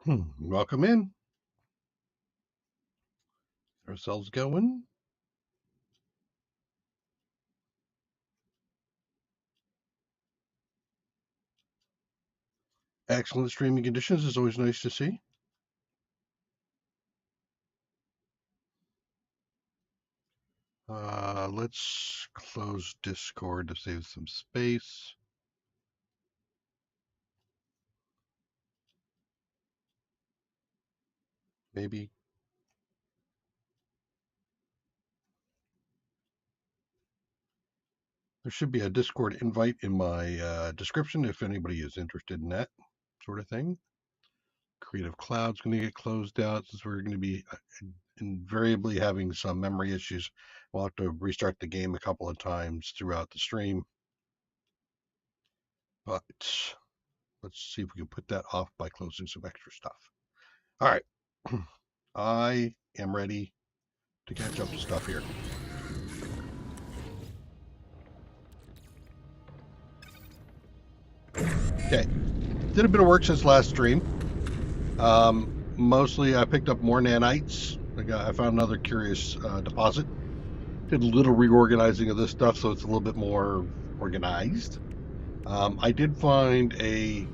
Welcome in. Ourselves going. Excellent streaming conditions is always nice to see. Let's close Discord to save some space. Maybe. There should be a Discord invite in my description if anybody is interested in that sort of thing. Creative Cloud's going to get closed out since we're going to be invariably having some memory issues. We'll have to restart the game a couple of times throughout the stream. But let's see if we can put that off by closing some extra stuff. All right. I am ready to catch up to stuff here. Okay. Did a bit of work since last stream. Mostly I picked up more nanites. I found another curious deposit. Did a little reorganizing of this stuff so it's a little bit more organized. I did find a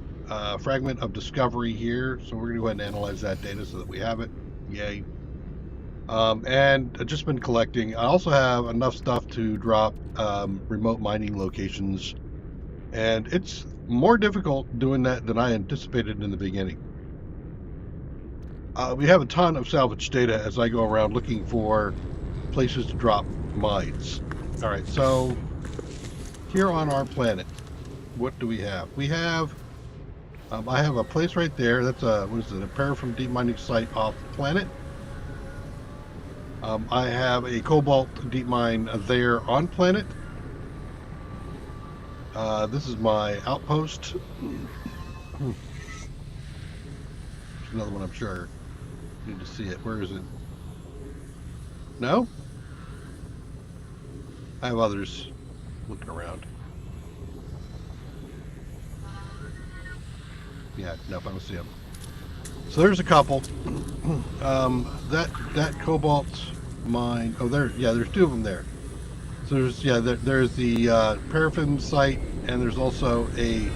fragment of discovery here, so we're going to go ahead and analyze that data so that we have it. Yay. And I've just been collecting. I also have enough stuff to drop remote mining locations, and it's more difficult doing that than I anticipated in the beginning. We have a ton of salvage data as I go around looking for places to drop mines. All right, so here on our planet, what do we have? We have, I have a place right there. That's a paraffin deep mining site off the planet. I have a cobalt deep mine there on planet. This is my outpost. There's another one, I'm sure. Need to see it. Where is it? No? I have others looking around. Yeah, nope, I don't see them. So there's a couple. That cobalt mine. Oh, there's two of them there. So there's the paraffin site, and there's also a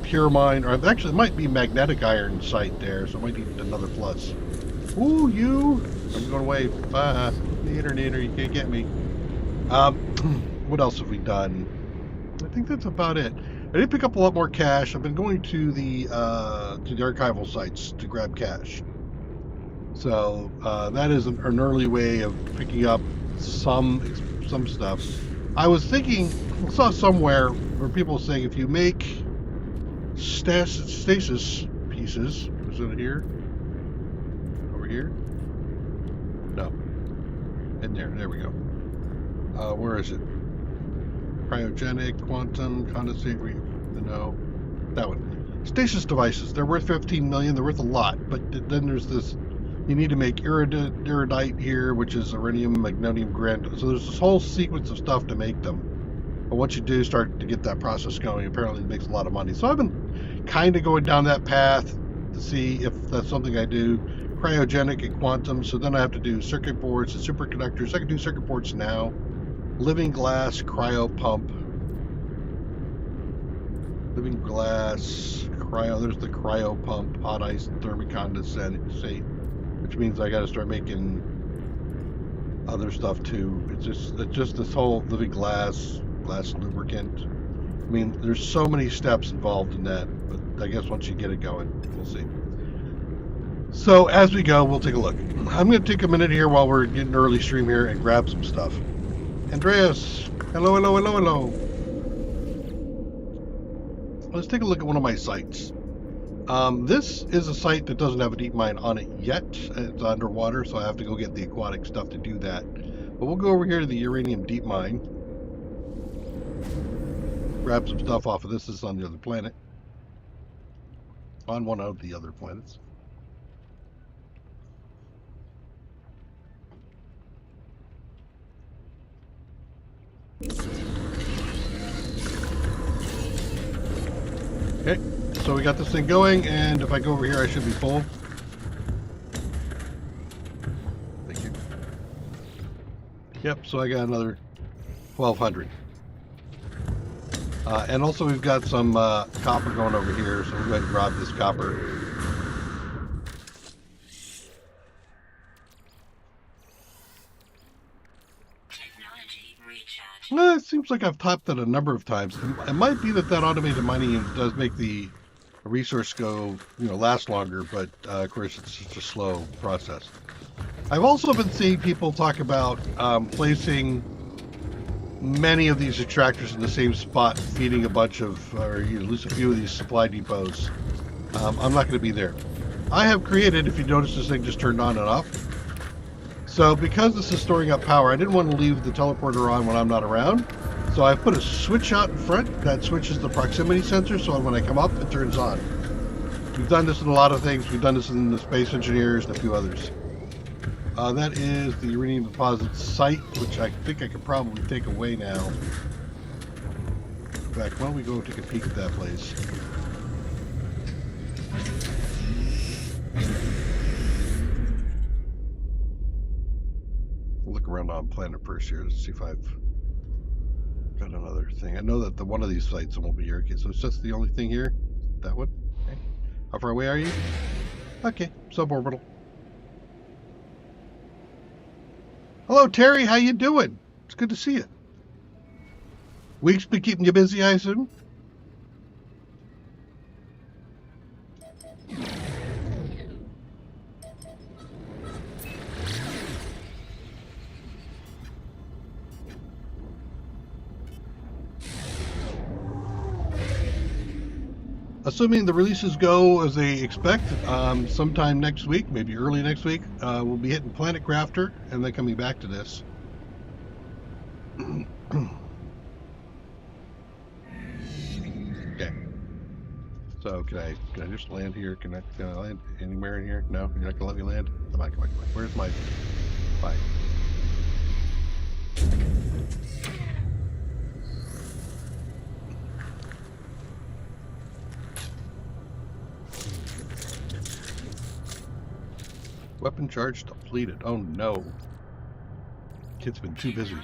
pure mine, or actually it might be magnetic iron site there, so I might need another plus. Ooh, I'm going away. Neater, you can't get me. What else have we done? I think that's about it. I did pick up a lot more cash. I've been going to the archival sites to grab cash. So that is an early way of picking up some stuff. I was thinking, I saw somewhere where people saying if you make stasis pieces, is it here? Over here? No. In there. There we go. Where is it? Cryogenic, quantum, condensate, no. That one. Stasis devices. They're worth 15 million. They're worth a lot. But then there's this. You need to make iridite here, which is iridium, magnesium, grand. So there's this whole sequence of stuff to make them. But once you do start to get that process going, apparently it makes a lot of money. So I've been kind of going down that path to see if that's something I do. Cryogenic and quantum. So then I have to do circuit boards and superconductors. I can do circuit boards now. Living glass cryo pump. Living glass cryo. There's the cryo pump. Hot ice thermic condensate, which means I got to start making other stuff too. It's just this whole living glass lubricant. I mean, there's so many steps involved in that, but I guess once you get it going, we'll see. So as we go, we'll take a look. I'm going to take a minute here while we're getting early stream here and grab some stuff. Andreas, hello. Let's take a look at one of my sites. This is a site that doesn't have a deep mine on it yet. It's underwater, so I have to go get the aquatic stuff to do that. But we'll go over here to the uranium deep mine. Grab some stuff off of this. This is on the other planet. On one of the other planets. Okay, so we got this thing going, and if I go over here, I should be full. Thank you. Yep, so I got another 1,200. And also we've got some copper going over here, so we'll go ahead and grab this copper. It seems like I've typed that a number of times. It might be that automated mining unit does make the resource go, last longer, but of course it's such a slow process. I've also been seeing people talk about placing many of these extractors in the same spot, feeding a bunch of, or at least a few of these supply depots. I'm not going to be there. I have created, if you notice, this thing just turned on and off. So because this is storing up power, I didn't want to leave the teleporter on when I'm not around. So I've put a switch out in front that switches the proximity sensor, so when I come up, it turns on. We've done this in a lot of things. We've done this in the Space Engineers and a few others. That is the uranium deposit site, which I think I could probably take away now. In fact, why don't we go take a peek at that place? We'll look around on planet first here to see if I've got another thing. I know that one of these sites won't be here. Okay, so it's just the only thing here? That one? Okay. How far away are you? Okay, suborbital. Hello, Terry. How you doing? It's good to see you. Week's been keeping you busy, I assume? Assuming the releases go as they expect, sometime next week, maybe early next week, we'll be hitting Planet Crafter and then coming back to this. Okay. So can I just land here? Can I land anywhere in here? No, you're not gonna let me land? Come on. Where's my bye? Weapon charge depleted. Oh no. Kid's been too busy.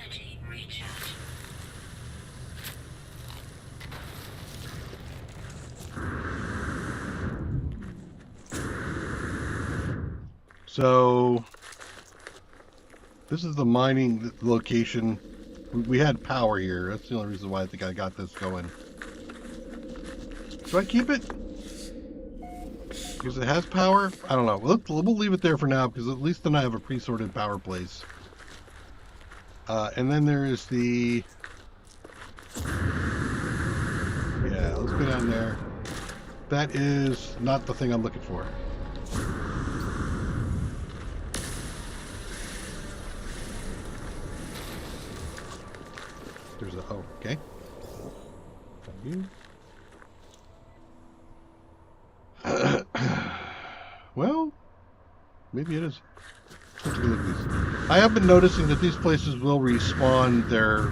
So this is the mining location. We had power here. That's the only reason why I think I got this going. Do I keep it? Because it has power? I don't know. We'll leave it there for now, because at least then I have a pre-sorted power place. And then there is the... Yeah, let's go down there. That is not the thing I'm looking for. There's a... Oh, okay. Thank you. Well, maybe it is. Let's take a look at these. I have been noticing that these places will respawn their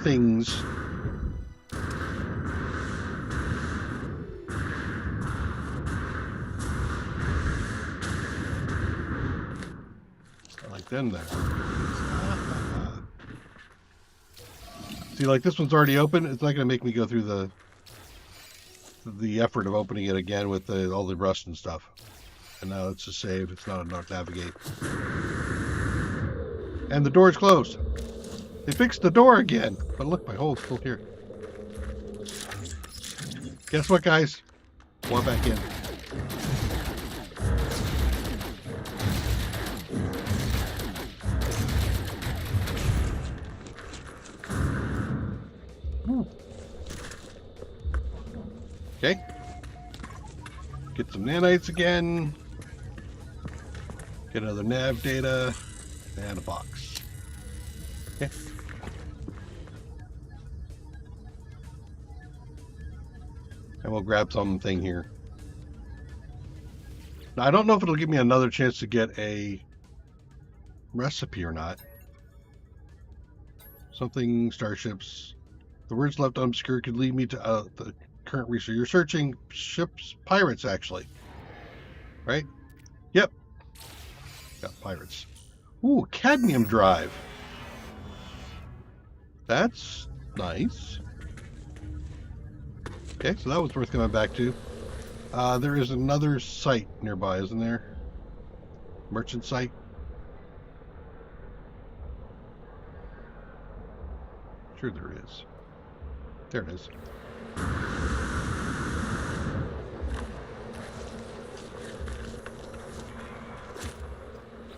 things. I like them there. See, like this one's already open. It's not going to make me go through the effort of opening it again with all the rust and stuff. And now it's a save. It's not enough to navigate. And the door's closed. They fixed the door again. But look, my hole's still here. Guess what, guys? Walk back in. Okay. Get some nanites again. Get another nav data. And a box. Okay. And we'll grab something here. Now, I don't know if it'll give me another chance to get a recipe or not. Something starships. The words left obscure could lead me to current research. You're searching ships, pirates, actually. Right? Yep. Got pirates. Ooh, cadmium drive. That's nice. Okay, so that was worth coming back to. There is another site nearby, isn't there? Merchant site. Sure there is. There it is.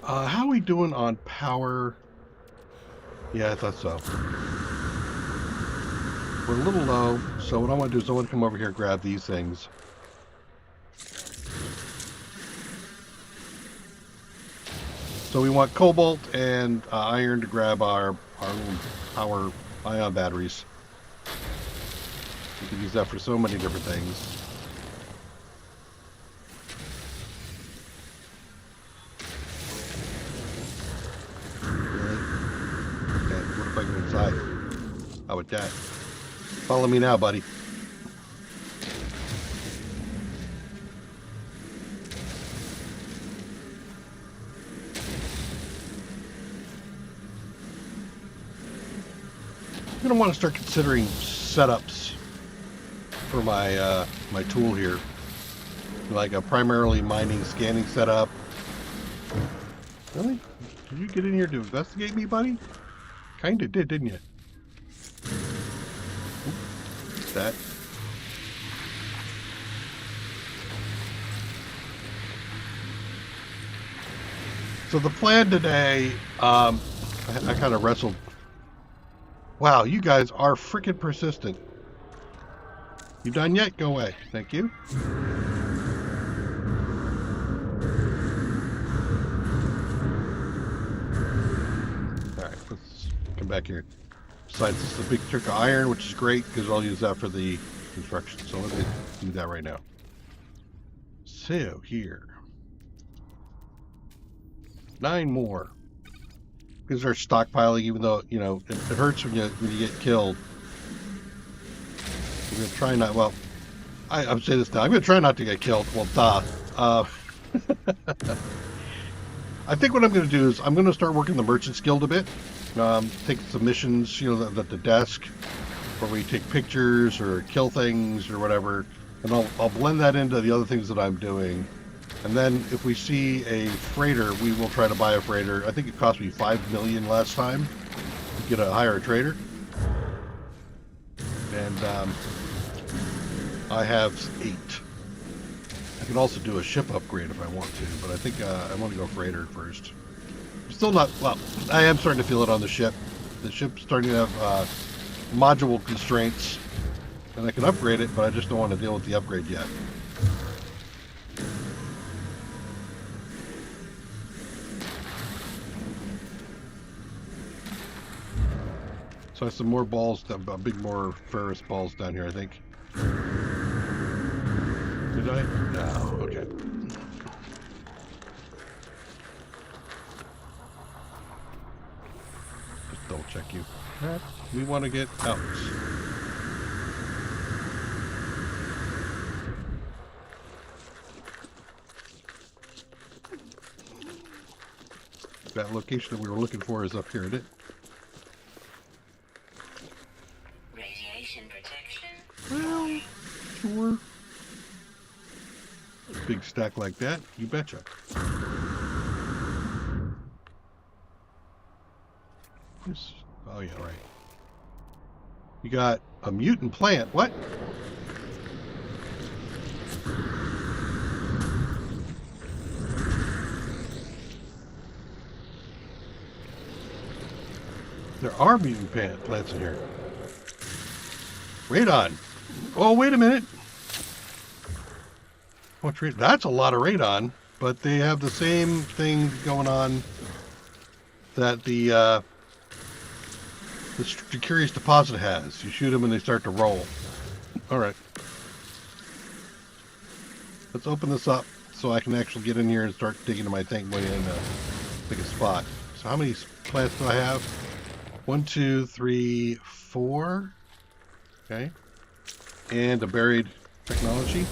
How are we doing on power? Yeah, I thought so. We're a little low, so what I want to do is I want to come over here and grab these things. So we want cobalt and iron to grab our little power ion batteries. We can use that for so many different things. Inside. How about that? Follow me now, buddy. I'm gonna want to start considering setups for my my tool here, like a primarily mining scanning setup. Really? Did you get in here to investigate me, buddy? Kinda did, didn't you? Oops, that. So the plan today, I kind of wrestled. Wow, you guys are freaking persistent. You done yet? Go away. Thank you. Alright, let's come back here. Besides, this is a big chunk of iron, which is great because I'll use that for the construction. So let me do that right now. So here. 9 more. Because they're stockpiling, even though, you know, it hurts when you get killed. I'm going to try not, well, I'm saying this now. I'm going to try not to get killed. Well, duh. I think what I'm going to do is I'm going to start working the Merchants Guild a bit. Take some missions, you know, at the desk, where we take pictures or kill things or whatever. And I'll blend that into the other things that I'm doing. And then if we see a freighter, we will try to buy a freighter. I think it cost me 5 million last time to hire a trader. And I have 8. I can also do a ship upgrade if I want to, but I think I want to go freighter first. I'm still not, well, I am starting to feel it on the ship. The ship's starting to have module constraints, and I can upgrade it, but I just don't want to deal with the upgrade yet. So I have some more balls, more ferrous balls down here, I think. Did I? No, okay. Just double check you. We want to get out. That location that we were looking for is up here, isn't it? Well, sure. A big stack like that, you betcha. Oh yeah, right. You got a mutant plant. What? There are mutant plants in here. Radon. Oh, wait a minute. That's a lot of radon, but they have the same thing going on that the curious deposit has. You shoot them and they start to roll. All right. Let's open this up so I can actually get in here and start digging in my tank money and pick a spot. So how many plants do I have? 1, 2, 3, 4. Okay. And a buried technology.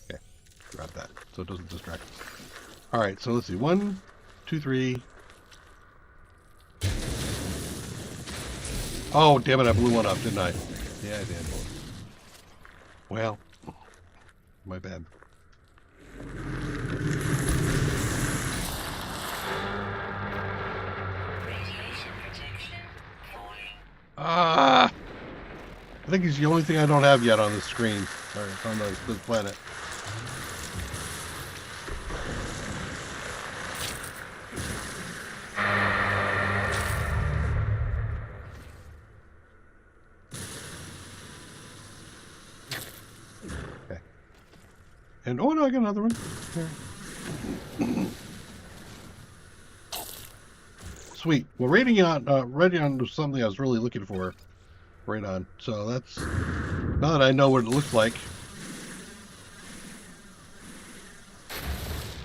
Okay, grab that so it doesn't distract us. All right, so let's see. 1, 2, 3. Oh, damn it, I blew one up, didn't I? Yeah, I did. Well, my bad. I think he's the only thing I don't have yet on the screen, or on the planet. Okay. And oh no, I got another one. Here. Sweet. Well, Radon was something I was really looking for. Radon. So that's, now that I know what it looks like,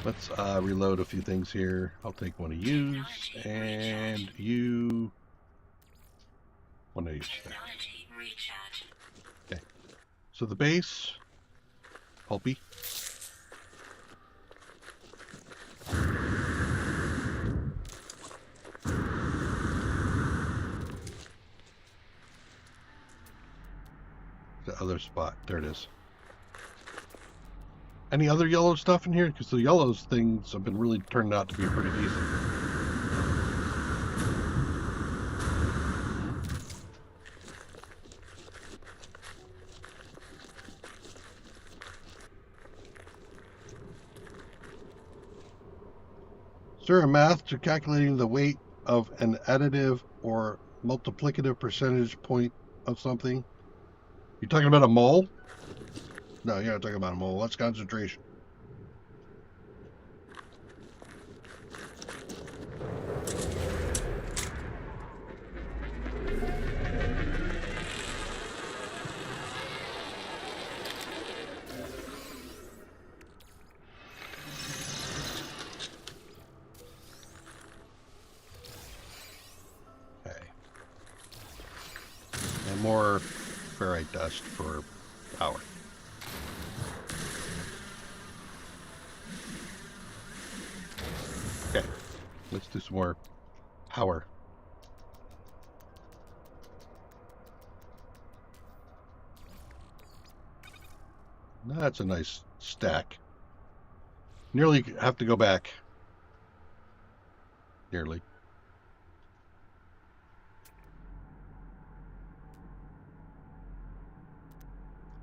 let's reload a few things here. I'll take one of yous, and you, one of yous there. Okay. So the base, pulpy. The other spot. There it is. Any other yellow stuff in here? Because the yellows things have been really turned out to be pretty decent. Is there a math to calculating the weight of an additive or multiplicative percentage point of something? You talking about a mole? No, you're not talking about a mole. That's concentration. Okay. And more ferrite dust for power. Okay, let's do some more power. That's a nice stack. Nearly have to go back. Nearly.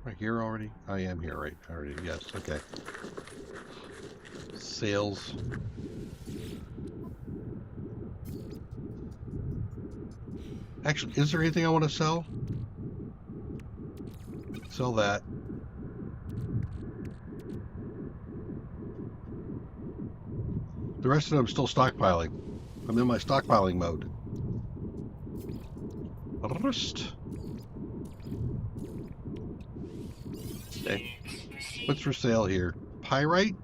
Right here already? I am here, right? Already, yes, okay. Sales. Actually, is there anything I want to sell? Sell that. The rest of them I'm still stockpiling. I'm in my stockpiling mode. Rust. Okay. What's for sale here? Pyrite?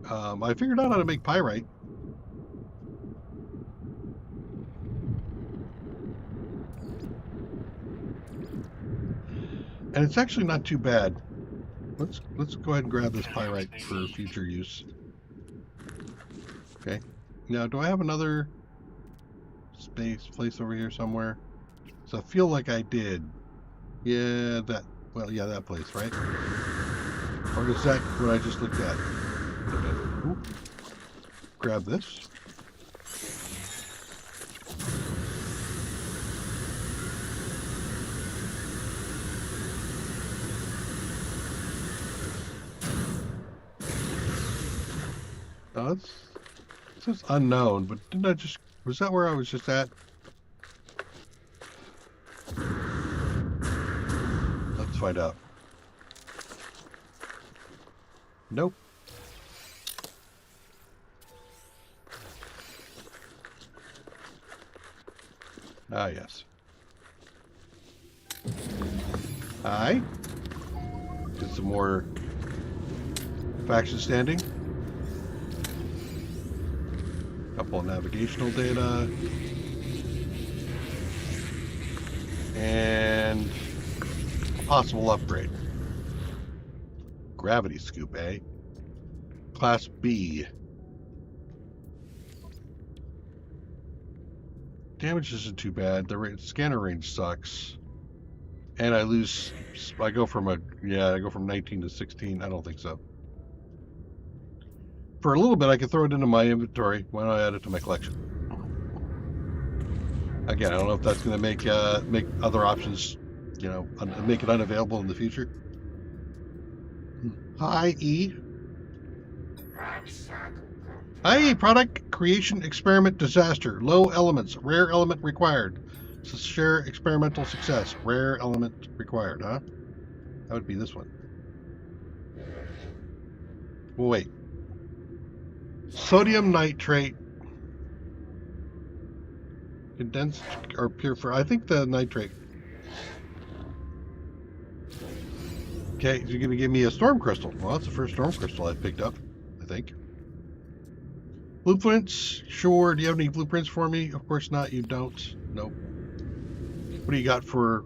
I figured out how to make pyrite. And it's actually not too bad. Let's go ahead and grab this pyrite for future use. Okay. Now, do I have another place over here somewhere? So I feel like I did. Yeah, that place, right? Or is that what I just looked at? Ooh. Grab this. Oh, it says unknown, but didn't I just, was that where I was just at? Let's find out. Nope. Ah, yes. Hi. Get some more faction standing. Couple of navigational data. And a possible upgrade. Gravity scoop, eh? Class B. Damage isn't too bad. The scanner range sucks. And I go from 19 to 16. I don't think so. For a little bit, I could throw it into my inventory. Why not add it to my collection? Again, I don't know if that's going to make other options, make it unavailable in the future. Hi, E. Hi, product creation experiment disaster. Low elements, rare element required. Share experimental success. Rare element required, huh? That would be this one. Well, wait. Sodium nitrate. Condensed or pure for, I think the nitrate. Okay, you're going to give me a storm crystal. Well, that's the first storm crystal I've picked up, I think. Blueprints? Sure. Do you have any blueprints for me? Of course not. You don't. Nope. What do you got for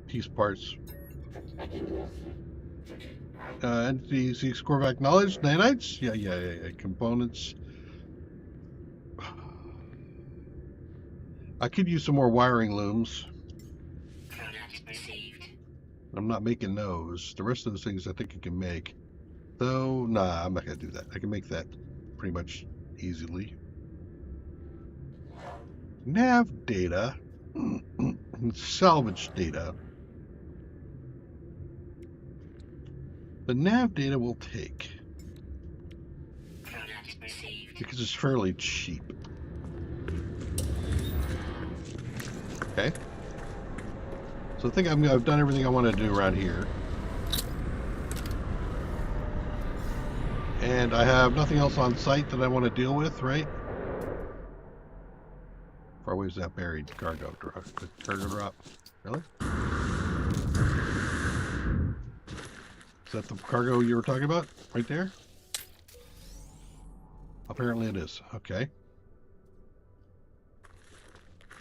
piece parts? Entities, Scorvac knowledge, nanites? Yeah. Components. I could use some more wiring looms. I'm not making those. The rest of those things I think I can make. Though, nah, I'm not going to do that. I can make that pretty much easily. Nav data. Salvage data. The nav data will take. Because it's fairly cheap. Okay. So I think I've done everything I want to do around here. And I have nothing else on site that I want to deal with, right? How far away is that buried cargo drop? Cargo drop? Really? Is that the cargo you were talking about? Right there? Apparently it is. Okay.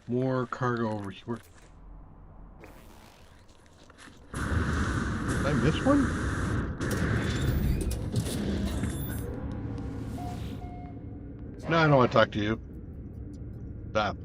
More cargo over here. Did I miss one? No, I don't want to talk to you. Stop.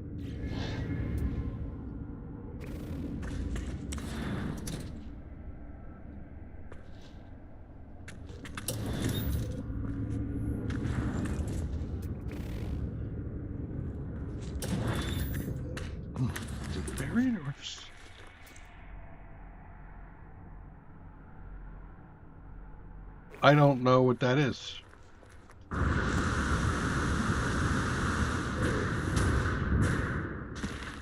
Is it buried or just... I don't know what that is.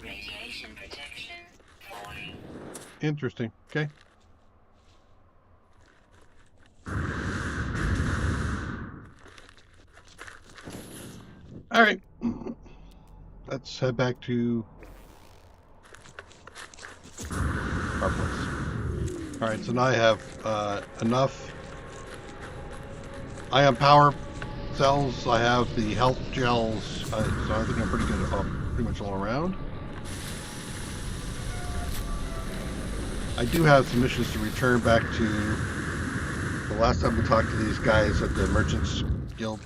Radiation protection falling. Interesting. Okay. All right. Let's head back to our place. All right. So now I have enough ion power cells. I have the health gels. So I think I'm pretty good pretty much all around. I do have some missions to return back to. The last time we talked to these guys at the Merchants Guild.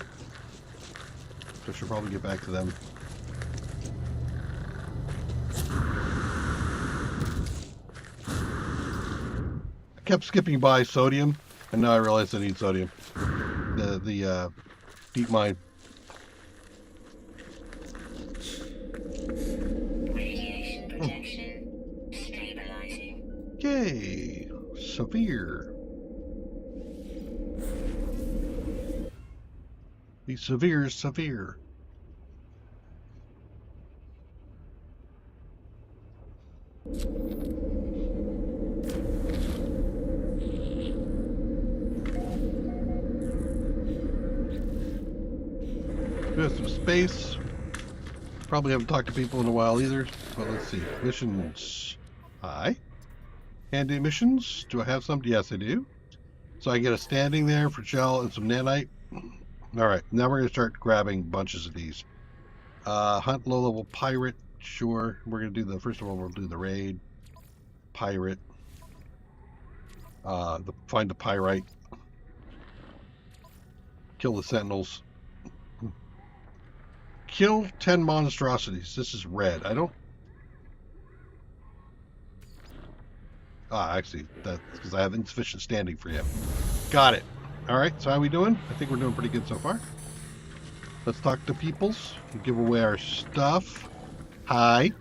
So I should probably get back to them. I kept skipping by sodium, and now I realize I need sodium. The deep mine. Radiation protection stabilizing. Yay! Severe. The severe is severe. We have some space. Probably haven't talked to people in a while either, but let's see. Missions. Hi. Handy missions. Do I have some? Yes, I do. So I get a standing there for gel and some nanite. Alright, now we're going to start grabbing bunches of these. Hunt low-level pirate. Sure. We're gonna do the first of all. We'll do the raid. Pirate. Find the pyrite. Kill the sentinels. Kill 10 monstrosities. This is red. I don't. Actually, that's because I have insufficient standing for you. Got it. All right. So how are we doing? I think we're doing pretty good so far. Let's talk to peoples. Give away our stuff. Hi.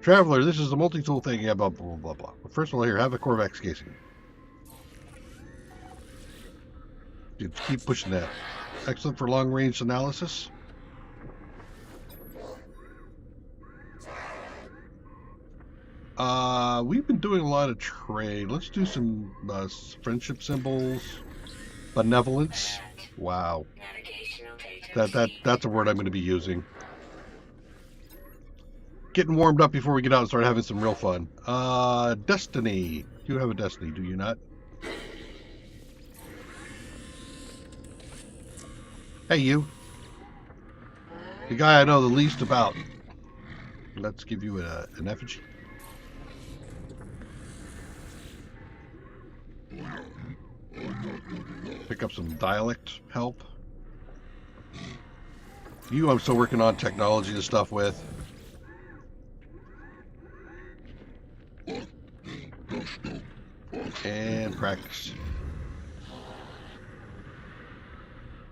Traveler, this is a multi-tool thing. Yeah, blah, blah, blah, blah. But first of all, here, have a Corvex casing. Dude, keep pushing that. Excellent for long-range analysis. We've been doing a lot of trade. Let's do some friendship symbols. Benevolence. Wow. That's a word I'm going to be using. Getting warmed up before we get out and start having some real fun. Destiny. You have a destiny, do you not? Hey, you. The guy I know the least about. Let's give you an effigy. Pick up some dialect help. You, I'm still working on technology and stuff with. And practice.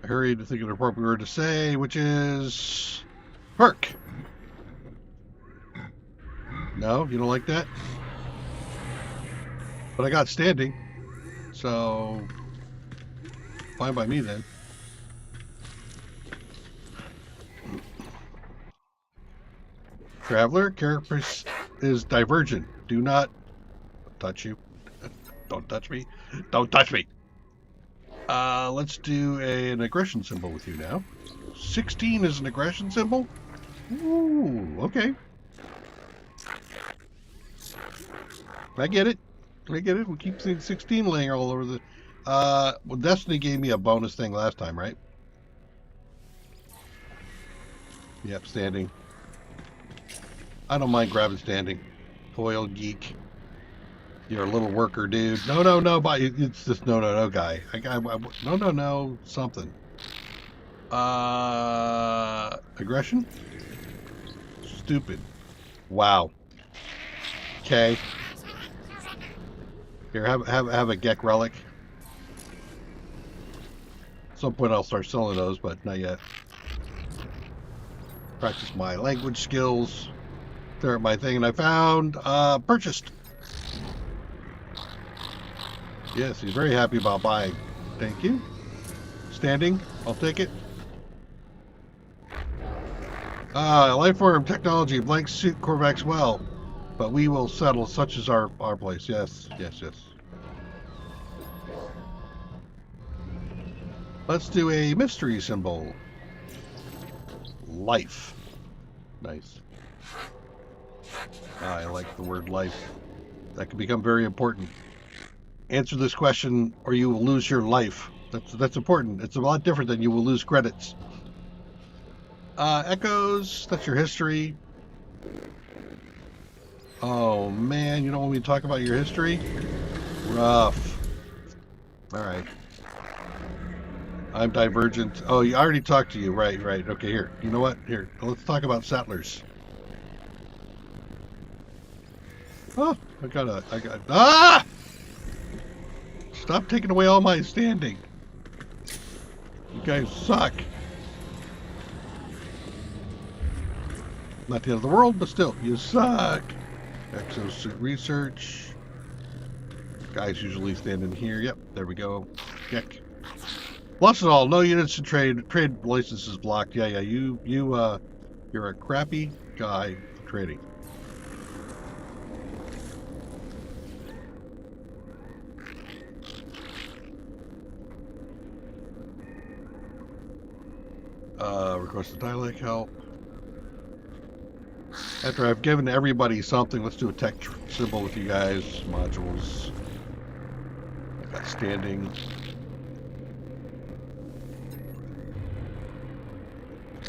I hurried to think of an appropriate word to say, which is perk. No, you don't like that? But I got standing, so fine by me then. Traveler, character is divergent. Do not touch you. Don't touch me. Don't touch me. Let's do an aggression symbol with you now. 16 is an aggression symbol? Ooh, okay. I get it. I get it. We keep seeing 16 laying all over the... well, Destiny gave me a bonus thing last time, right? Yep, standing. I don't mind grabbing standing. Toil geek. You're a little worker, dude. No, but it's this no guy. No, something. Aggression? Stupid. Wow. Okay. Here, have a Gek relic. At some point I'll start selling those, but not yet. Practice my language skills. There, my thing, and I found purchased. Yes, he's very happy about buying. Thank you. Standing, I'll take it. Life form technology, blank suit Corvex well, but we will settle such as our place. Yes. Let's do a mystery symbol. Life. Nice. I like the word life. That can become very important. Answer this question or you will lose your life. That's important. It's a lot different than you will lose credits. Echoes, that's your history. Oh man, you don't want me to talk about your history? Rough. Alright. I'm divergent. Oh, I already talked to you. Right. Okay, here. You know what? Here, let's talk about settlers. Oh, I got ah! Stop taking away all my standing. You guys suck. Not the end of the world, but still, you suck. Exosuit research. Guys usually stand in here. Yep, there we go. Gek. Lost it all. No units to trade. Trade licenses blocked. Yeah. You're a crappy guy for trading. Request a dialect help. After I've given everybody something, let's do a tech symbol with you guys. Modules. I got standing.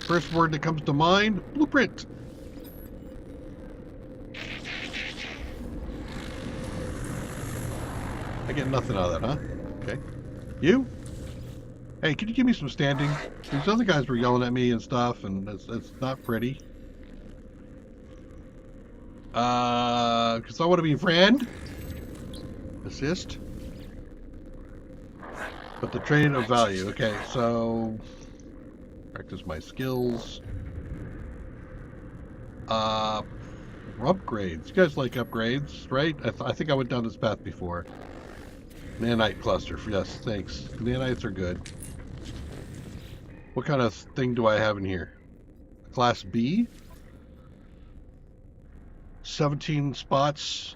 First word that comes to mind, blueprint. I get nothing out of that, huh? Okay. You? Hey, can you give me some standing? These other guys were yelling at me and stuff, and it's not pretty. Because I want to be a friend. Assist. But the trade of value. Okay, so practice my skills. Upgrades. You guys like upgrades, right? I think I went down this path before. Nanite cluster. Yes, thanks. Nanites are good. What kind of thing do I have in here? Class B? 17 spots.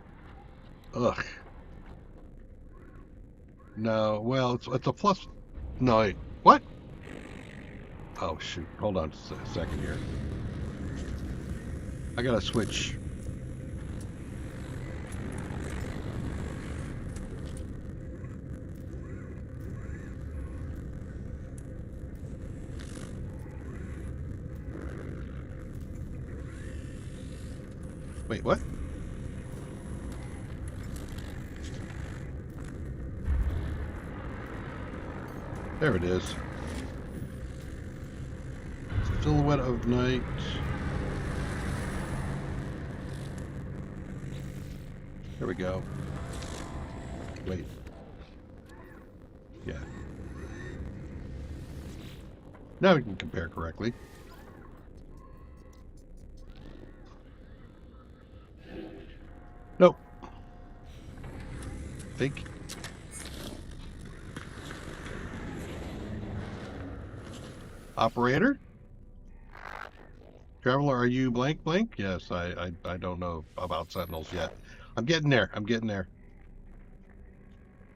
Ugh. No, well, it's a plus. No, wait. What? Oh, shoot. Hold on a second here. I gotta switch. Wait, what? There it is. Silhouette of night. There we go. Wait. Yeah. Now we can compare correctly. Nope. Think. Operator? Traveler, are you blank blank? Yes, I don't know about Sentinels yet. I'm getting there. I'm getting there.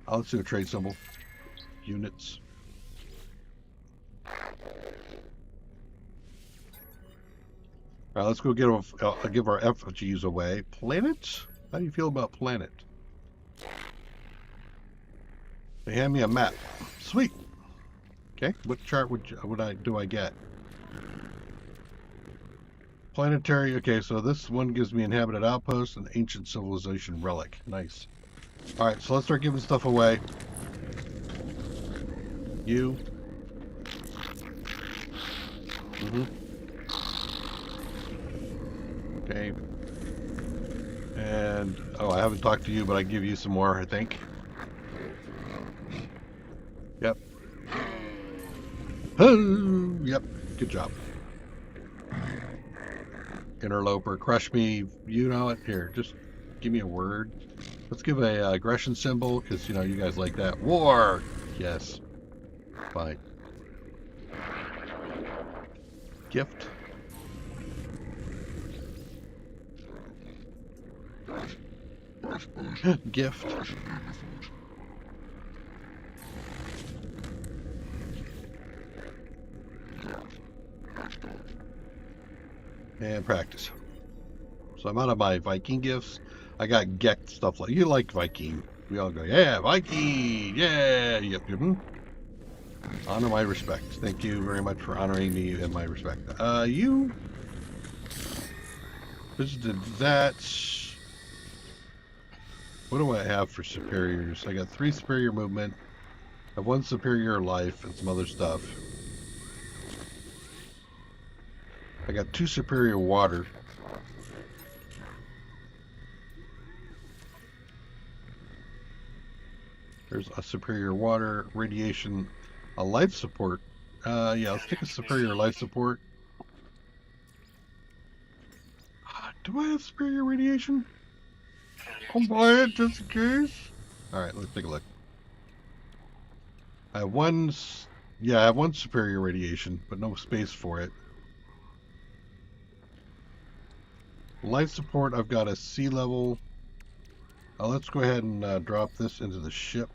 Let's do a trade symbol. Units. All right, let's go give our effigies away. Planet? How do you feel about planet? They hand me a map. Sweet. Okay, what chart do I get? Planetary. Okay, so this one gives me inhabited outpost and ancient civilization relic. Nice. All right, so let's start giving stuff away. You. Okay. And I haven't talked to you, but I give you some more, I think. Yep. Oh, yep. Good job. Interloper, crush me. You know it. Here, just give me a word. Let's give a aggression symbol, because you know you guys like that. War. Yes. Fine. Gift. Gift. And practice. So I'm out of my Viking gifts. I got Gek stuff like you like Viking. We all go, yeah, Viking, yeah. Yep. Honor my respect. Thank you very much for honoring me and my respect. You visited that. What do I have for superiors? I got 3 superior movement. I have 1 superior life and some other stuff. I got 2 superior water. There's a superior water, radiation, a life support. Yeah, let's take a superior life support. Do I have superior radiation? I'll buy it just in case. Alright, let's take a look. I have 1, yeah, I have 1 superior radiation, but no space for it. Life support, I've got a sea level. Let's go ahead and drop this into the ship.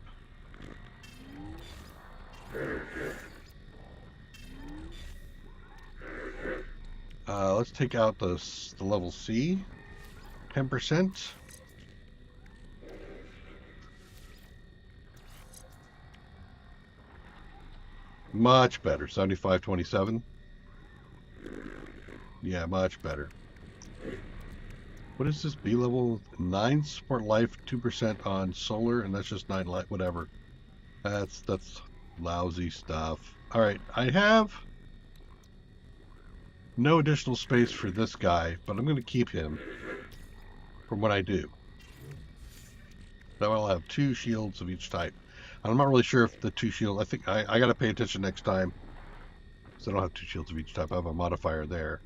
Let's take out the level C. 10%. Much better. 75-27. Yeah, much better. What is this? B level 9 support life, 2% on solar, and that's just 9 life, whatever. That's lousy stuff. All right, I have no additional space for this guy, but I'm going to keep him from what I do. That way I'll have 2 shields of each type. I'm not really sure if the 2 shields, I think I got to pay attention next time. So I don't have 2 shields of each type. I have a modifier there.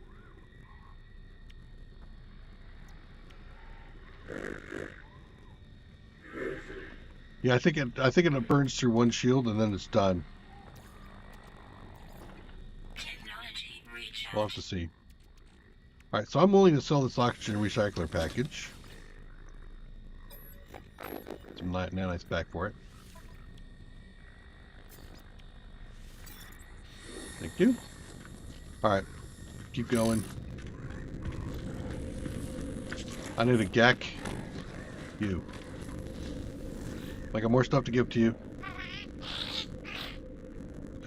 Yeah, I think it burns through 1 shield and then it's done. Technology recharge. We'll have to see. All right, so I'm willing to sell this oxygen recycler package. Some nanites back for it. Thank you. All right, keep going. I need a GAC. You. I got more stuff to give to you.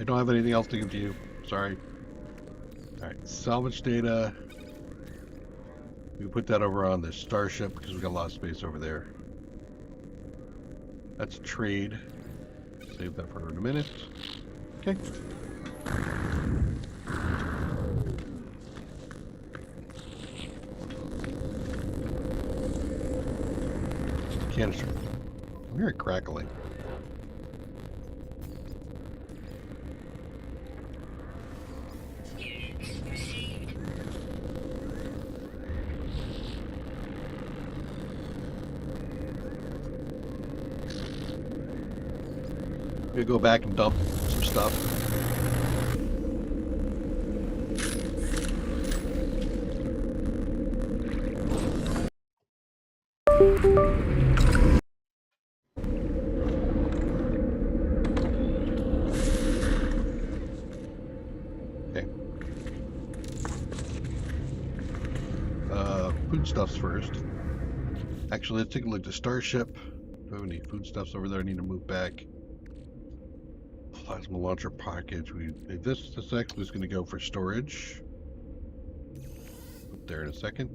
I don't have anything else to give to you. Sorry. Alright, salvage data. We put that over on the starship because we got a lot of space over there. That's trade. Save that for in a minute. Okay. Canister. I'm hearing crackling. Units received. We'll go back and dump some stuff. Foodstuffs first. Actually, let's take a look at the starship. Do I have any foodstuffs over there I need to move back? Plasma launcher package. This actually is going to go for storage. Up there in a second.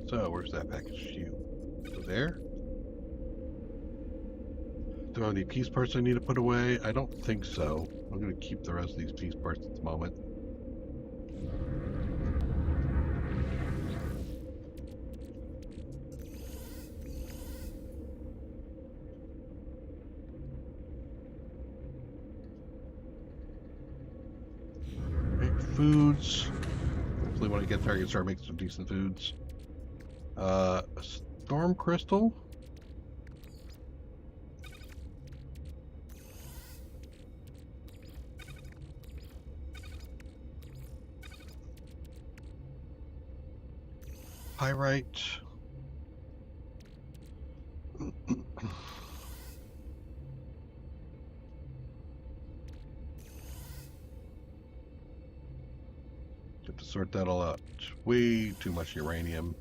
So, where's that package to you? So there. Do I have any piece parts I need to put away? I don't think so. I'm going to keep the rest of these piece parts at the moment. Right, foods. Hopefully when I get there I can start making some decent foods. Storm crystal. Pyrite. Have to sort that all out. Way too much uranium.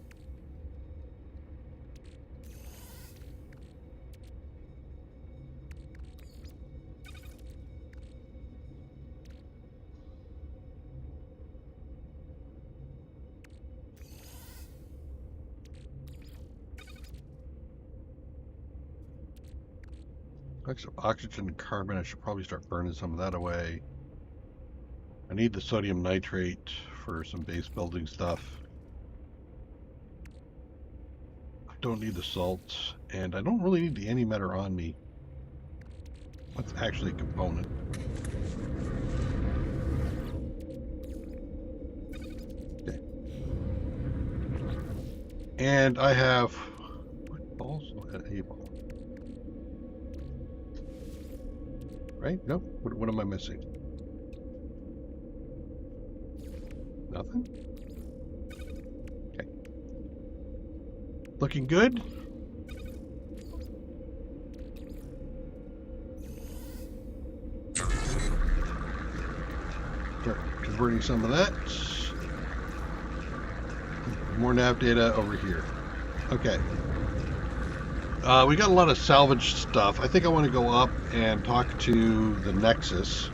Oxygen and carbon, I should probably start burning some of that away. I need the sodium nitrate for some base building stuff. I don't need the salt, and I don't really need the antimatter on me. That's actually a component. Okay. And I have... what balls? A ball. Right? No? What am I missing? Nothing? Okay. Looking good? Start converting some of that. More nav data over here. Okay. We got a lot of salvage stuff. I think I want to go up and talk to the Nexus.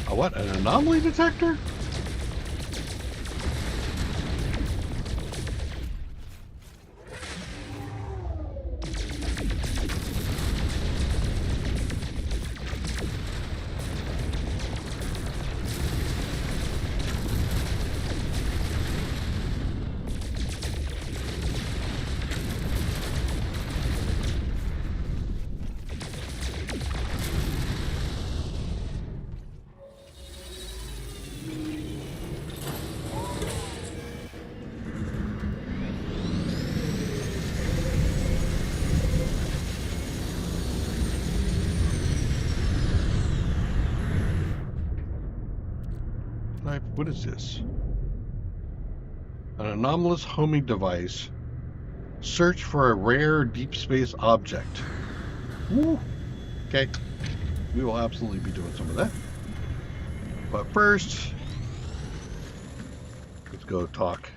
A what? An anomaly detector? What is this? An anomalous homing device. Search for a rare deep space object. Woo. Okay. We will absolutely be doing some of that. But first, let's go talk.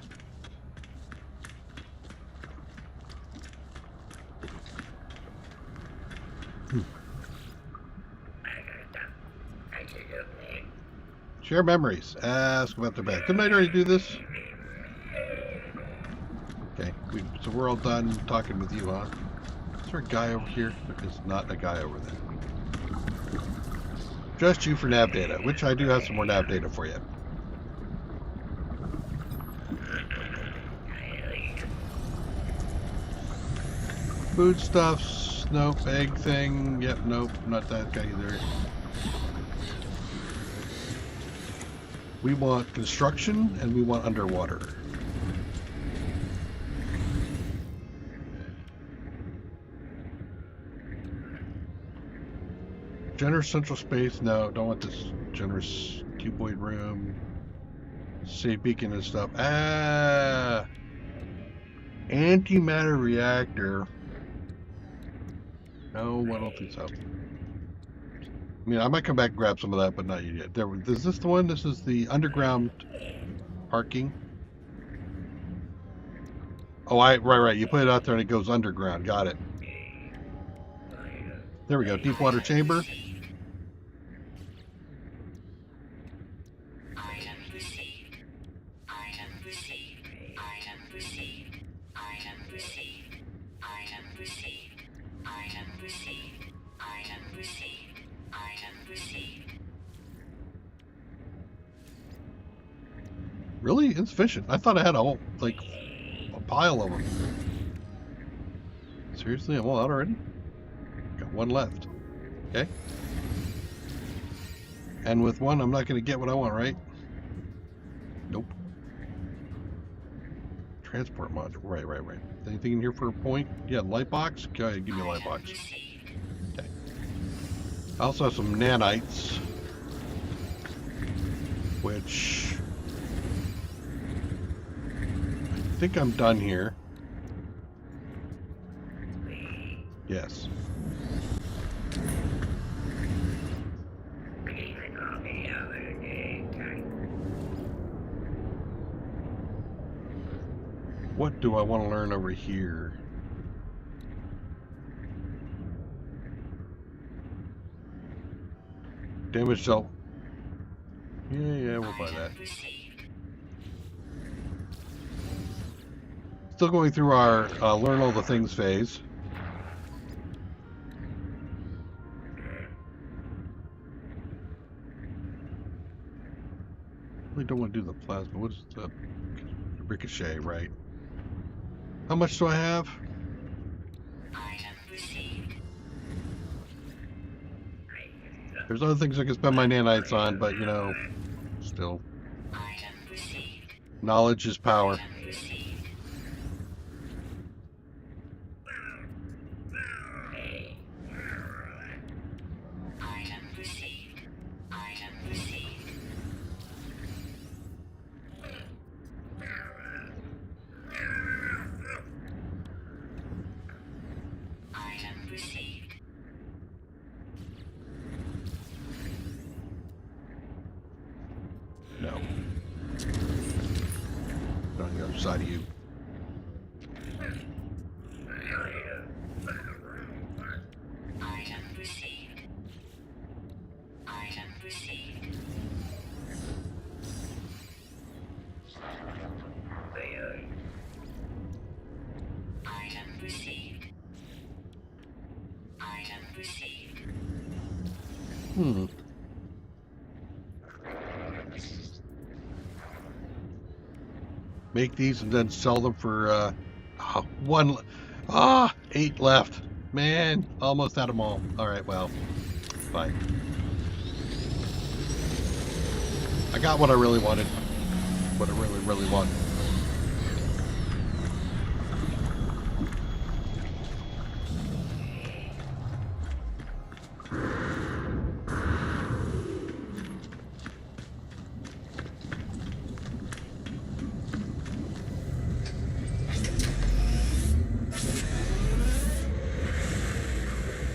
Share memories. Ask about their bed. Didn't I already do this? Okay, so we're all done talking with you, huh? Is there a guy over here? There is not a guy over there. Just you for nav data, which I do have some more nav data for you. Foodstuffs. Nope. Egg thing. Yep. Nope. Not that guy either. We want construction and we want underwater. Generous central space. No, don't want this generous cuboid room. Save beacon and stuff. Ah, antimatter reactor. No, I don't think so. I mean, I might come back and grab some of that, but not yet. Is this the one? This is the underground parking. Oh, right. You put it out there and it goes underground. Got it. There we go. Deep water chamber. Really? Insufficient. I thought I had a whole, like, a pile of them. Seriously? I'm all out already? Got one left. Okay. And with one, I'm not going to get what I want, right? Nope. Transport module. Right. Anything in here for a point? Yeah, light box? Okay, give me a light box. Okay. I also have some nanites, which I think I'm done here. Yes. What do I want to learn over here? Damage cell. Yeah, we'll buy that. Still going through our learn all the things phase. Really don't want to do the plasma. What's the ricochet, right? How much do I have? There's other things I can spend my nanites on, but you know, still. Item received. Knowledge is power. Item received. Item received. Item received. Item received. No. On the other side of you. Item received. Item received. Item received. Item received. Hmm. Make these and then sell them for one. 8 left. Man, almost had them all. All right, well, fine. I got what I really wanted. What I really, really want.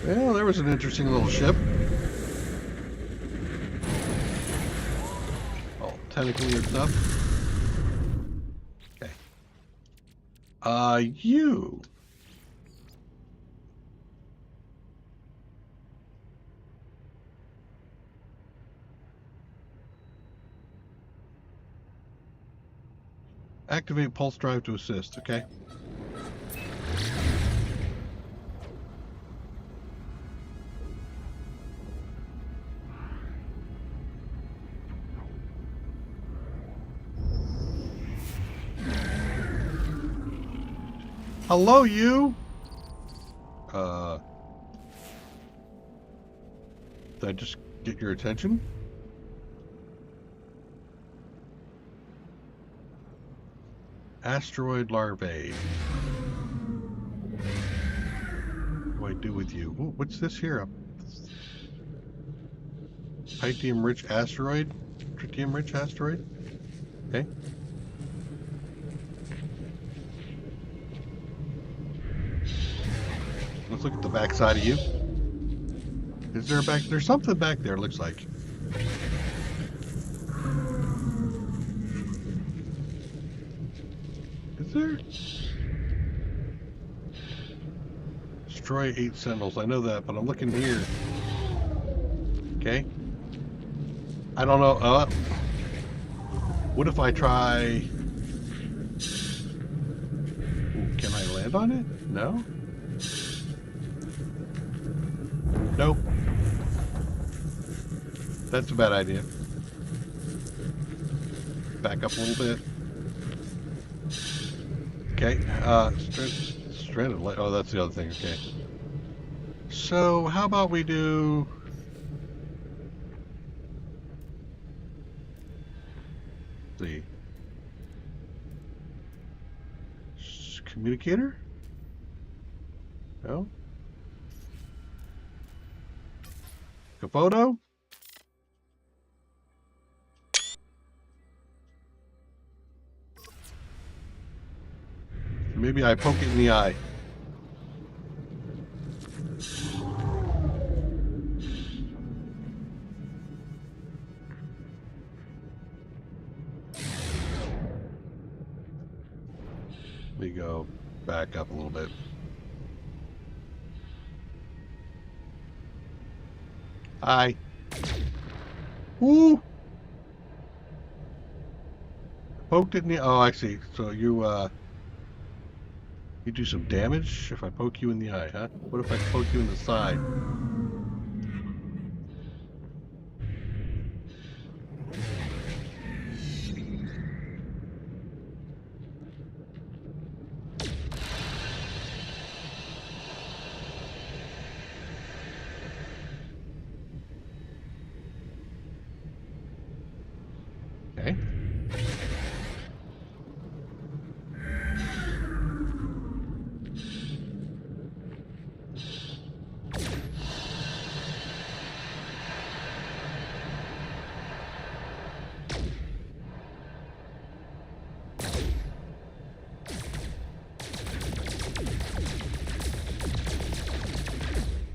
Well, there was an interesting little ship. Oh, technically it's not. Okay. You. Activate pulse drive to assist, okay? Hello, you! Did I just get your attention? Asteroid larvae. What do I do with you? Ooh, what's this here? Tritium-rich asteroid? Tritium-rich asteroid? Okay. Let's look at the back side of you. Is there a back? There's something back there, looks like. Is there? Destroy 8 sentinels. I know that, but I'm looking here. Okay. I don't know. What if I try? Ooh, can I land on it? No? Nope. That's a bad idea. Back up a little bit. Okay. Stranded light. Oh, that's the other thing. Okay. So, how about we do? Let's see. Communicator? No. A photo? Maybe I poke it in the eye. Let me go back up a little bit. Hi. Ooh. Poked it in the. Oh, I see. So you do some damage if I poke you in the eye, huh? What if I poke you in the side?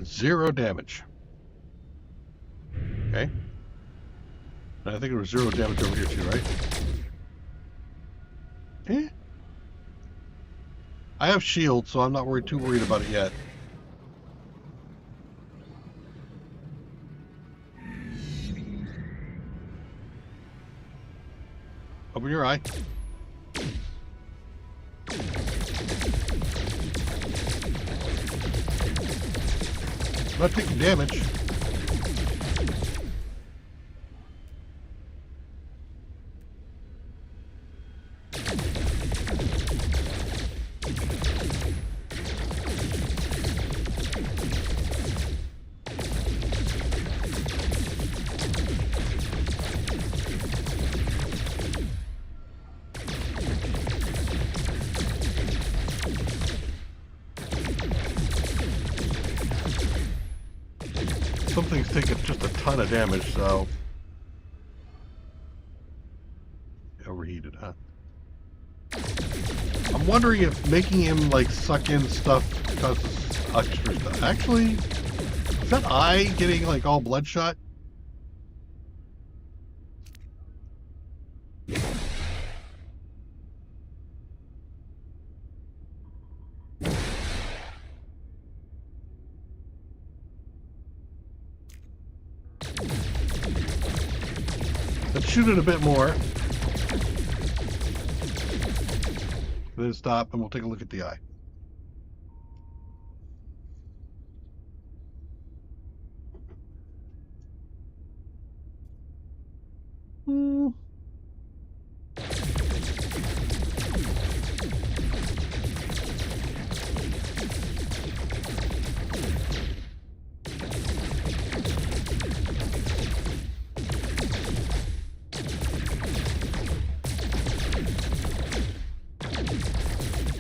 Zero damage. Okay. And I think there was 0 damage over here too, right? Eh? I have shield, so I'm not too worried about it yet. Open your eye. I'm not taking damage. Some things take just a ton of damage, so... Overheated, huh? I'm wondering if making him, like, suck in stuff causes extra stuff. Actually, is that eye getting, like, all bloodshot? Let's shoot it a bit more. Then stop, and we'll take a look at the eye.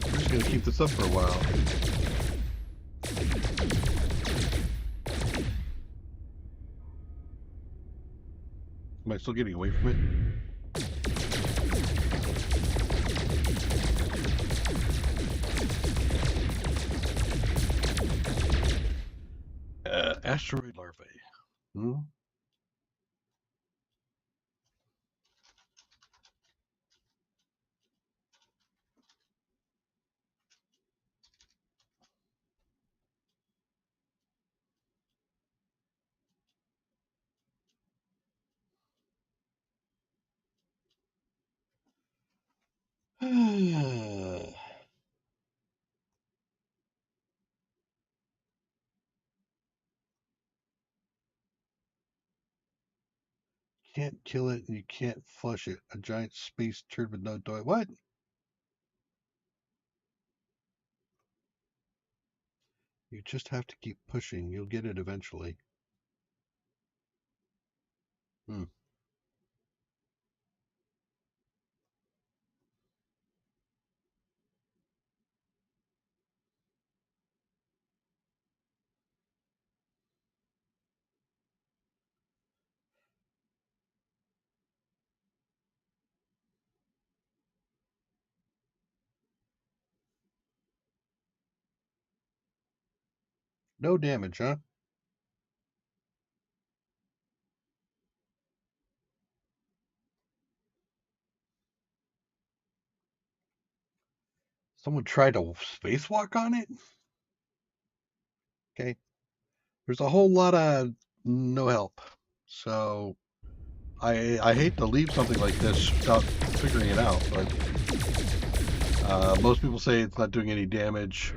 We're just gonna keep this up for a while. Am I still getting away from it? Asteroid larvae. Hmm? Can't kill it and you can't flush it. A giant space turd with no toilet. What? You just have to keep pushing. You'll get it eventually. Hmm. No damage, huh? Someone tried to spacewalk on it? Okay. There's a whole lot of no help. So I hate to leave something like this without figuring it out, but most people say it's not doing any damage.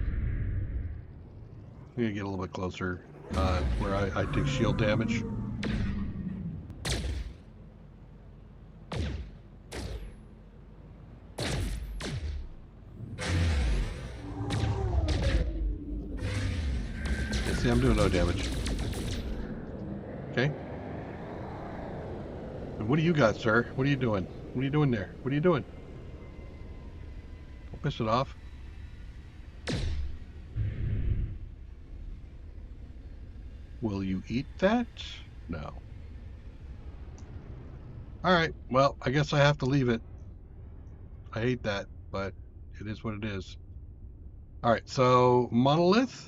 I'm gonna get a little bit closer where I take shield damage. See, I'm doing no damage. Okay. And what do you got, sir? What are you doing? What are you doing there? What are you doing? Don't piss it off. Will you eat that? No. Alright, well, I guess I have to leave it. I hate that, but it is what it is. Alright, so monolith?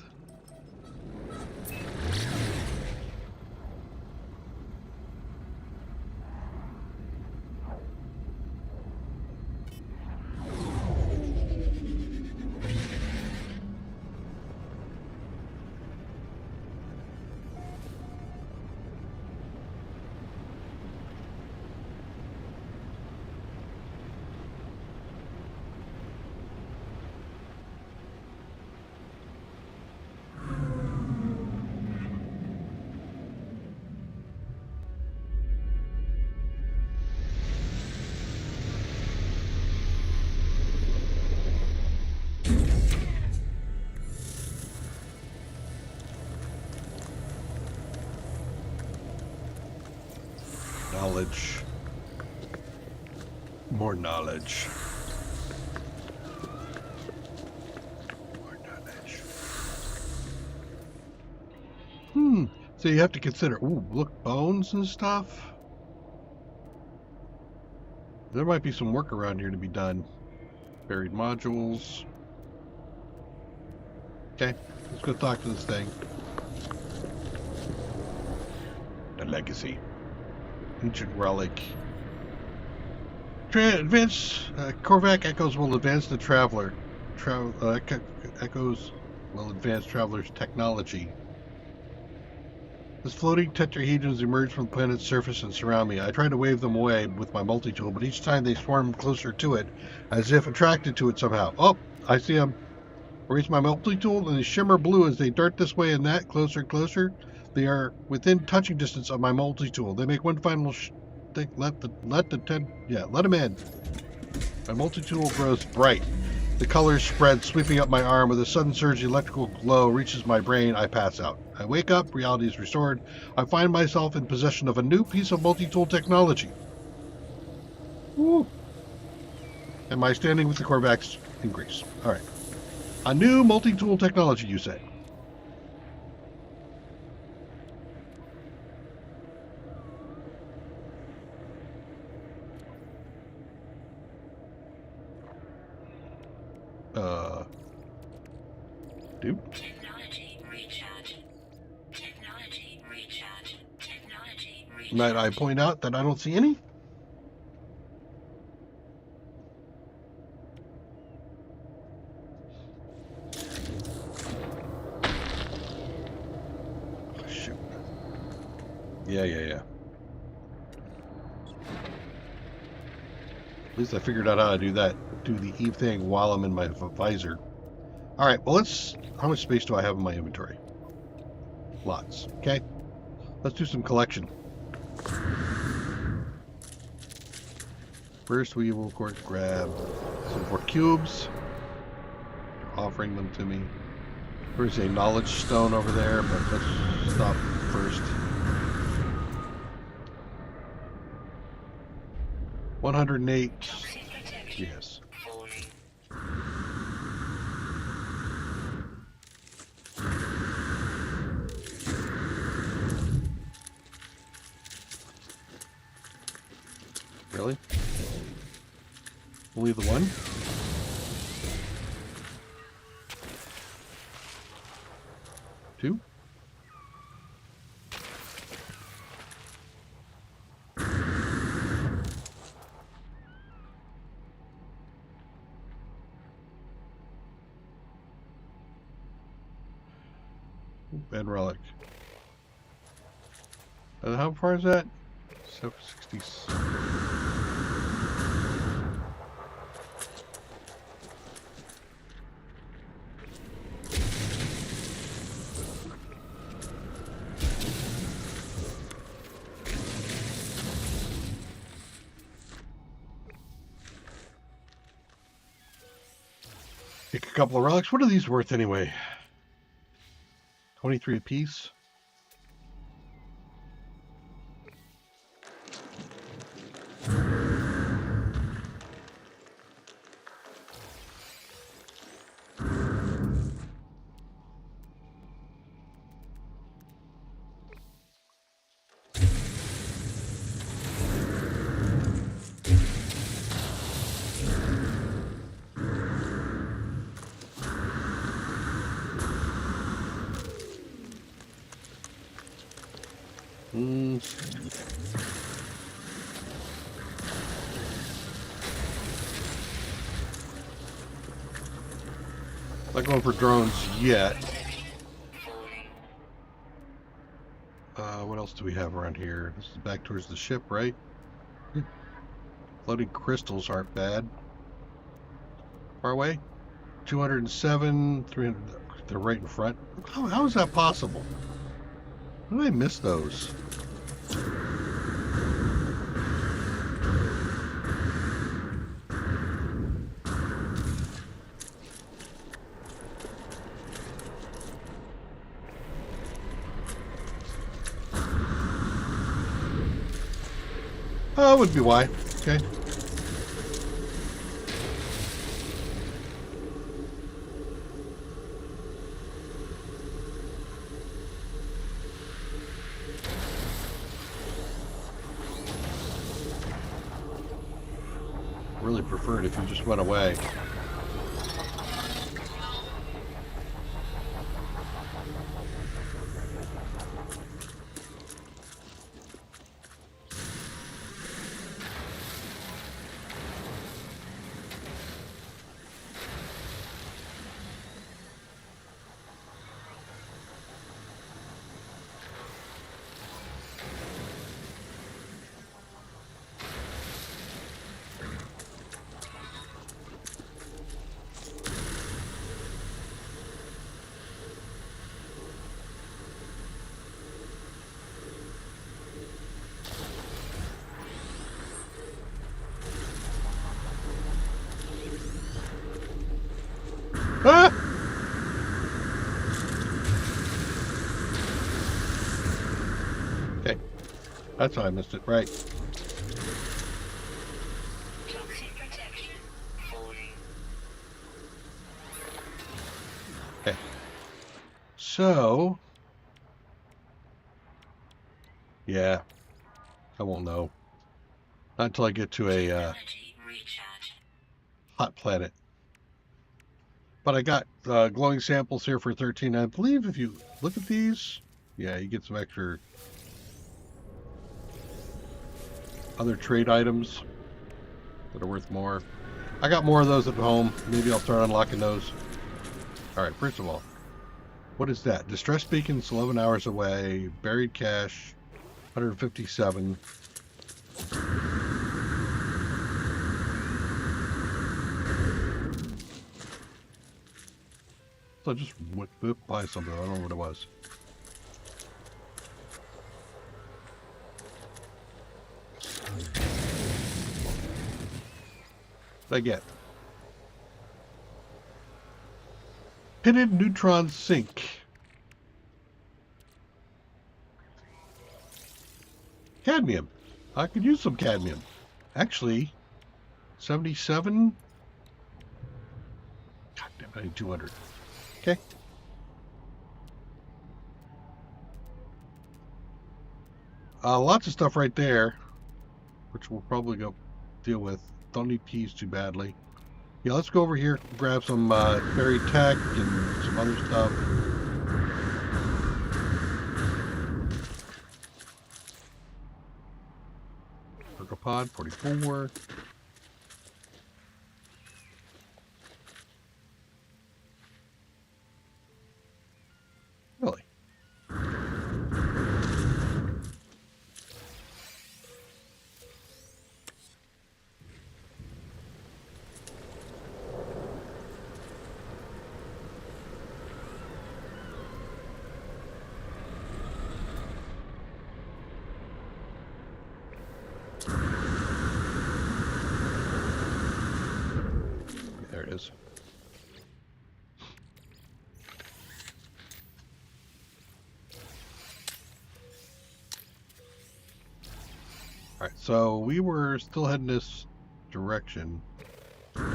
Knowledge. More knowledge. More knowledge. So you have to consider, ooh, look, bones and stuff. There might be some work around here to be done. Buried modules. Okay, let's go talk to this thing. The legacy. Ancient relic. Advance. Korvac echoes will advance the traveler. Echoes will advance traveler's technology. As floating tetrahedrons emerge from the planet's surface and surround me, I try to wave them away with my multi-tool, but each time they swarm closer to it, as if attracted to it somehow. Oh, I see them. Raise my multi-tool, and they shimmer blue as they dart this way and that, closer and closer. They are within touching distance of my multi-tool. They make one final let them in. My multi-tool grows bright. The colors spread, sweeping up my arm. With a sudden surge, the electrical glow reaches my brain. I pass out. I wake up. Reality is restored. I find myself in possession of a new piece of multi-tool technology. Woo! And my standing with the Korvacs increase. All right. A new multi-tool technology, you say? Technology recharge. Technology recharge. Technology recharge. Might I point out that I don't see any? Shoot. Yeah. At least I figured out how to do that. Do the Eve thing while I'm in my visor. All right, well, how much space do I have in my inventory? Lots. Okay. Let's do some collection. First, we will, of course, grab some more cubes. They're offering them to me. There's a knowledge stone over there, but let's stop first. 108. Yes. Really? Only the one? Two? Bed relic. And how far is that? 760. Pick a couple of relics. What are these worth anyway? 23 apiece. Not going for drones yet. What else do we have around here? This is back towards the ship, right? Floating crystals aren't bad. Far away? 207, 300. They're right in front. How is that possible? How did I miss those? Oh, would be why. Okay. Really prefer it if you just went away. Ah! Okay. That's how I missed it. Right. Okay. So... yeah. I won't know. Not until I get to a hot planet. But I got glowing samples here for 13. I believe if you look at these, yeah, you get some extra other trade items that are worth more. I got more of those at home. Maybe I'll start unlocking those. All right, first of all, what is that? Distress beacons 11 hours away. Buried cache 157. So I just went by something. I don't know what it was. What did I get? Pitted neutron sink. Cadmium. I could use some cadmium. Actually, 77. God damn, I need 200. Okay. Lots of stuff right there, which we'll probably go deal with. Don't need peas too badly. Yeah, let's go over here, grab some buried tech and some other stuff. Pod 44. Really? There it is. All right, so we were still heading this direction. Some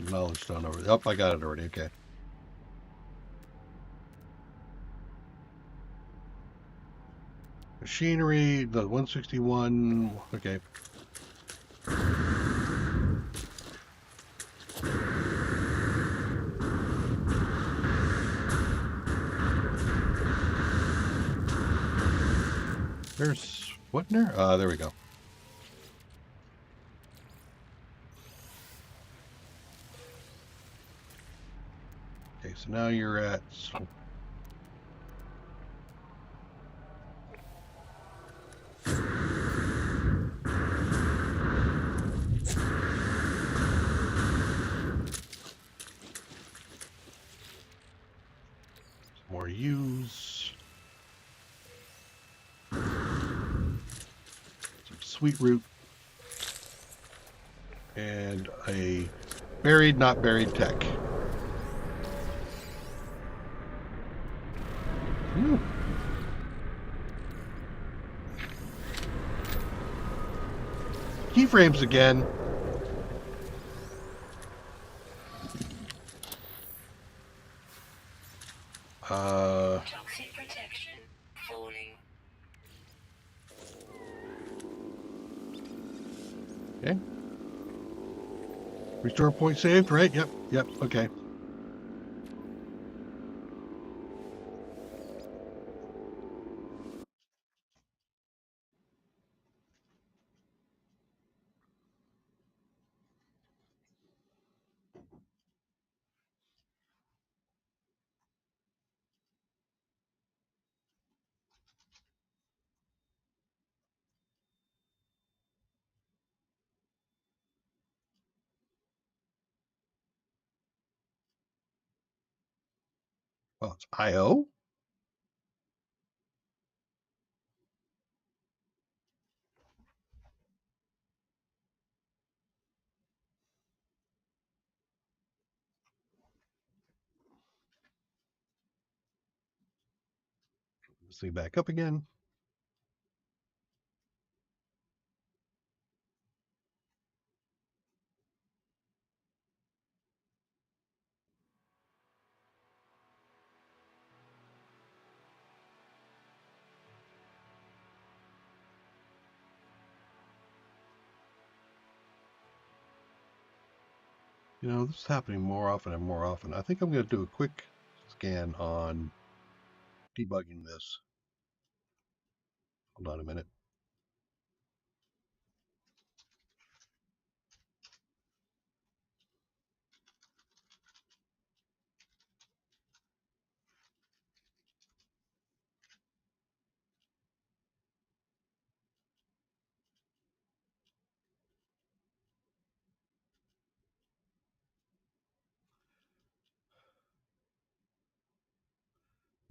knowledge stone over there. Oh, I got it already. Okay. Machinery, the 161. Okay. There's what in there? There we go. Okay, so now you're at. More use. Some sweet root. And a buried, not buried tech. Ooh. Keyframes again. Toxic protection falling. Okay. Restore point saved, right? Yep, okay. Well, it's IO. See back up again. You know, this is happening more often and more often. I think I'm going to do a quick scan on debugging this. Hold on a minute.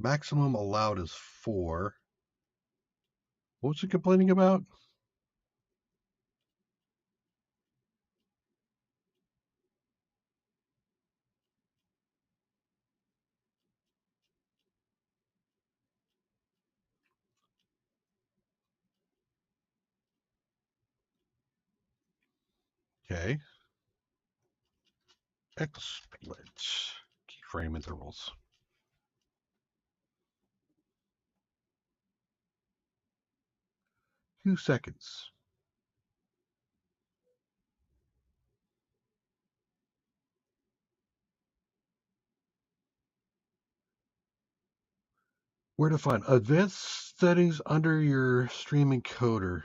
Maximum allowed is 4. What's it complaining about? Okay. XSplit. Keyframe intervals. 2 seconds. Where to find advanced settings under your stream encoder.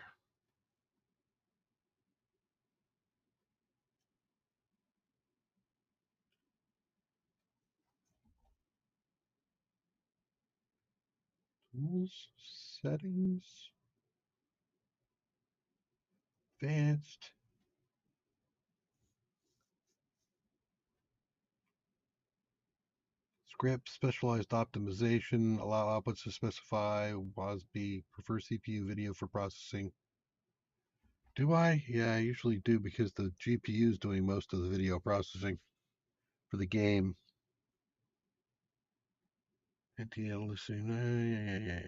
Tools, settings, advanced. Script, specialized optimization, allow outputs to specify WASB, prefer CPU video for processing. Do I? Yeah, I usually do because the GPU is doing most of the video processing for the game. NTL listening. Yeah.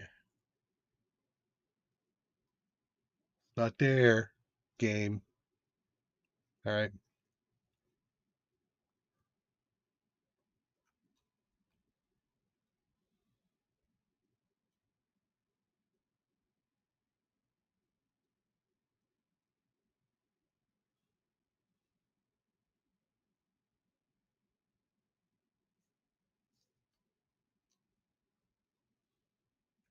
Not there. Game. All right.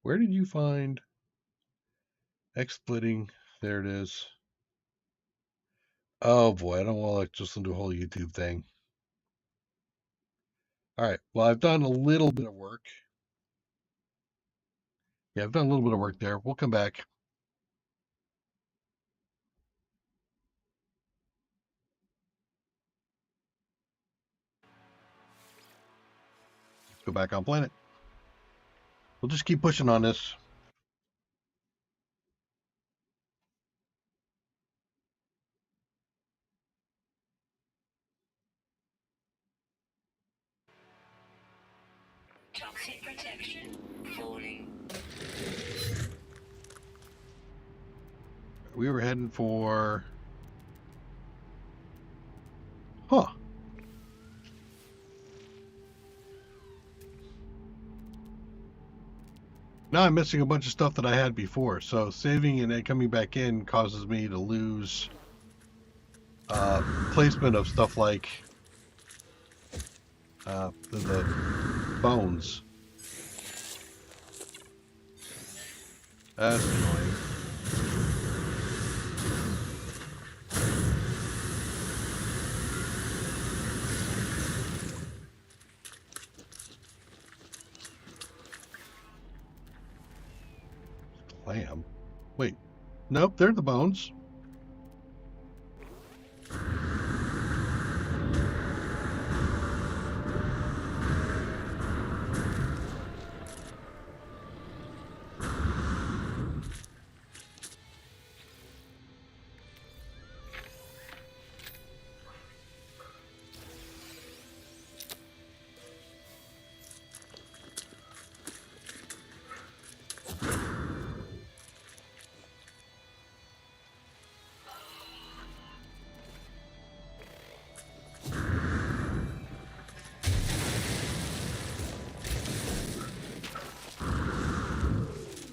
Where did you find X-splitting. There it is. Oh boy, I don't want to just do a whole YouTube thing. All right. Well, I've done a little bit of work. Yeah, I've done a little bit of work there. We'll come back. Go back on planet. We'll just keep pushing on this. Toxic protection falling. We were heading for... Huh. Now I'm missing a bunch of stuff that I had before, so saving and then coming back in causes me to lose placement of stuff like the bones. That's annoying. Clam? Wait. Nope, they're the bones.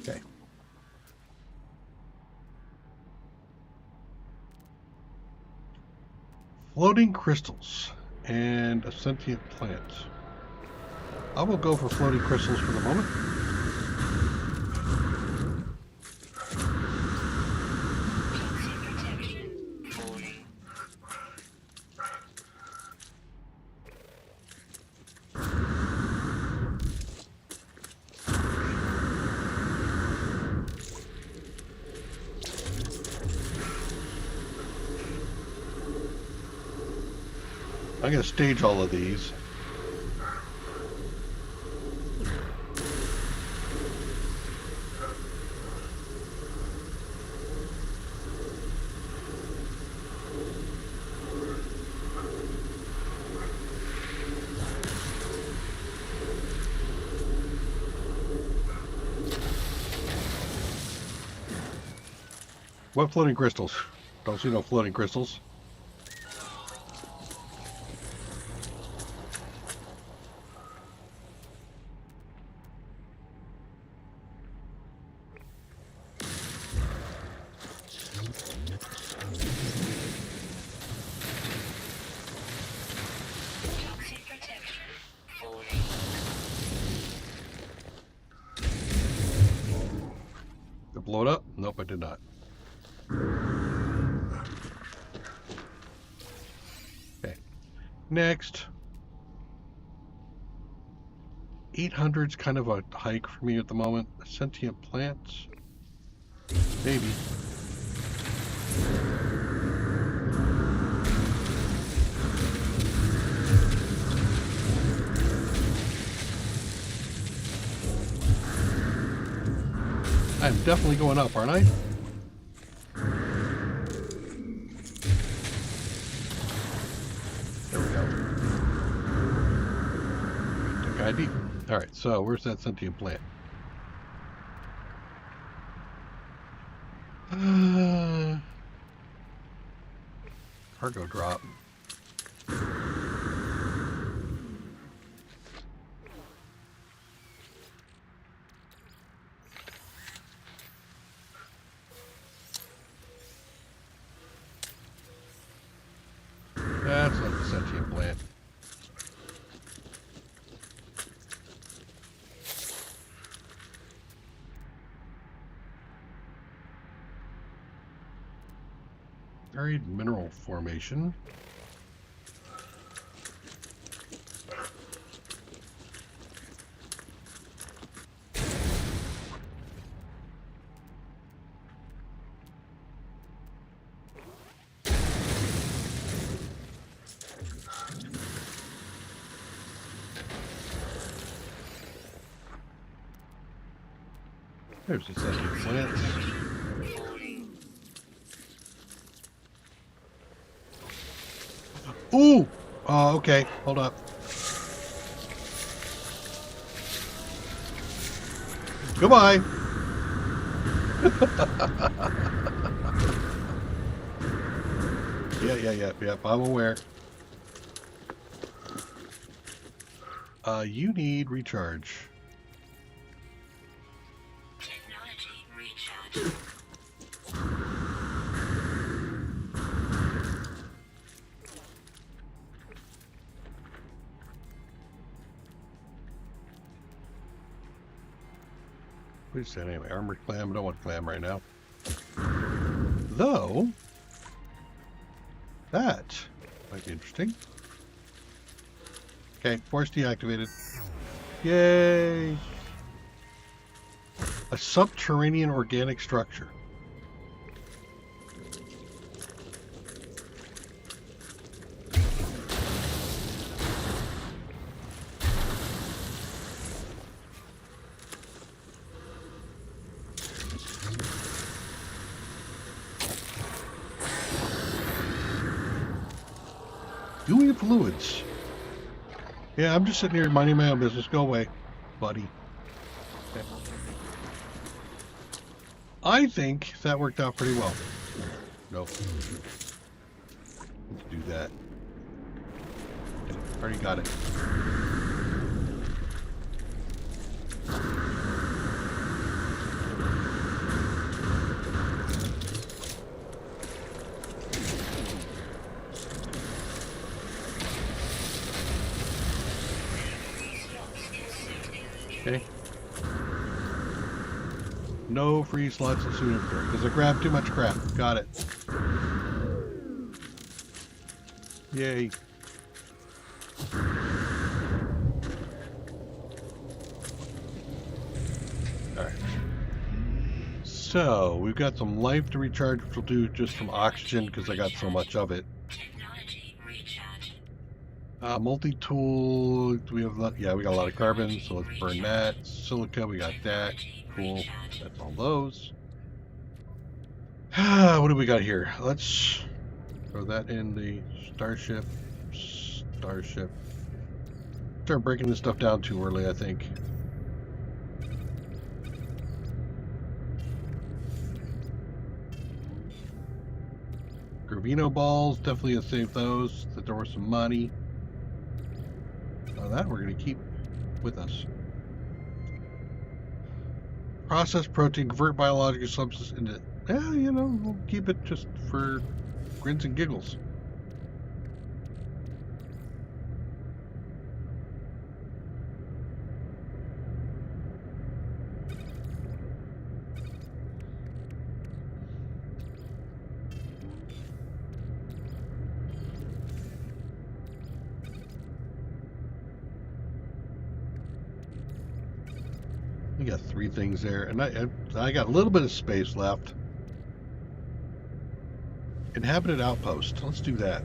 Okay. Floating crystals and a sentient plant. I will go for floating crystals for the moment. Toxic protection falling. I'm going to stage all of these. What floating crystals? Don't see no floating crystals. Toxic protection falling. Did it blow it up? Nope, I did not. Okay. Next. 800's kind of a hike for me at the moment. Sentient plants? Maybe. I'm definitely going up, aren't I? There we go. Tech ID. Alright, so where's that sentient plant? Cargo drop. That's not the sentient plant. Buried mineral formation. There's the second plants. Ooh! Oh, okay. Hold up. Goodbye. Yeah. I'm aware. You need recharge. Technology recharge. What is that anyway? Armored clam? I don't want clam right now. Though, that might be interesting. Okay, force deactivated. Yay! A subterranean organic structure. Gooey fluids. Yeah, I'm just sitting here minding my own business. Go away, buddy. Okay. I think that worked out pretty well. Nope. Let's do that. Okay, already got it. Okay. No free slots in suit inventory because I grabbed too much crap. Got it. Yay. Alright. So, we've got some life to recharge, which will do just from oxygen because I got so much of it. Technology recharge. Multi-tool, do we have, yeah, we got a lot of carbon, so let's burn that. Silica, we got that. Cool. That's all those. What do we got here? Let's throw that in the starship. Start breaking this stuff down too early, I think. Gravino balls, definitely gonna save those. That there was some money. That we're gonna keep with us. Process protein, convert biological substance into. Yeah, you know, we'll keep it just for grins and giggles. We got 3 things there, and I got a little bit of space left. Inhabited outpost. Let's do that.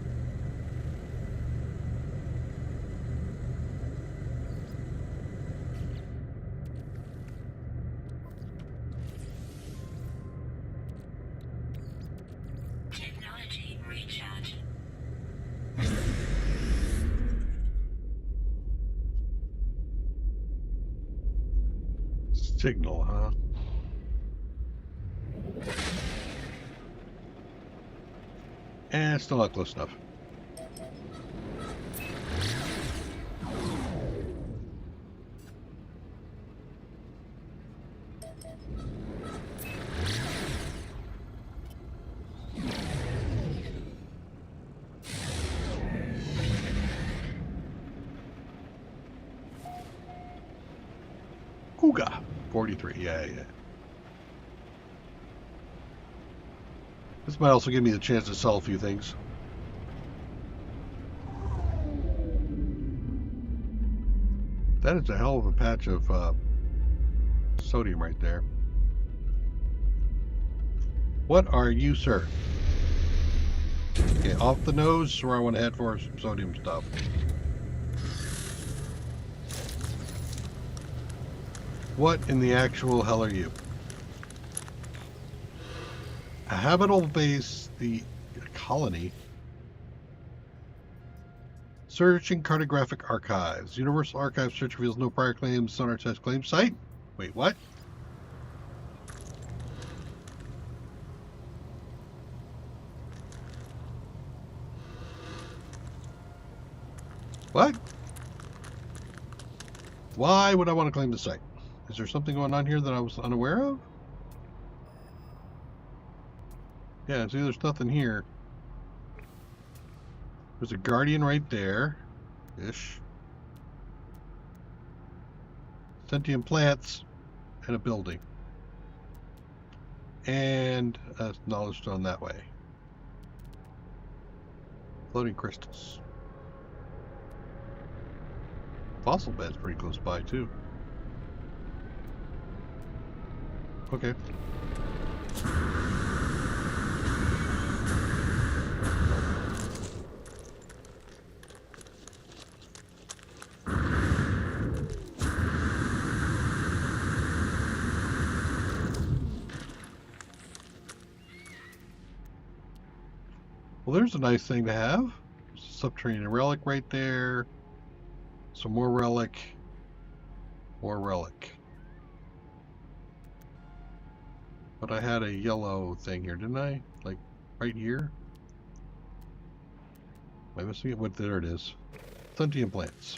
Technology recharge. Signal, huh? And still not close enough. Ooga. 43, yeah. This might also give me the chance to sell a few things. That is a hell of a patch of sodium right there. What are you, sir? Okay, off the nose is where I want to head for some sodium stuff. What in the actual hell are you? A habitable base, the colony. Searching cartographic archives. Universal Archive search reveals no prior claims. Sonar test claim site. Wait, what? What? Why would I want to claim the site? Is there something going on here that I was unaware of? Yeah, see, there's nothing here. There's a guardian right there. Ish. Sentient plants and a building. And a knowledge stone that way. Floating crystals. Fossil bed's pretty close by, too. Okay. Well, there's a nice thing to have. There's a subterranean relic right there. Some more relic. More relic. But I had a yellow thing here, didn't I? Like, right here? Am I missing it? What? There it is. Sentient plants.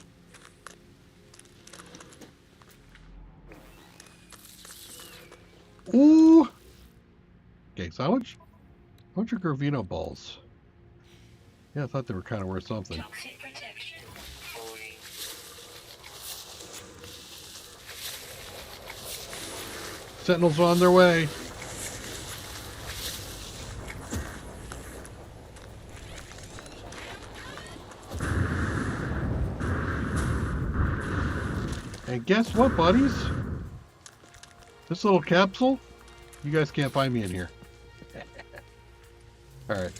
Ooh! Okay, so how much are Gravino balls? Yeah, I thought they were kind of worth something. Toxic protection. 40. Sentinels are on their way. And guess what, buddies? This little capsule, you guys can't find me in here. Alright.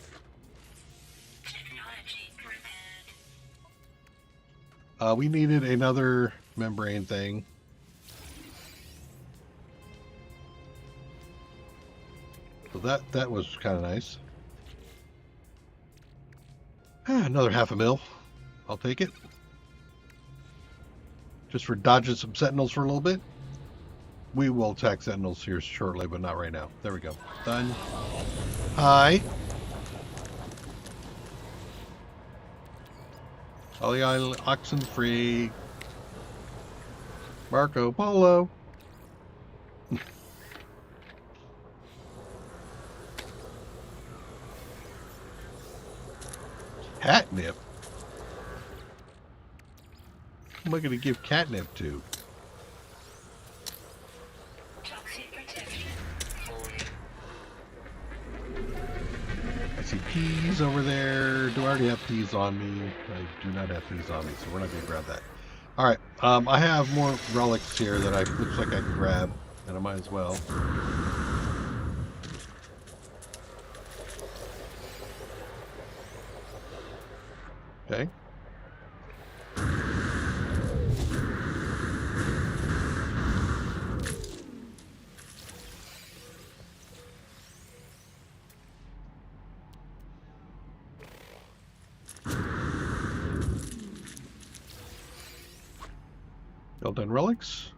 Technology prepared. We needed another membrane thing. So that was kind of nice. Another $500,000. I'll take it. Just for dodging some sentinels for a little bit. We will attack sentinels here shortly, but not right now. There we go. Done. Hi. Ollie Island, oxen free. Marco Polo. Catnip? Who am I going to give catnip to? Toxic protection. 40. I see peas over there. Do I already have peas on me? I do not have peas on me, so we're not going to grab that. Alright, I have more relics here that looks like I can grab, and I might as well. Okay. Well done, relics.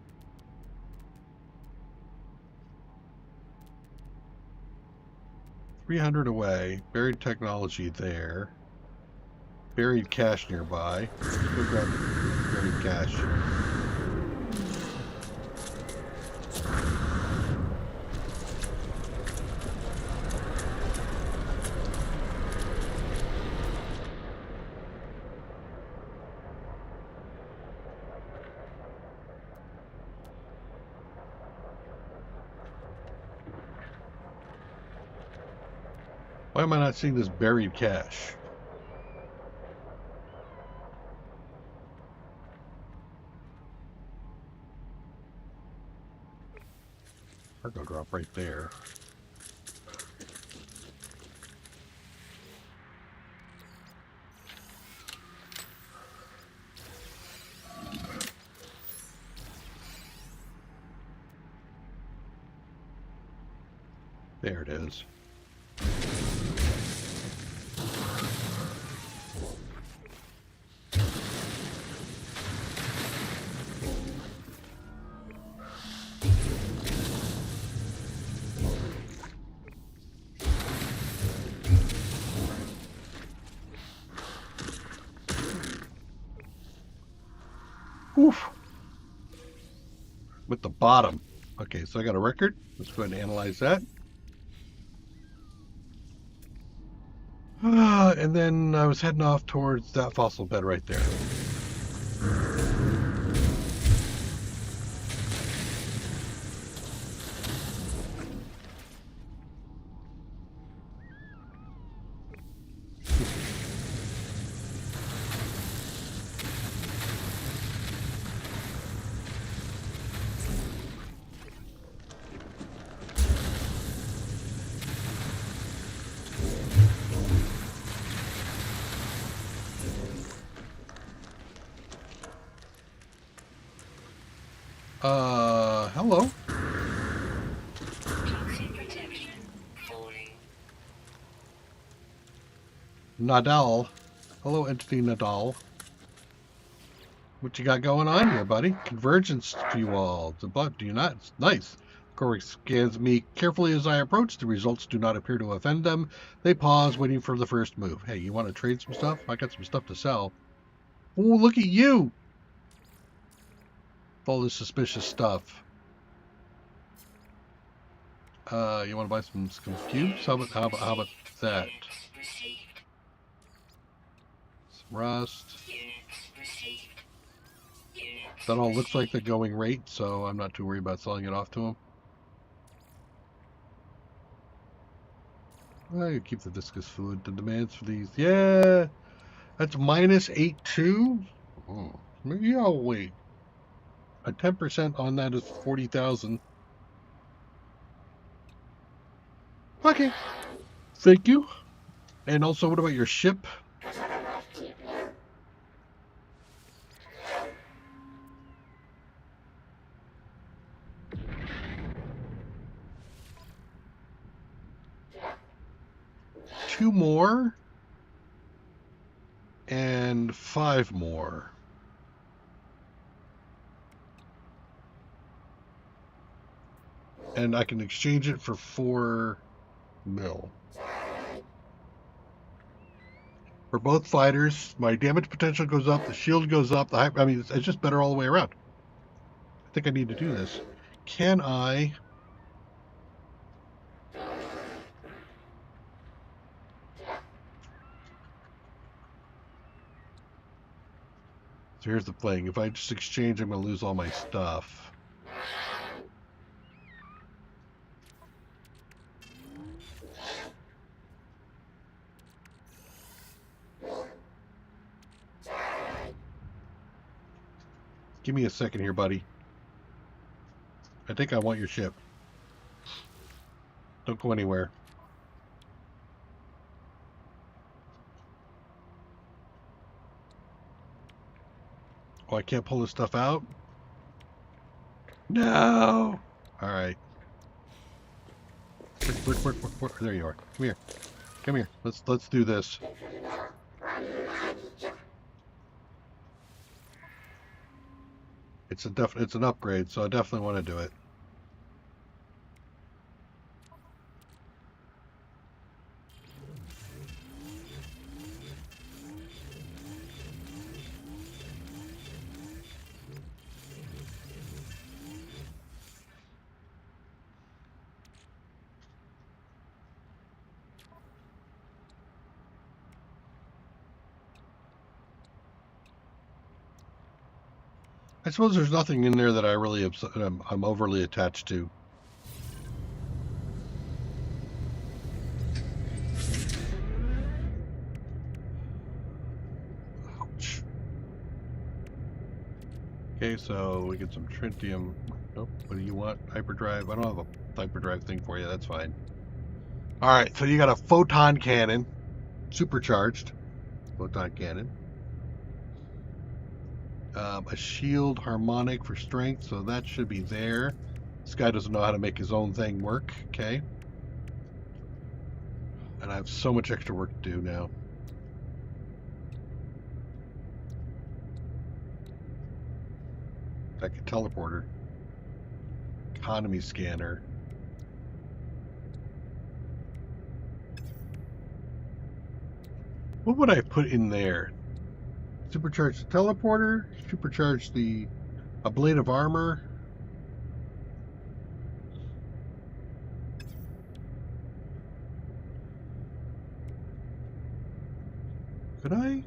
$300 away. Buried technology there. Buried cash nearby. Go grab buried cash. Why am I not seeing this buried cache? Cargo drop right there. There it is. Oof. With the bottom. Okay, so I got a record. Let's go ahead and analyze that. And then I was heading off towards that fossil bed right there. Hello. Toxic protection falling. Nadal. Hello, Entity Nadal. What you got going on here, buddy? Convergence to you all. But do you not? It's nice. Corey scans me carefully as I approach. The results do not appear to offend them. They pause, waiting for the first move. Hey, you want to trade some stuff? I got some stuff to sell. Oh, look at you! All this suspicious stuff. You want to buy some cubes? How about that? Units received. Some rust. Units received. Units That all looks like the received. going rate, so I'm not too worried about selling it off to him. Well, you keep the viscous fluid. The demands for these, yeah, that's minus 8.2. Oh, maybe I'll wait. A 10% on that is 40,000. Okay, thank you. And also, what about your ship? Two more and 5 more. And I can exchange it for 4 mil. For both fighters, my damage potential goes up, the shield goes up. I mean, it's just better all the way around. I think I need to do this. Can I? So here's the thing. If I just exchange, I'm going to lose all my stuff. Give me a second here, buddy. I think I want your ship. Don't go anywhere. Oh, I can't pull this stuff out? No! Alright. Where? There you are. Come here. Come here. Let's do this. It's an upgrade, so I definitely want to do it. I suppose there's nothing in there that I really I'm overly attached to. Okay, so we get some tritium. Nope. What do you want? Hyperdrive. I don't have a hyperdrive thing for you. That's fine. All right. So you got a photon cannon, supercharged photon cannon. A shield harmonic for strength, so that should be there. This guy doesn't know how to make his own thing work. Okay. And I have so much extra work to do now. Like a teleporter. Economy scanner. What would I put in there? Supercharge the teleporter, supercharge a blade of armor. Could I?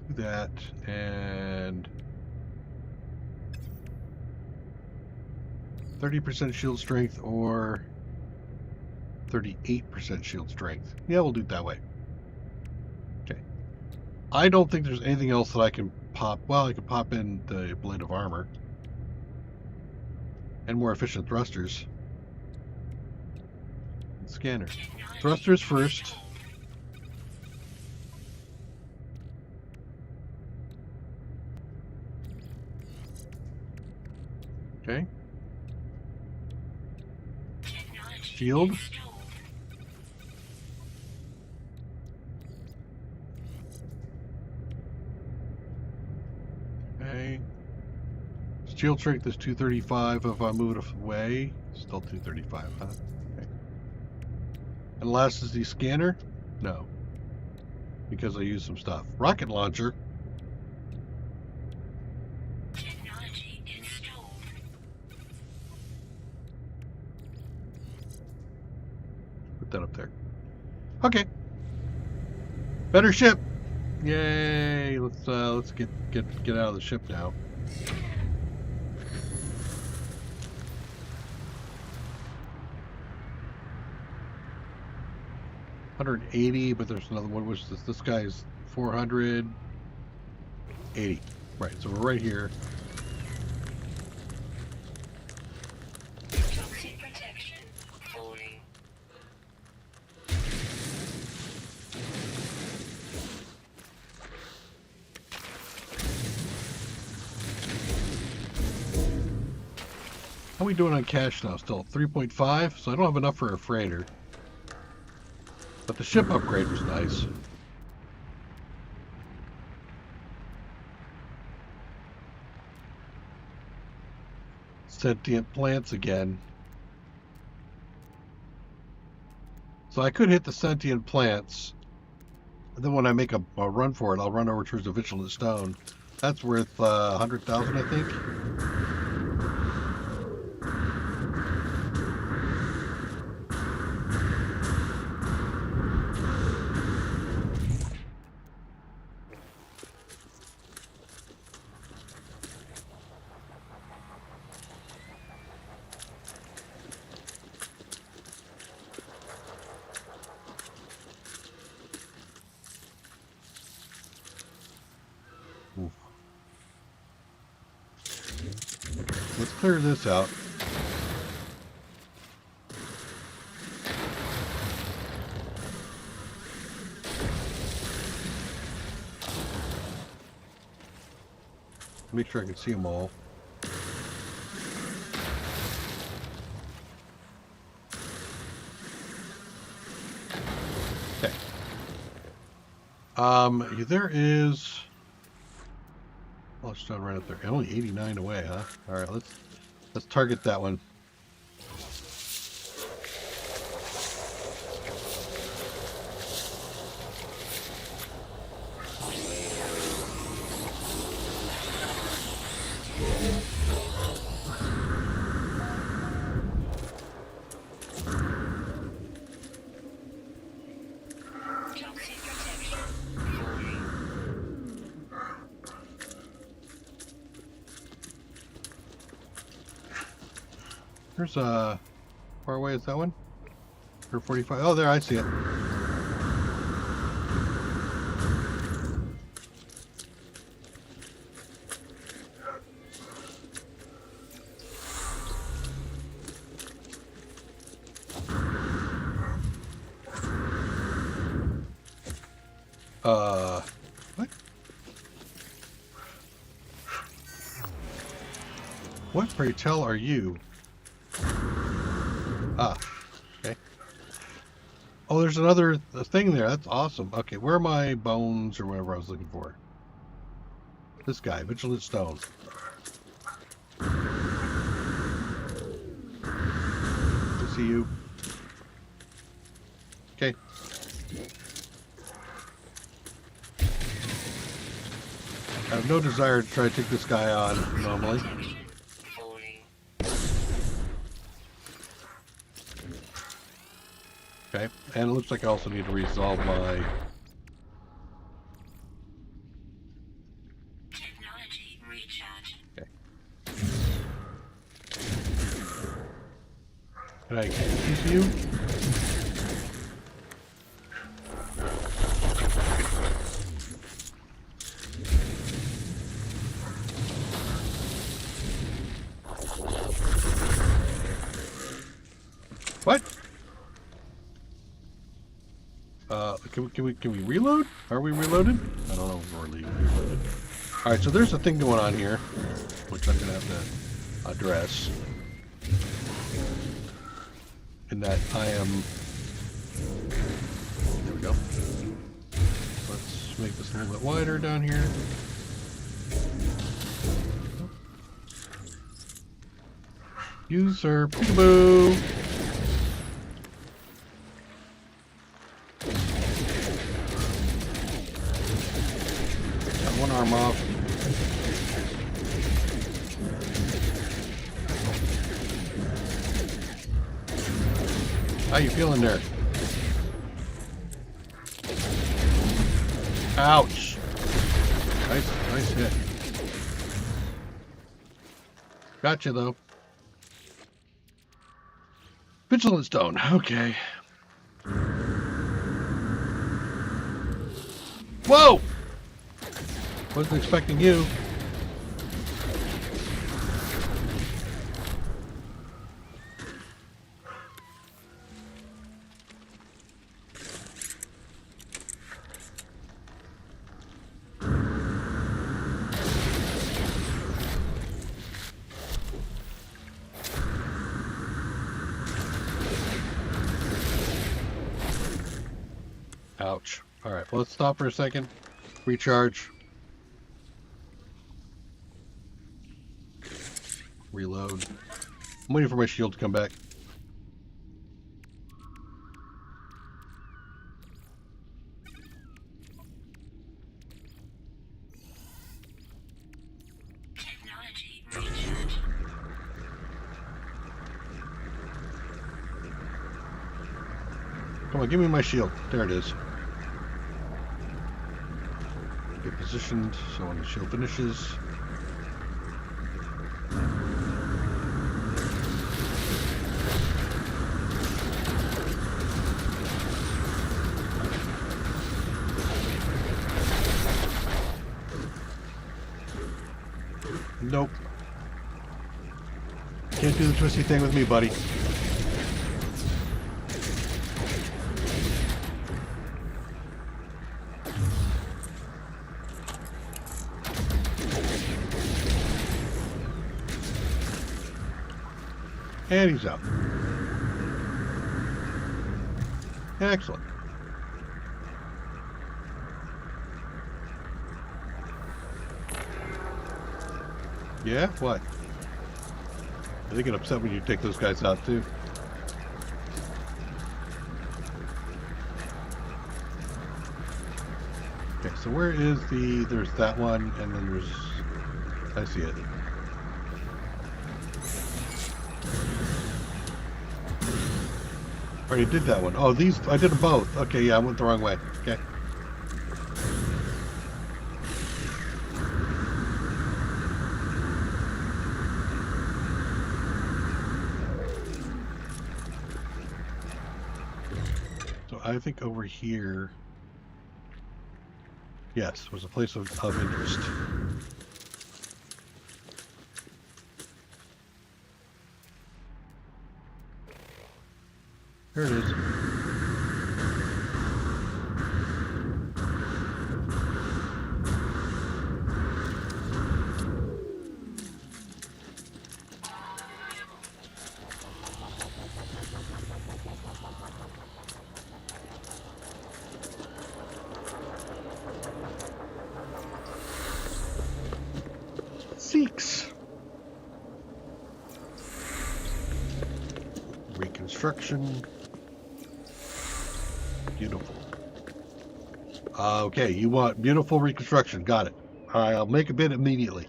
Do that and 30% shield strength or 38% shield strength. Yeah, we'll do it that way. Okay. I don't think there's anything else that I can pop. Well, I could pop in the blade of armor. And more efficient thrusters. Scanner. Thrusters first. Okay. Shield. Okay. Shield strength is 235 if I move it away. Still 235, huh? Okay. And last is the scanner? No. Because I used some stuff. Rocket launcher. Technology installed. Put that up there. Okay. Better ship. Yay! Let's get out of the ship now. $180, but there's another one. Which is this guy's 480. Right. So we're right here. Toxic protection falling. How are we doing on cash now? Still 3.5. So I don't have enough for a freighter. But the ship upgrade was nice. Sentient plants again. So I could hit the sentient plants. And then when I make a run for it, I'll run over towards the vigilant stone. That's worth 100,000, I think. Let's clear this out. Make sure I can see them all. Okay. There is. Oh, it's not right up there. Only 89 away, huh? All right, let's target that one. Toxic protection falling. There's a far away is that one? 45. Oh, there, I see it. What, pray tell, are you? Ah, okay. Oh, there's another thing there. That's awesome. Okay, where are my bones or whatever I was looking for? This guy, Vigilant Stone. To see you. Okay. I have no desire to try to take this guy on normally. Okay, and it looks like I also need to resolve my... Technology recharge. Okay. Can I use you? What? Can we reload? Are we reloaded? I don't know if we're reloaded. Alright, so there's a thing going on here, which I'm gonna have to address. In that I am... There we go. Let's make this a little bit wider down here. User peekaboo! Got one arm off. How you feeling there? Ouch! Nice hit. Gotcha though. Vigilant Stone, okay. Whoa! Wasn't expecting you. Ouch. Alright, well, let's stop for a second. Recharge. Reload. I'm waiting for my shield to come back. Technology recharge. Come on, give me my shield. There it is. Get positioned so when the shield finishes. Nope. Can't do the twisty thing with me, buddy. And he's up. Excellent. Yeah? What? They get upset when you take those guys out too. Okay, so where is the... There's that one, and then there's... I see it. Already did that one. Oh, these... I did them both. Okay, yeah, I went the wrong way. Okay. So I think over here... Yes, was a place of interest. There it is. Seeks. Reconstruction. Beautiful. Okay, you want beautiful reconstruction. Got it. All right, I'll make a bid immediately.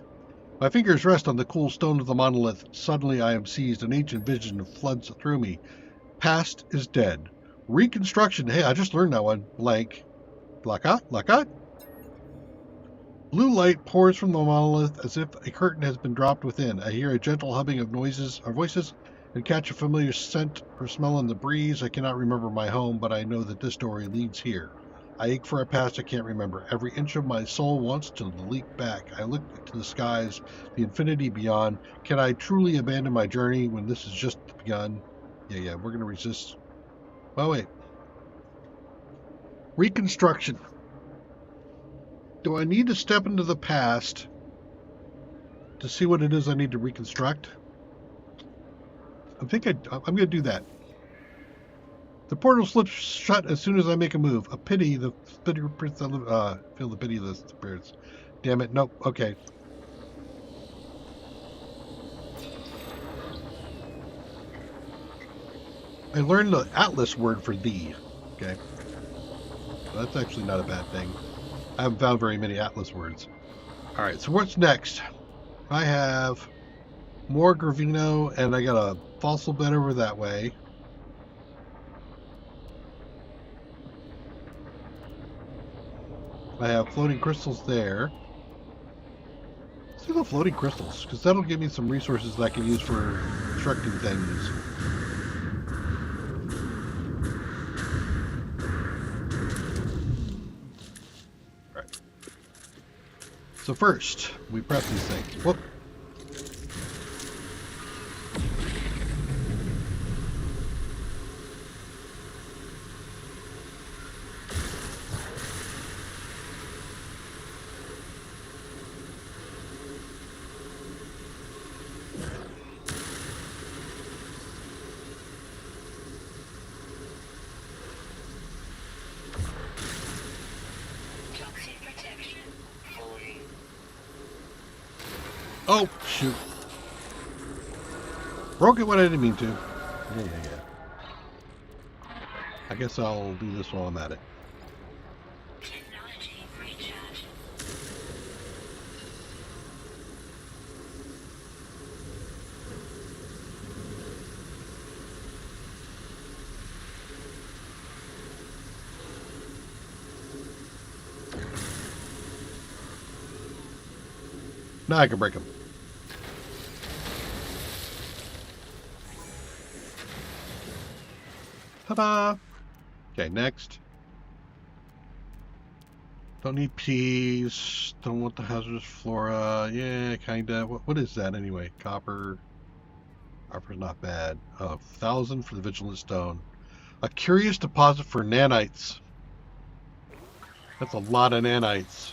My fingers rest on the cool stone of the monolith. Suddenly I am seized. An ancient vision floods through me. Past is dead. Reconstruction. Hey, I just learned that one. Blank. Blackout? Blackout? Blue light pours from the monolith as if a curtain has been dropped within. I hear a gentle humming of voices, and catch a familiar scent or smell in the breeze. I cannot remember my home, but I know that this story leads here. I ache for a past I can't remember. Every inch of my soul wants to leap back. I look to the skies, the infinity beyond. Can I truly abandon my journey when this has just begun? Yeah, we're going to resist. Oh, wait. Reconstruction. Do I need to step into the past to see what it is I need to reconstruct? I'm going to do that. The portal slips shut as soon as I make a move. Feel the pity of the spirits. Damn it, nope, okay. I learned the Atlas word for thee. Okay. So that's actually not a bad thing. I haven't found very many Atlas words. Alright, so what's next? I have more Gravino, and I got a fossil bed over that way. I have floating crystals there. Let's do the floating crystals, because that'll give me some resources that I can use for constructing things. Alright. So first, we prep these things. Whoop. Oh, shoot. Broke it when I didn't mean to. Yeah. I guess I'll do this while I'm at it. Technology recharge. Now I can break them. Ta-da! Okay, next. Don't need peas. Don't want the hazardous flora. Yeah, kinda. What is that anyway? Copper. Copper's not bad. 1,000 for the vigilant stone. A curious deposit for nanites. That's a lot of nanites.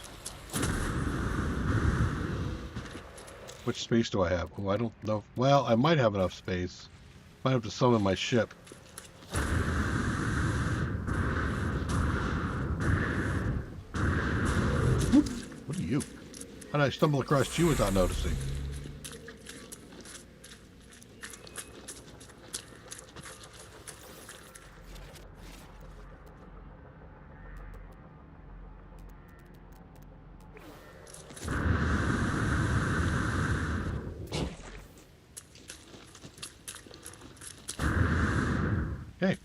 Which space do I have? Oh, I don't know. Well, I might have enough space. Might have to summon my ship. Whoop. What are you? How did I stumble across you without noticing? Okay.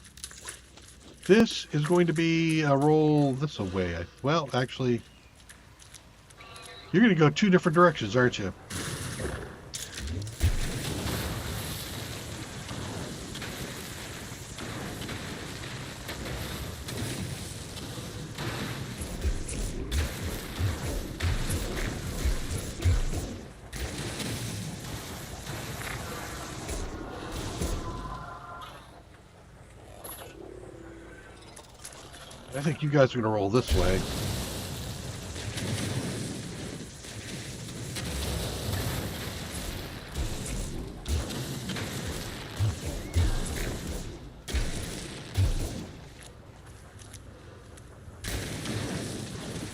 This is going to be a roll this way. Well, actually, you're going to go two different directions, aren't you? I think you guys are going to roll this way.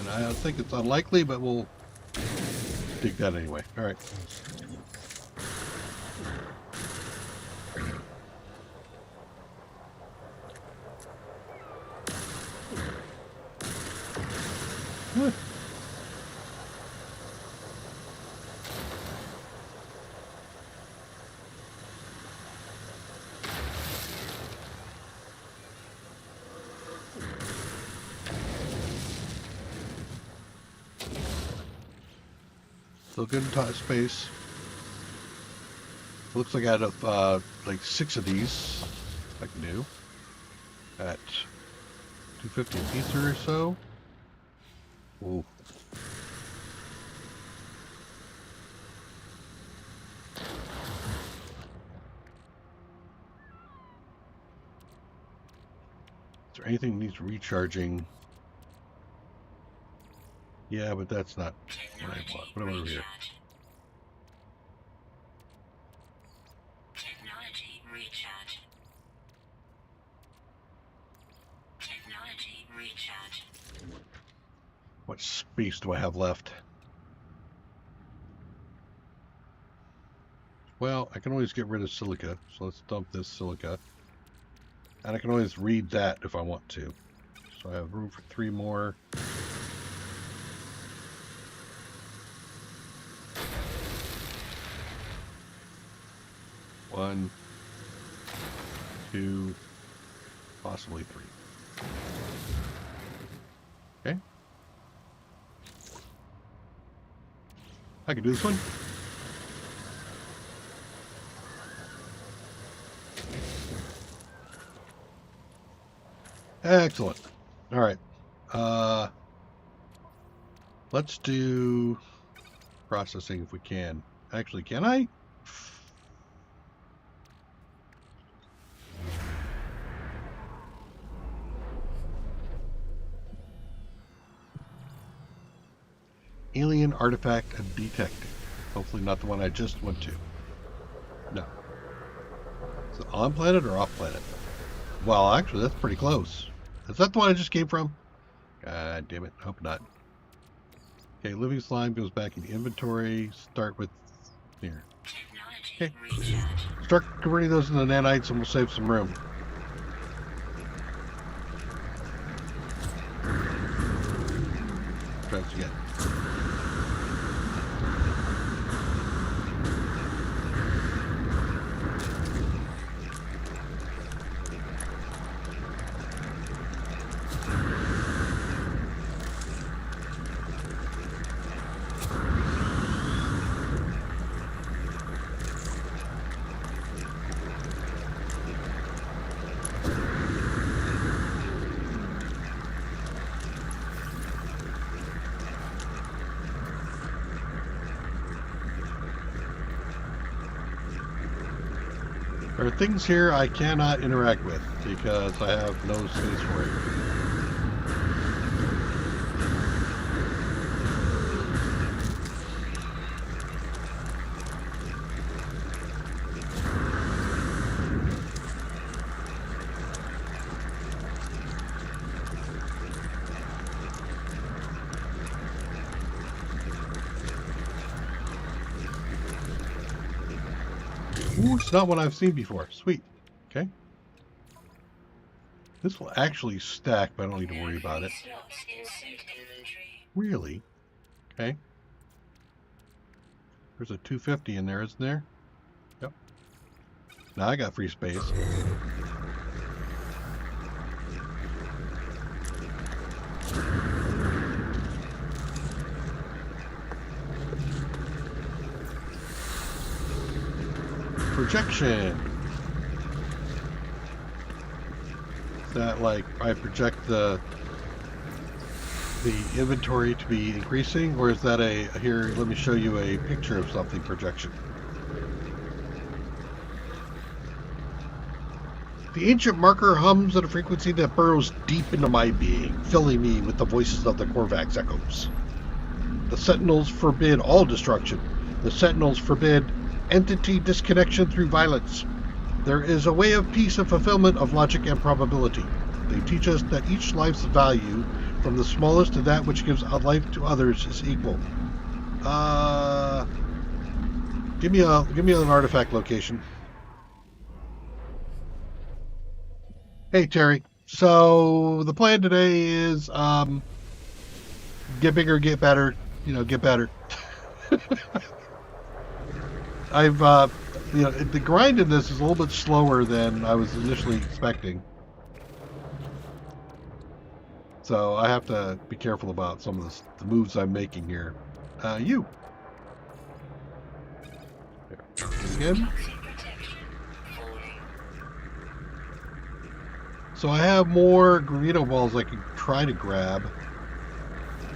And I think it's unlikely, but we'll dig that anyway. All right. What? Still good in space. Looks like I have like 6 of these I can do at 250 a piece or so. Ooh. Is there anything that needs recharging? Yeah, but that's not what I want. What am I over here? Technology recharge. Technology recharge. What space do I have left? Well, I can always get rid of silica, so let's dump this silica. And I can always read that if I want to. So I have room for 3 more. One, 2, possibly 3. Okay. I can do this one. Excellent. All right. Let's do processing if we can. Actually, can I? Alien artifact detected. Hopefully not the one I just went to. No. Is it on planet or off planet? Well, actually, that's pretty close. Is that the one I just came from? God damn it. Hope not. Okay, living slime goes back in the inventory. Start with here. Okay. Start converting those into nanites and we'll save some room. Try this again. There are things here I cannot interact with because I have no space for it. Ooh, it's not what I've seen before. Sweet. Okay. This will actually stack, but I don't need to worry about it. Really? Okay. There's a 250 in there, isn't there? Yep. Now I got free space. Projection. Is that like I project the inventory to be increasing, or is that a here? Let me show you a picture of something projection. The ancient marker hums at a frequency that burrows deep into my being, filling me with the voices of the Korvax echoes. The Sentinels forbid all destruction. The Sentinels forbid entity disconnection through violence. There is a way of peace and fulfillment of logic and probability. They teach us that each life's value, from the smallest to that which gives a life to others, is equal. Give me an artifact location. Hey Terry. So the plan today is get bigger, get better. Get better. I've the grind in this is a little bit slower than I was initially expecting. So I have to be careful about some of the moves I'm making here. You. There. Again. So I have more gravito balls I can try to grab.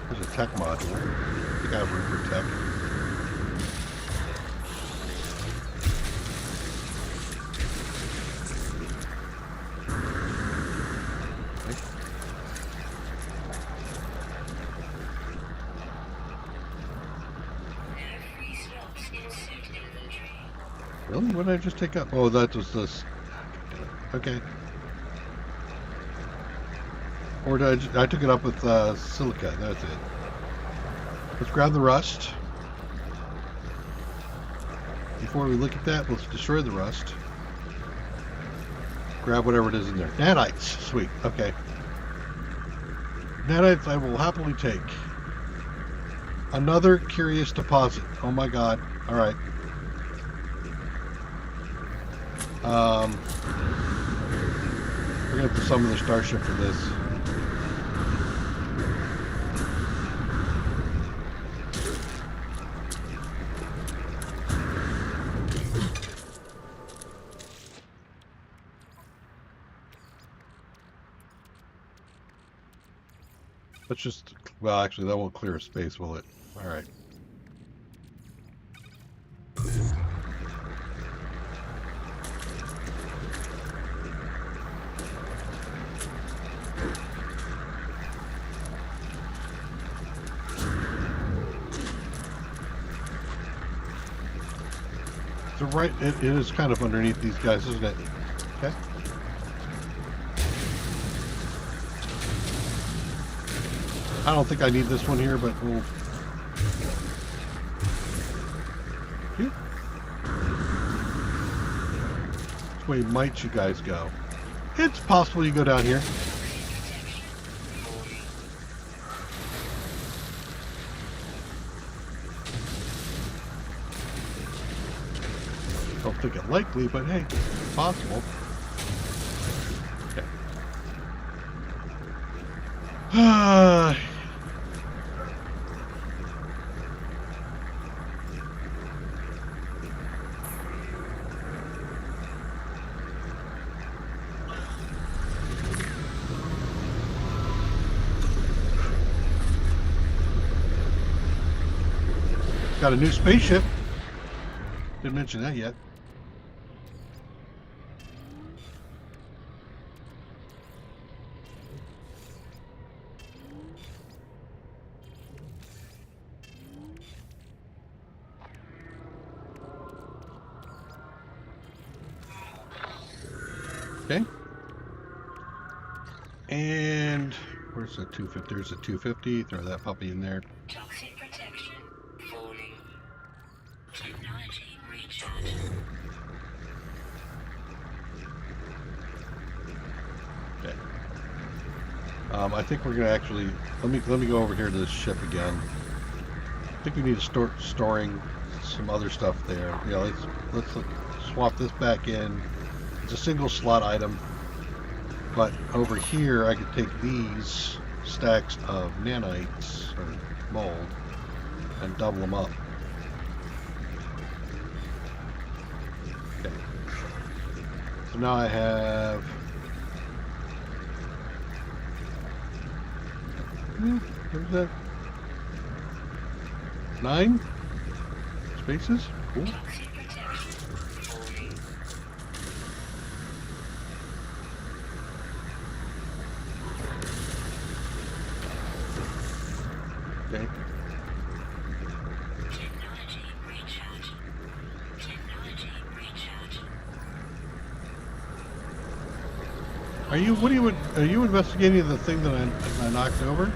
There's a tech module. I think I have room for tech. Really? What did I just take up? Oh, that was this. Okay. Or did I took it up with silica. That's it. Let's grab the rust. Before we look at that, let's destroy the rust. Grab whatever it is in there. Nanites. Sweet. Okay. Nanites I will happily take. Another curious deposit. Oh my god. Alright. We're gonna have to summon the starship for this. Let's just, well, actually, that won't clear a space, will it? All right. So right, it is kind of underneath these guys, isn't it? Okay. I don't think I need this one here, but we'll... Which way might you guys go? It's possible you go down here. Don't think it likely, but hey, it's possible. Okay. Got a new spaceship. Didn't mention that yet. Okay. And where's the 250? There's a 250. Throw that puppy in there. Toxic protection. Falling. Technology recharge. Okay. I think we're gonna actually let me go over here to this ship again. I think we need to start storing some other stuff there. Yeah, let's swap this back in. It's a single slot item, but over here I could take these stacks of nanites or mold and double them up. Okay. So now I have where's that? 9 spaces? Cool. Okay. Technology recharge. Technology recharge. Are you investigating the thing that I knocked over?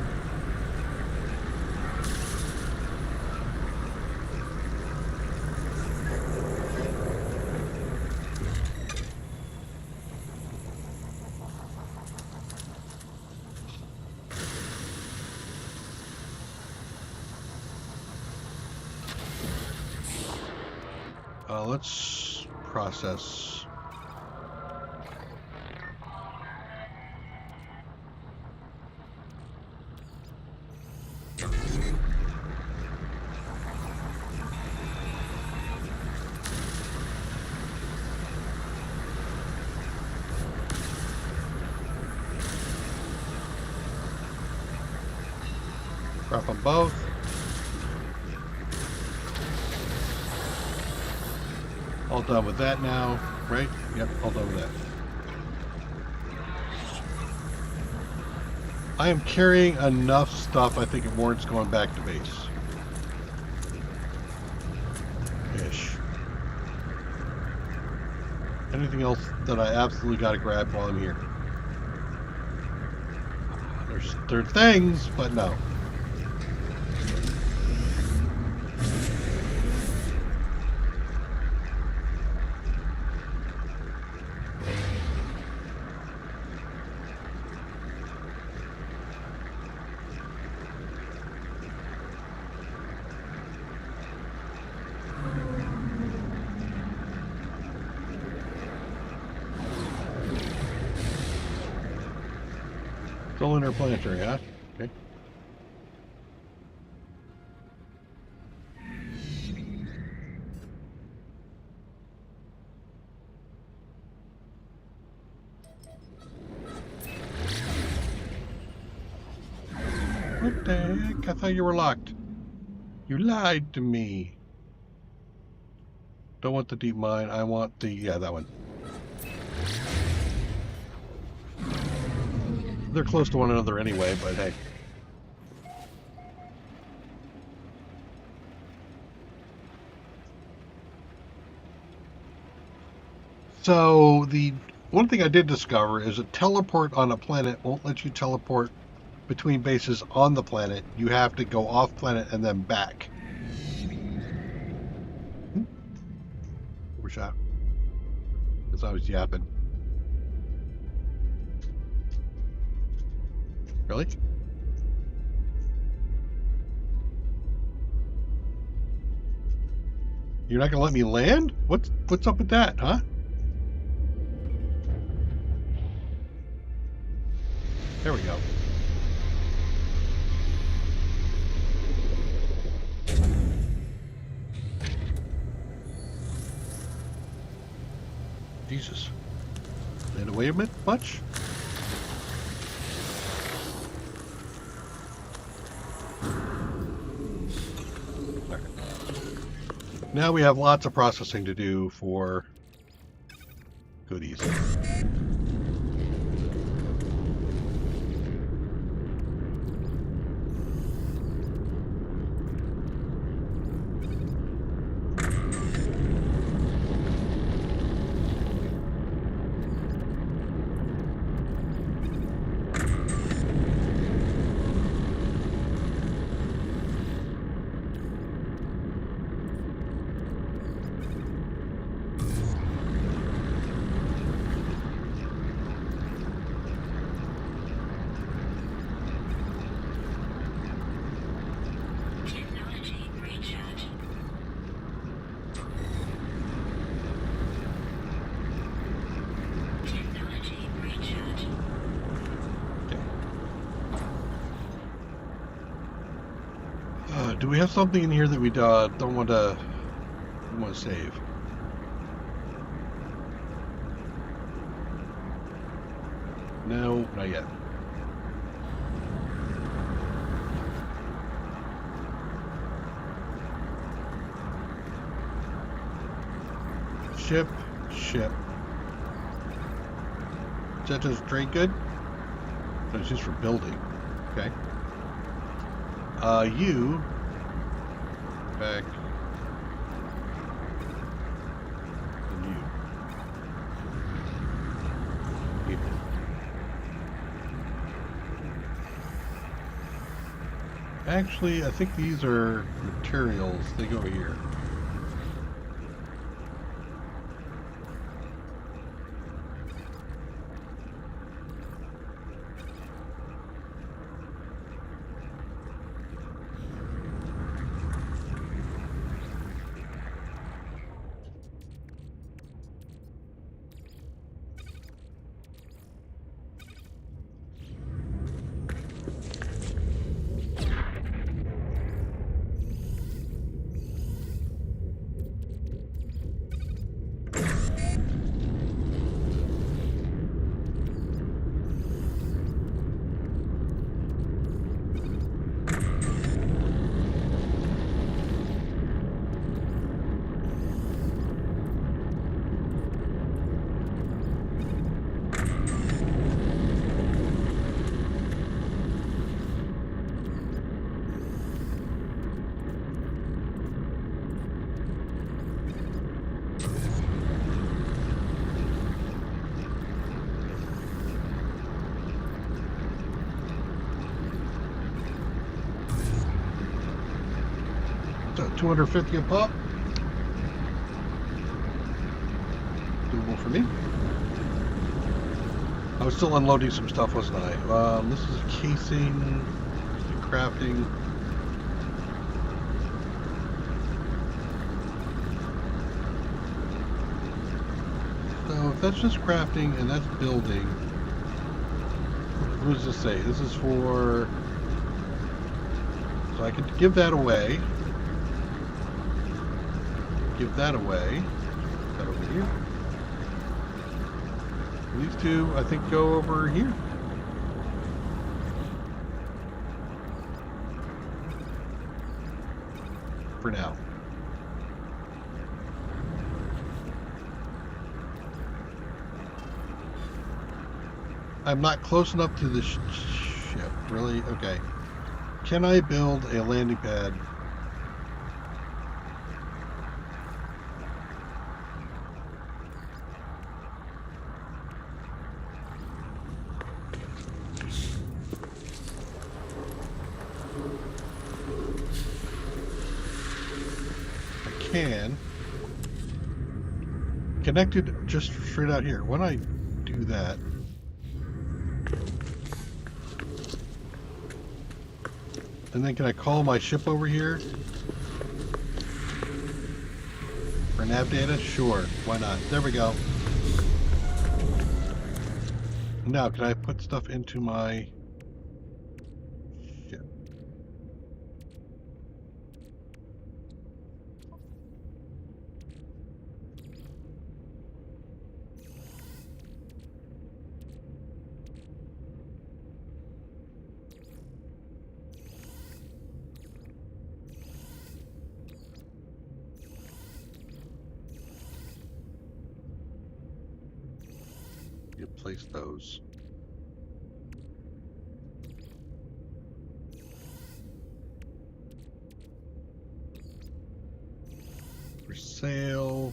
Let's process. Drop them both. All done with that now, right? Yep, all done with that. I am carrying enough stuff, I think it warrants going back to base. Ish. Anything else that I absolutely got to grab while I'm here? There are things, but no. Still interplanetary, huh? Okay. What the heck? I thought you were locked. You lied to me. Don't want the deep mine. I want the... yeah, that one. They're close to one another anyway, but hey. So the one thing I did discover is a teleport on a planet won't let you teleport between bases on the planet. You have to go off planet and then back. Overshot. Because I was yapping. Really? You're not gonna let me land? What's up with that, huh? There we go. Jesus. Land away a bit much? Now we have lots of processing to do for goodies. Do we have something in here that we don't want to save? No, not yet. Ship. Is that just straight good? No, it's just for building. Okay. You back and you. Here. Actually, I think these are materials. They go here. 250 a pop. Doable for me. I was still unloading some stuff, wasn't I? This is casing, crafting. So if that's just crafting and that's building, what does this say? This is for, so I could give that away. Give that away. Put that over here. These two, I think, go over here. For now. I'm not close enough to the ship. Really? Okay. Can I build a landing pad? Can connected just straight out here. When I do that, and then can I call my ship over here for nav data? Sure, why not? There we go. Now can I put stuff into my ship? Place those. For sale.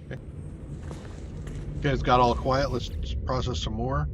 Okay. You guys got all quiet. Let's process some more.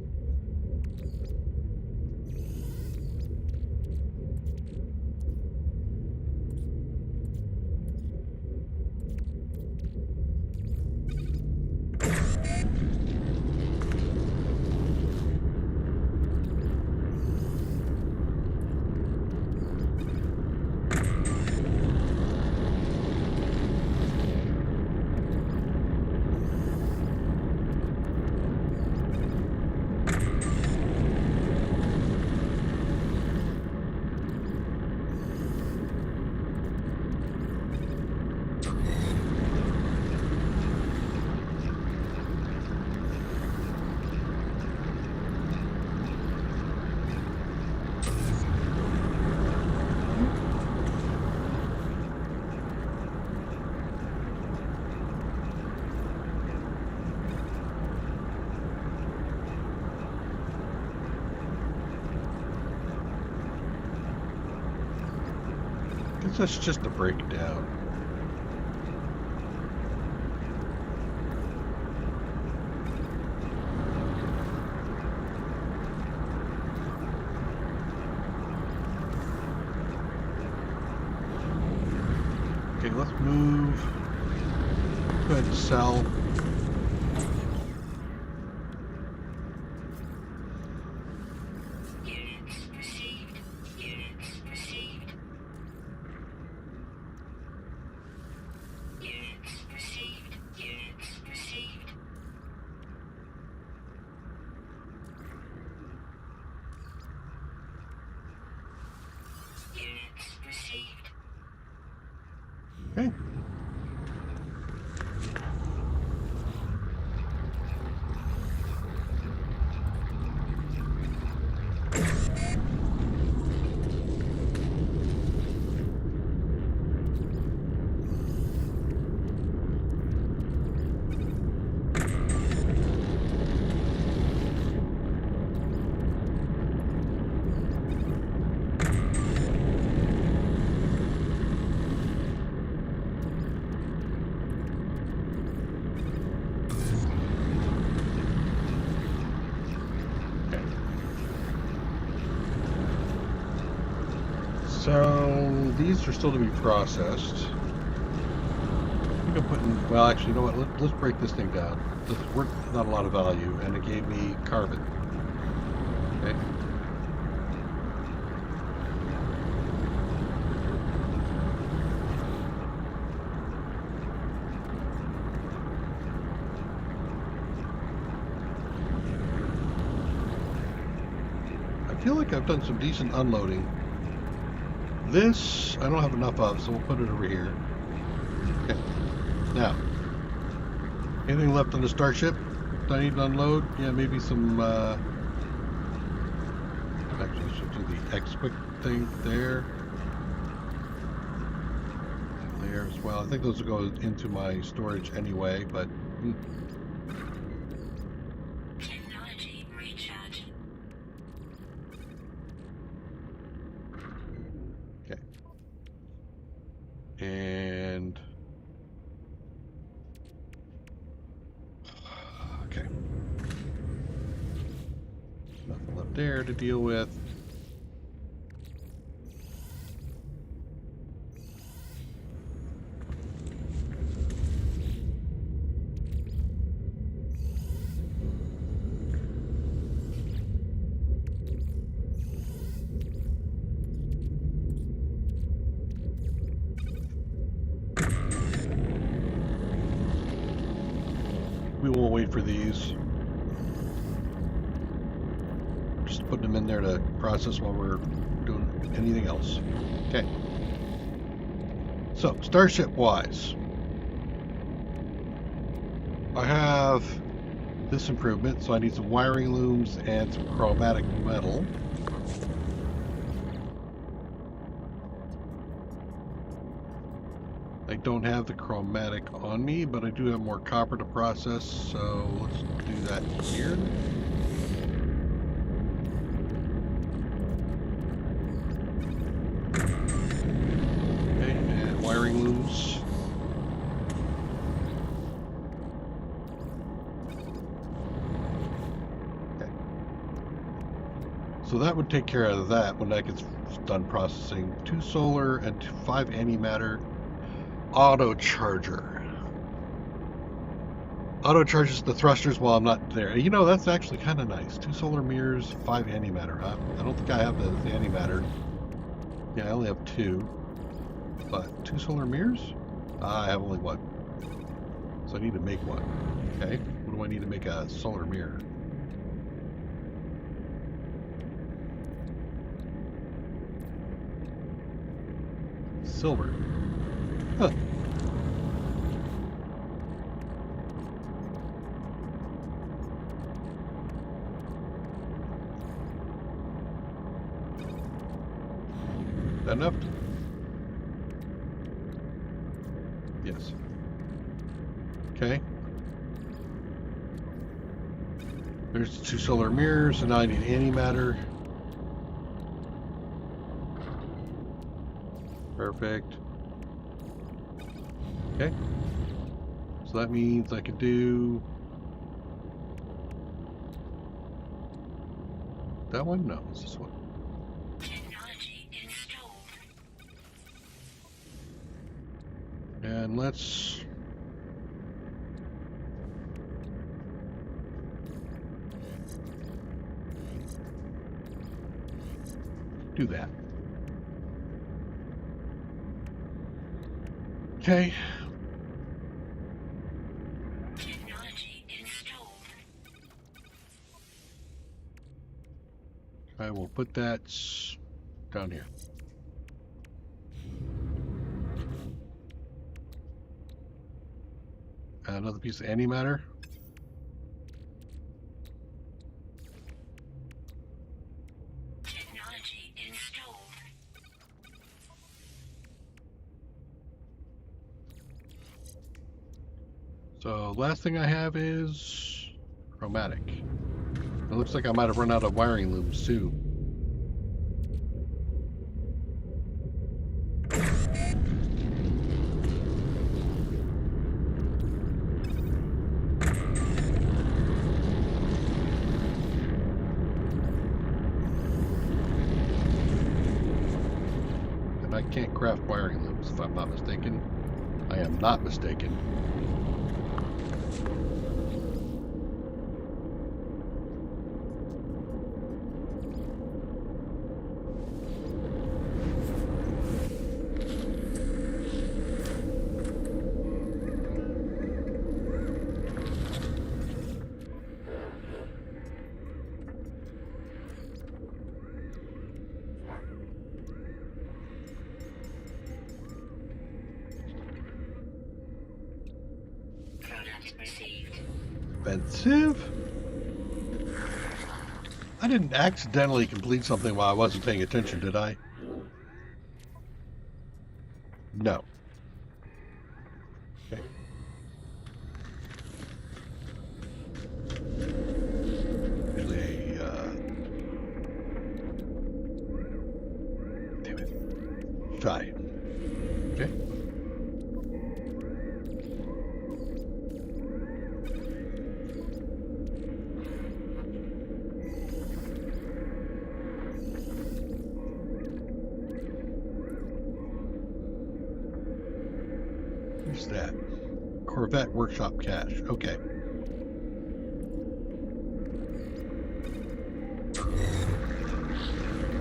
That's just a breakdown. Okay, let's move. Go ahead and sell. Okay. So these are still to be processed. I think I'm putting. Well, actually, you know what? Let's break this thing down. It's worth not a lot of value, and it gave me carbon. Okay. I feel like I've done some decent unloading. This I don't have enough of, so we'll put it over here. Okay. Now, anything left on the starship that I need to unload? Yeah, maybe some. Actually, I should do the X-Quick thing there. And there as well. I think those will go into my storage anyway, but. Technology recharge. Okay. And. Okay. Nothing left there to deal with. We won't wait for these. Just putting them in there to process while we're doing anything else. Okay. So, starship wise, I have this improvement, so I need some wiring looms and some chromatic metal. I don't have the chromatic on me, but I do have more copper to process, so let's do that here. Okay, and wiring looms. Okay. So that would take care of that when that gets done processing. 2 solar and 5 antimatter. Auto charger. Auto charges the thrusters while I'm not there. You know, that's actually kind of nice. 2 solar mirrors, 5 antimatter. I don't think I have the antimatter. Yeah, I only have 2. But 2 solar mirrors? I have only 1. So I need to make 1. Okay. What do I need to make a solar mirror? Silver. Huh. That enough? Yes. Okay. There's the 2 solar mirrors, and now I need antimatter. Perfect. Okay. So that means I could do that one? No, it's this one. Technology installed. And let's do that. Okay. Technology installed. I will put that down here. Another piece of antimatter. Technology installed. So last thing I have is chromatic. It looks like I might have run out of wiring looms too. can't craft wiring loops, if I'm not mistaken. I am not mistaken. Product received. Expensive? I didn't accidentally complete something while I wasn't paying attention, did I? No. Okay. Usually damn it. Try. Okay. What's that? Corvette Workshop Cache. Okay.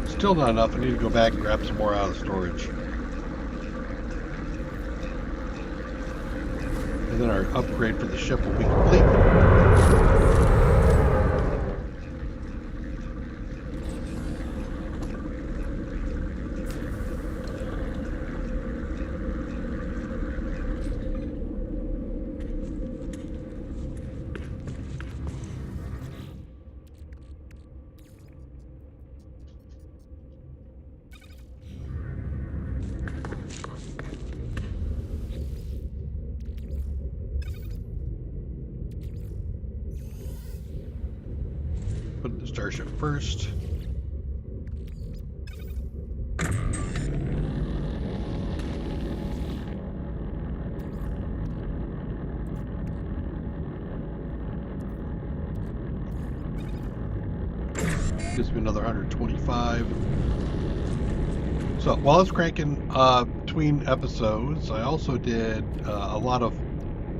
Still not enough. I need to go back and grab some more out of the storage. And then our upgrade for the ship will be complete. Put the starship first. Gives me another 125. So while I was cranking between episodes, I also did a lot of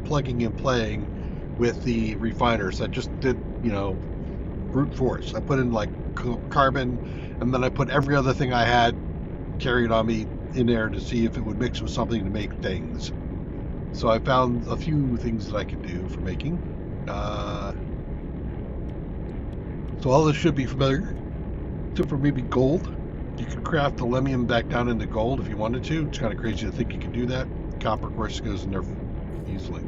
plugging and playing with the refiners. I just did, brute force. I put in like carbon, and then I put every other thing I had carried on me in there to see if it would mix with something to make things. So I found a few things that I could do for making. So all this should be familiar, except for maybe gold. You could craft aluminium back down into gold if you wanted to. It's kind of crazy to think you can do that. Copper, of course, goes in there easily.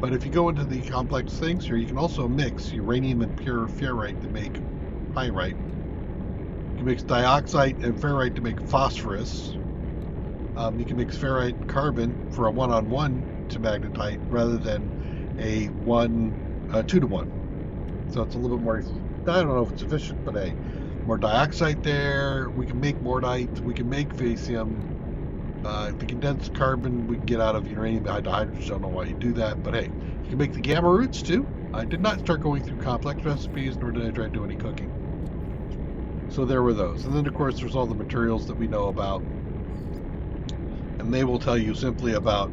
But if you go into the complex things here, you can also mix uranium and pure ferrite to make pyrite. You can mix dioxide and ferrite to make phosphorus. You can mix ferrite and carbon for a 1-on-1 to magnetite rather than a 2-to-1. So it's a little bit more, I don't know if it's efficient, but hey, more dioxide there. We can make mortite. We can make vacium. The condensed carbon we can get out of uranium dihydrogen. Don't know why you do that, but hey, you can make the gamma roots too. I did not start going through complex recipes, nor did I try to do any cooking. So there were those. And then of course there's all the materials that we know about. And they will tell you simply about,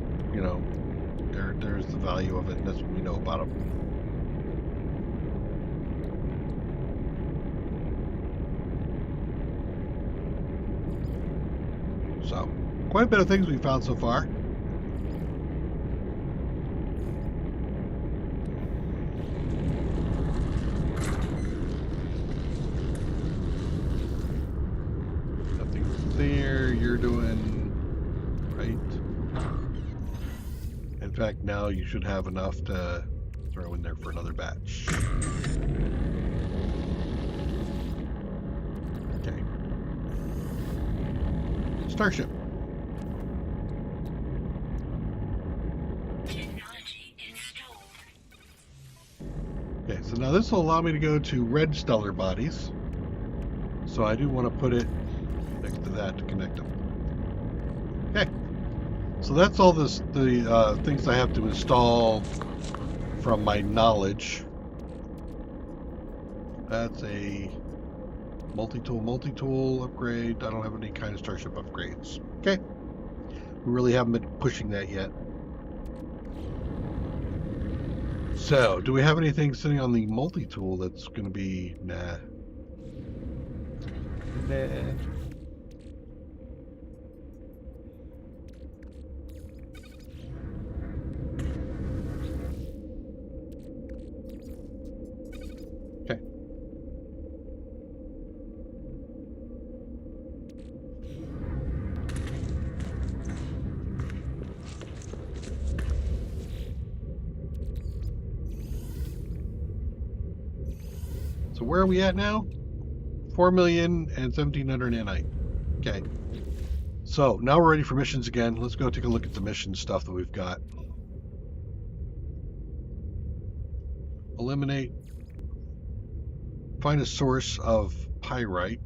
there's the value of it, and that's what we know about them. So, quite a bit of things we found so far. Nothing's there. You're doing right. In fact, now you should have enough to throw in there for another batch. Okay. Starship. Technology installed. Okay, so now this will allow me to go to red stellar bodies. So I do want to put it next to that to connect them. Okay. So that's all the things I have to install from my knowledge. That's a Multi-tool upgrade. I don't have any kind of starship upgrades. Okay. We really haven't been pushing that yet. So, do we have anything sitting on the multi-tool that's going to be... Nah. Nah. Okay. So where are we at now? 4,000,000 and 1,700 nanite. Okay. So now we're ready for missions again. Let's go take a look at the mission stuff that we've got. Eliminate. Find a source of pyrite.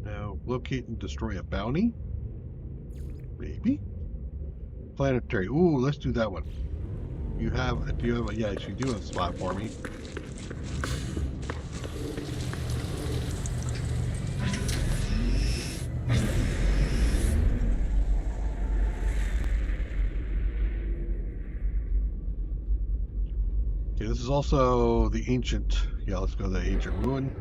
Now locate and destroy a bounty. Maybe. Planetary. Ooh, let's do that one. Do you have a, yes, you do have a spot for me. Okay, this is also the ancient, yeah, let's go to the ancient ruin.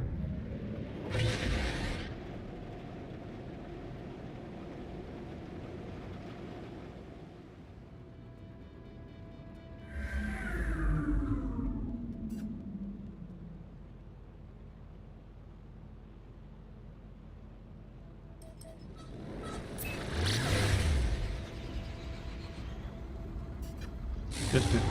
Distance.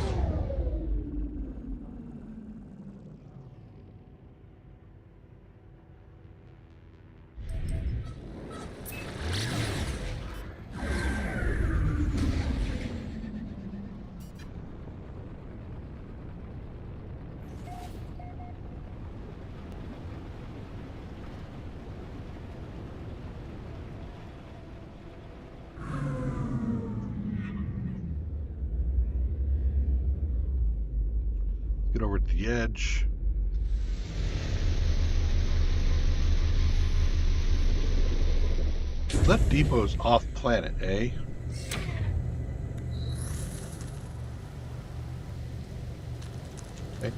Get over to the edge. That depot's off planet, eh? Okay.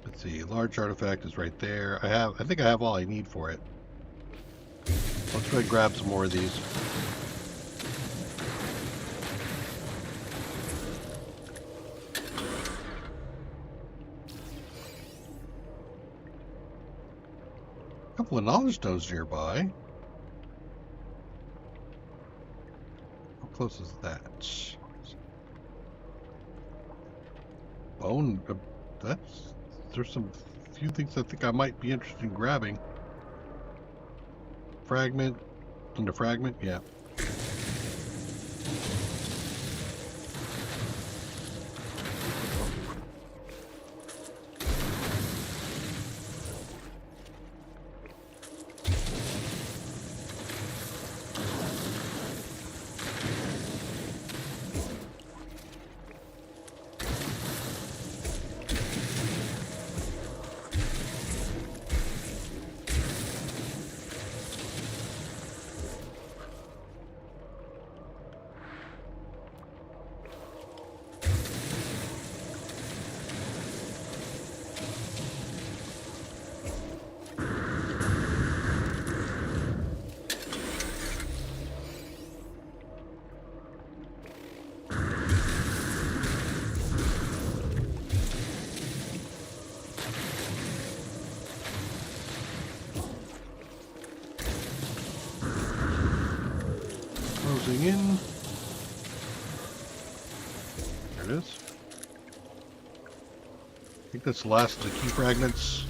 Let's see, large artifact is right there. I think I have all I need for it. Let's go ahead and grab some more of these. A couple of knowledge stones nearby. How close is that? Bone. There's some few things I think I might be interested in grabbing. Fragment. And the fragment, yeah. it is. I think that's the last of the key fragments.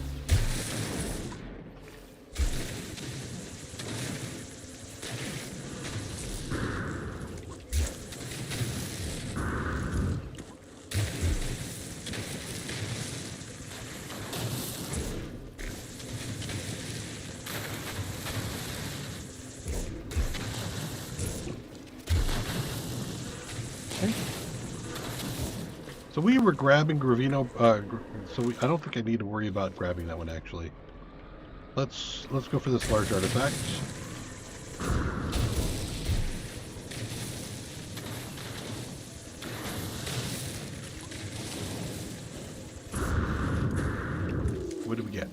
So we were grabbing Gravino, I don't think I need to worry about grabbing that one actually. Let's go for this large artifact. What do we get?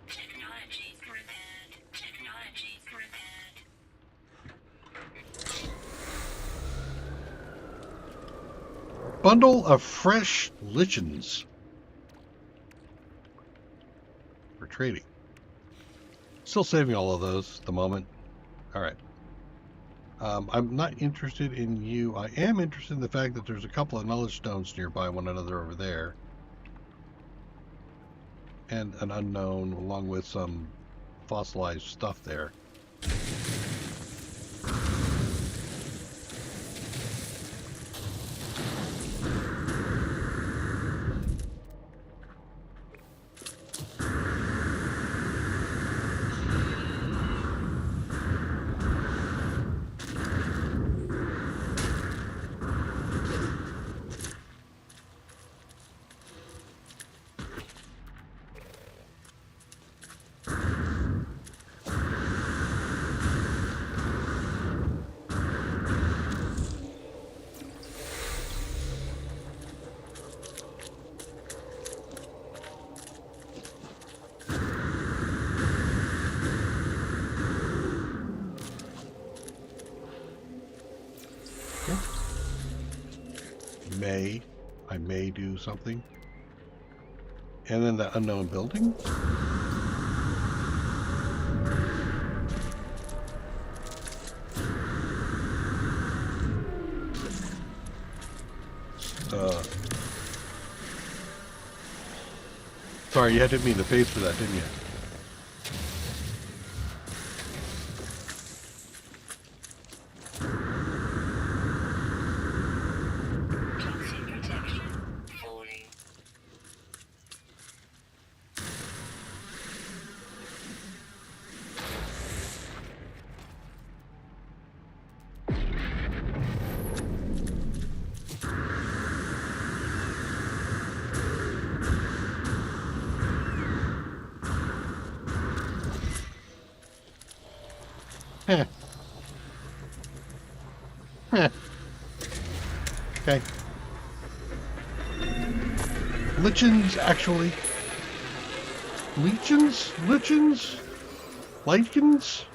Technology prepared. Technology prepared. Bundle of fresh lichens for trading. Still saving all of those at the moment. All right. I'm not interested in you. I am interested in the fact that there's a couple of knowledge stones nearby one another over there. And an unknown along with some fossilized stuff there. I may do something. And then the unknown building. Sorry, you had to hit me in the face for that, didn't you? Heh. Heh. Okay. Lichens, actually. Lichens? Lichens? Lichens?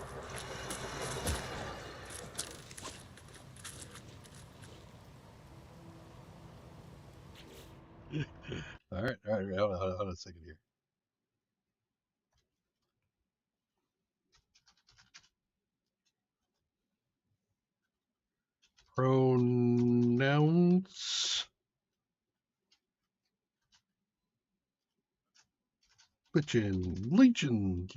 All right. Hold on a second here. Pronounce. Legion.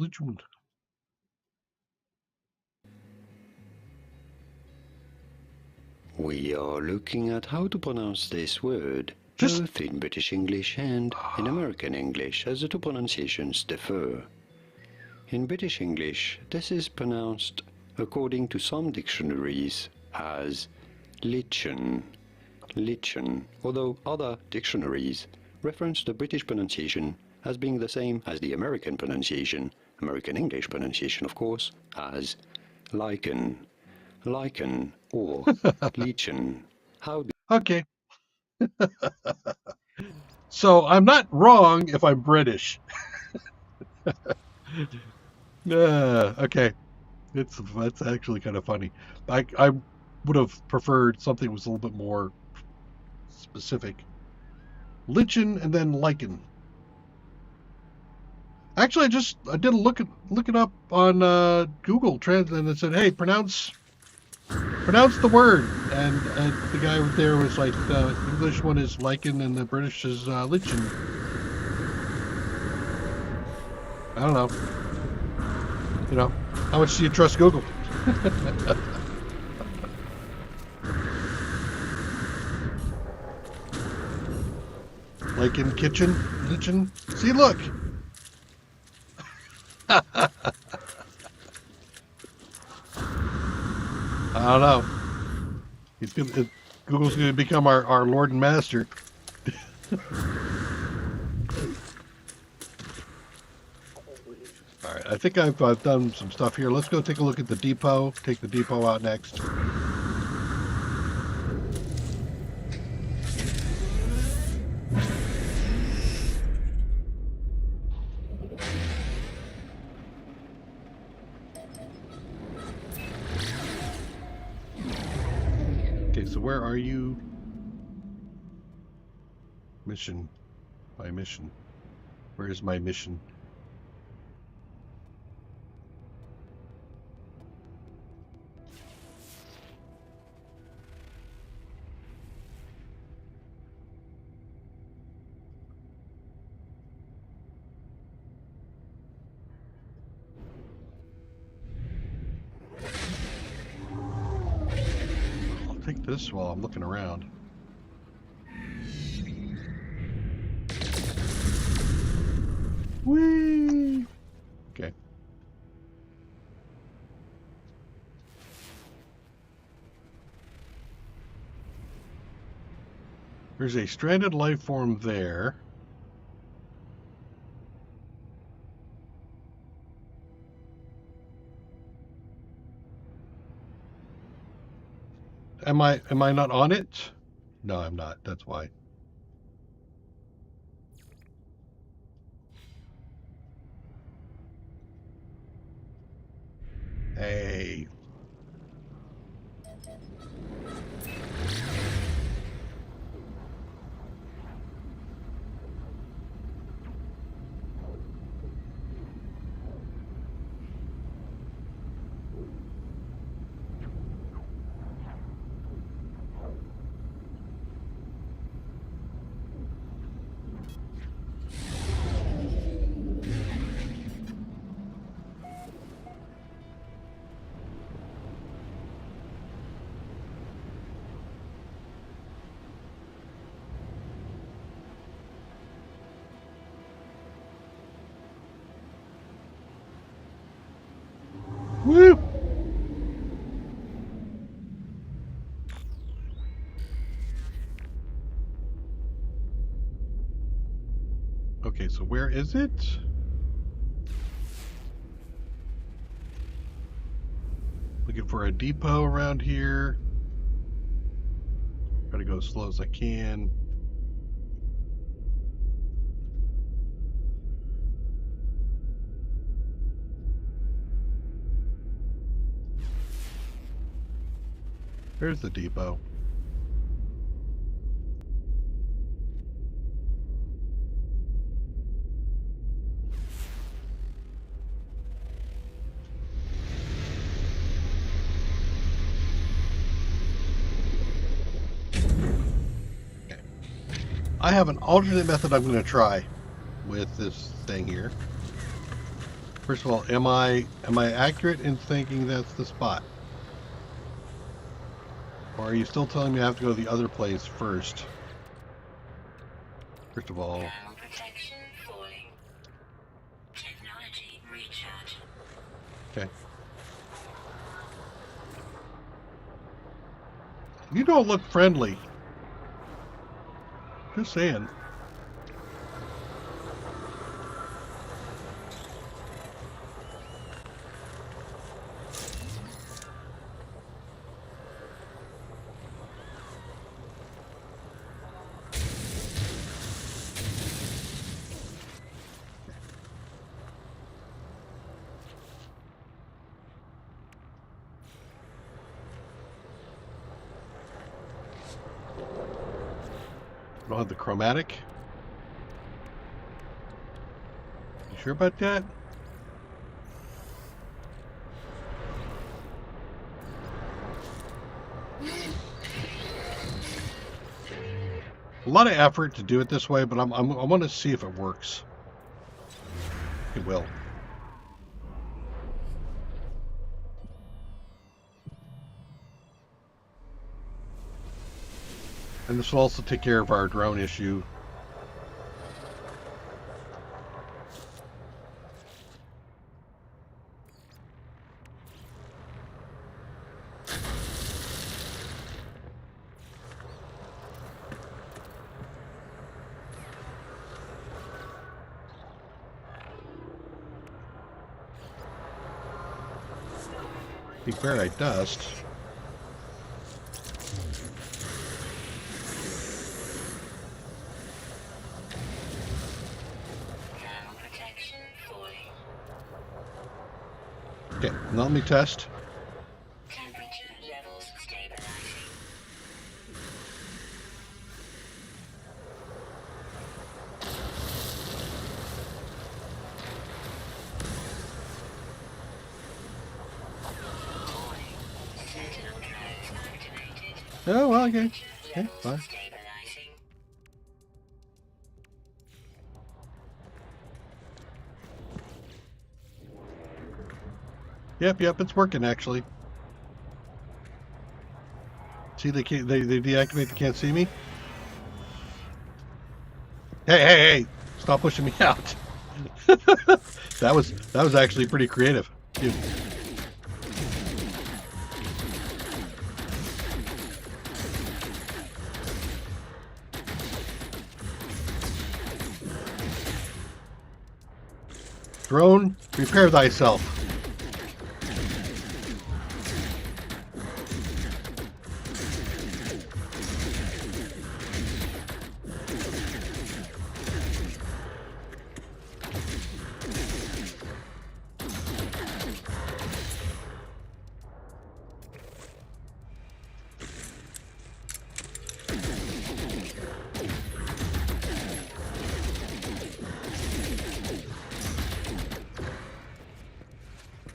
We are looking at how to pronounce this word, Just- both in British English and in American English, as the two pronunciations differ. In British English, this is pronounced, according to some dictionaries, as lichen, although other dictionaries reference the British pronunciation as being the same as the American pronunciation, American English pronunciation of course, as lichen, or lichen. How do Okay. So I'm not wrong if I'm British. Okay. That's actually kind of funny. I would have preferred something that was a little bit more specific. Lichen and then lichen. Actually, I did look it up on Google Trends and it said, "Hey, pronounce Pronounce the word. And the guy there was like, the English one is lichen and the British is lichen. I don't know. You know, how much do you trust Google? Lichen, kitchen, lichen. See, look. I don't know. Google's gonna become our Lord and Master. All right, I think I've done some stuff here. Let's go take a look at the depot. Take the depot out next. Okay, so where are you? Mission. My mission. Where is my mission? I'll take this while I'm looking around. Whee! Okay. There's a stranded life form there. Am I not on it? No, I'm not. That's why. Hey. Woo! Okay, so where is it? Looking for a depot around here. Try to go as slow as I can. There's the depot. Okay. I have an alternate method I'm going to try with this thing here. First of all, am I accurate in thinking that's the spot? Or are you still telling me I have to go to the other place first? First of all... Thermal protection falling. Technology recharge. Okay. You don't look friendly. Just saying. Don't have the chromatic. You sure about that? a lot of effort to do it this way, but I want to see if it works. It will. And this will also take care of our drone issue. Big barite dust. Thermal protection falling. Okay, now let me test. Temperature levels stabilizing. Sentinel drones activated. Oh, well, okay. Temperature Okay, levels fine. stabilizing. Yep, it's working actually. See, they deactivate. They can't see me. Hey! Stop pushing me out. that was actually pretty creative. Dude. Drone, prepare thyself.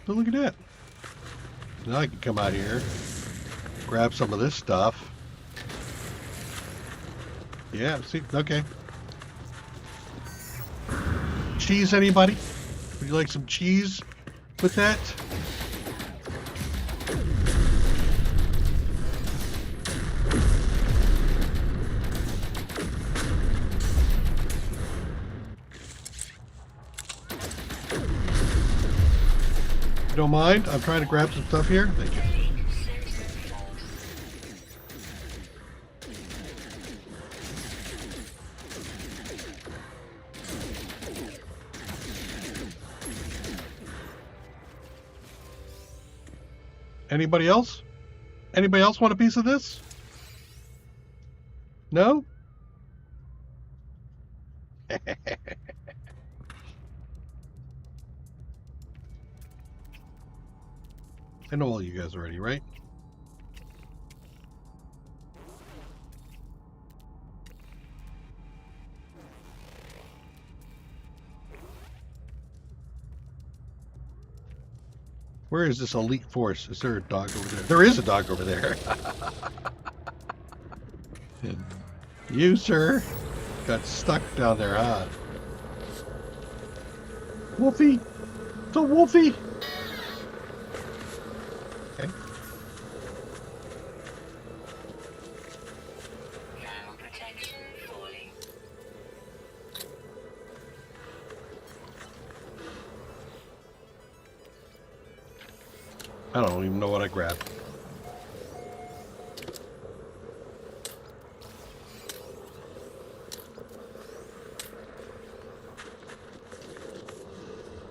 So look at that. Now I can come out here, grab some of this stuff. Yeah, see, okay. Cheese, anybody? Would you like some cheese with that? You don't mind? I'm trying to grab some stuff here. Thank you. Anybody else? Anybody else want a piece of this? No? I know all you guys already, right? Where is this elite force? Is there a dog over there? There is a dog over there. And you, sir, got stuck down there, huh? Wolfie! It's a Wolfie! Okay. Thermal protection falling. I don't even know what I grabbed.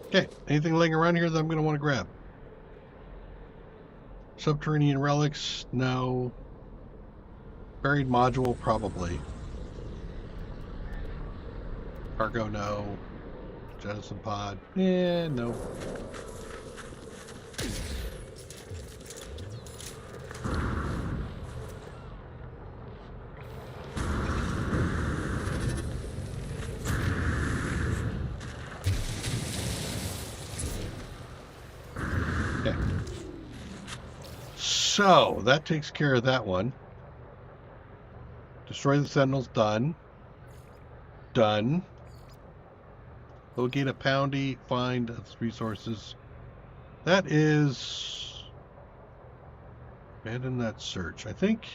Okay, anything laying around here that I'm going to want to grab? Subterranean relics? No. Buried module? Probably. Cargo? No. Jettison pod? Yeah, no. Okay. So, that takes care of that one. Destroy the Sentinels. Done. Done. Locate a Poundy. Find resources. That is... Abandon that search. I think...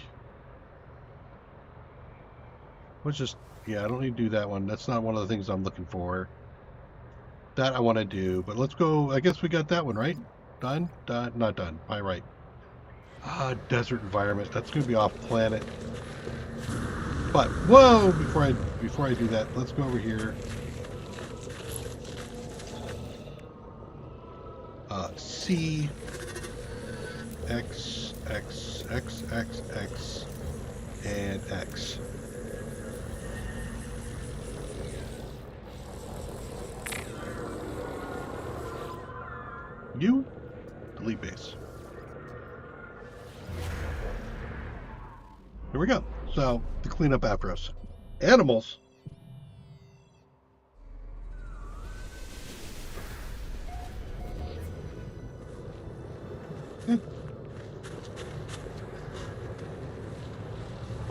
Let's just... Yeah, I don't need to do that one. That's not one of the things I'm looking for. That I want to do. But let's go... I guess we got that one, right? Done? Done? Not done. By right. Desert environment. That's going to be off planet. But, whoa! Before I do that, let's go over here. C... X, X, X, X, X, and X. You delete base. Here we go. So, to clean up after us. Animals.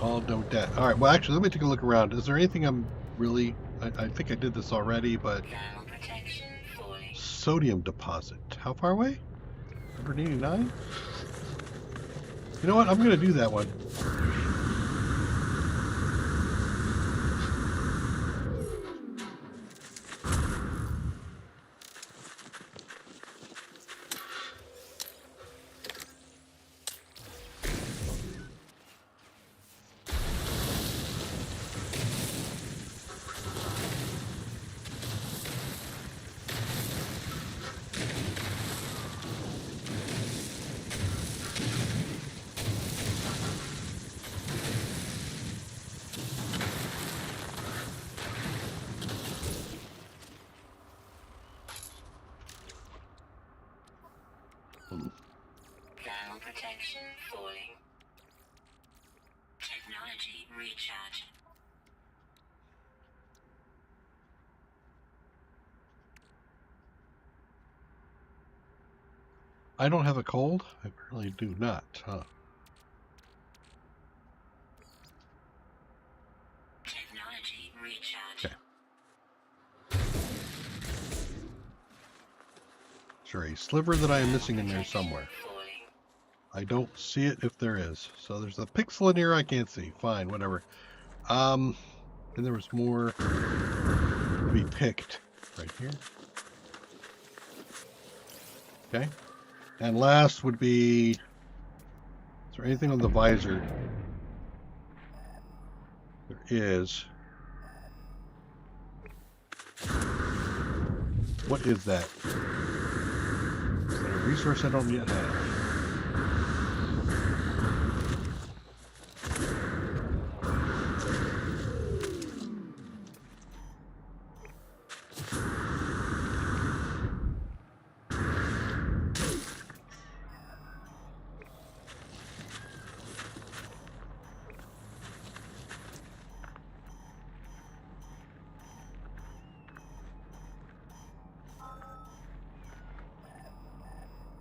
All no debt. All right. Well, actually, let me take a look around. Is there anything I'm really... I think I did this already, but... Thermal protection falling. Sodium deposit. How far away? 189? You know what? I'm going to do that one. Thermal protection falling. Technology recharge. I don't have a cold? I really do not, huh? Technology recharge. Okay. Is there a sliver that I am missing in there somewhere? Falling. I don't see it if there is. So there's a pixel in here I can't see. Fine, whatever. And there was more to be picked right here. Okay. And last would be, is there anything on the visor? There is. What is that? Is that a resource I don't yet have?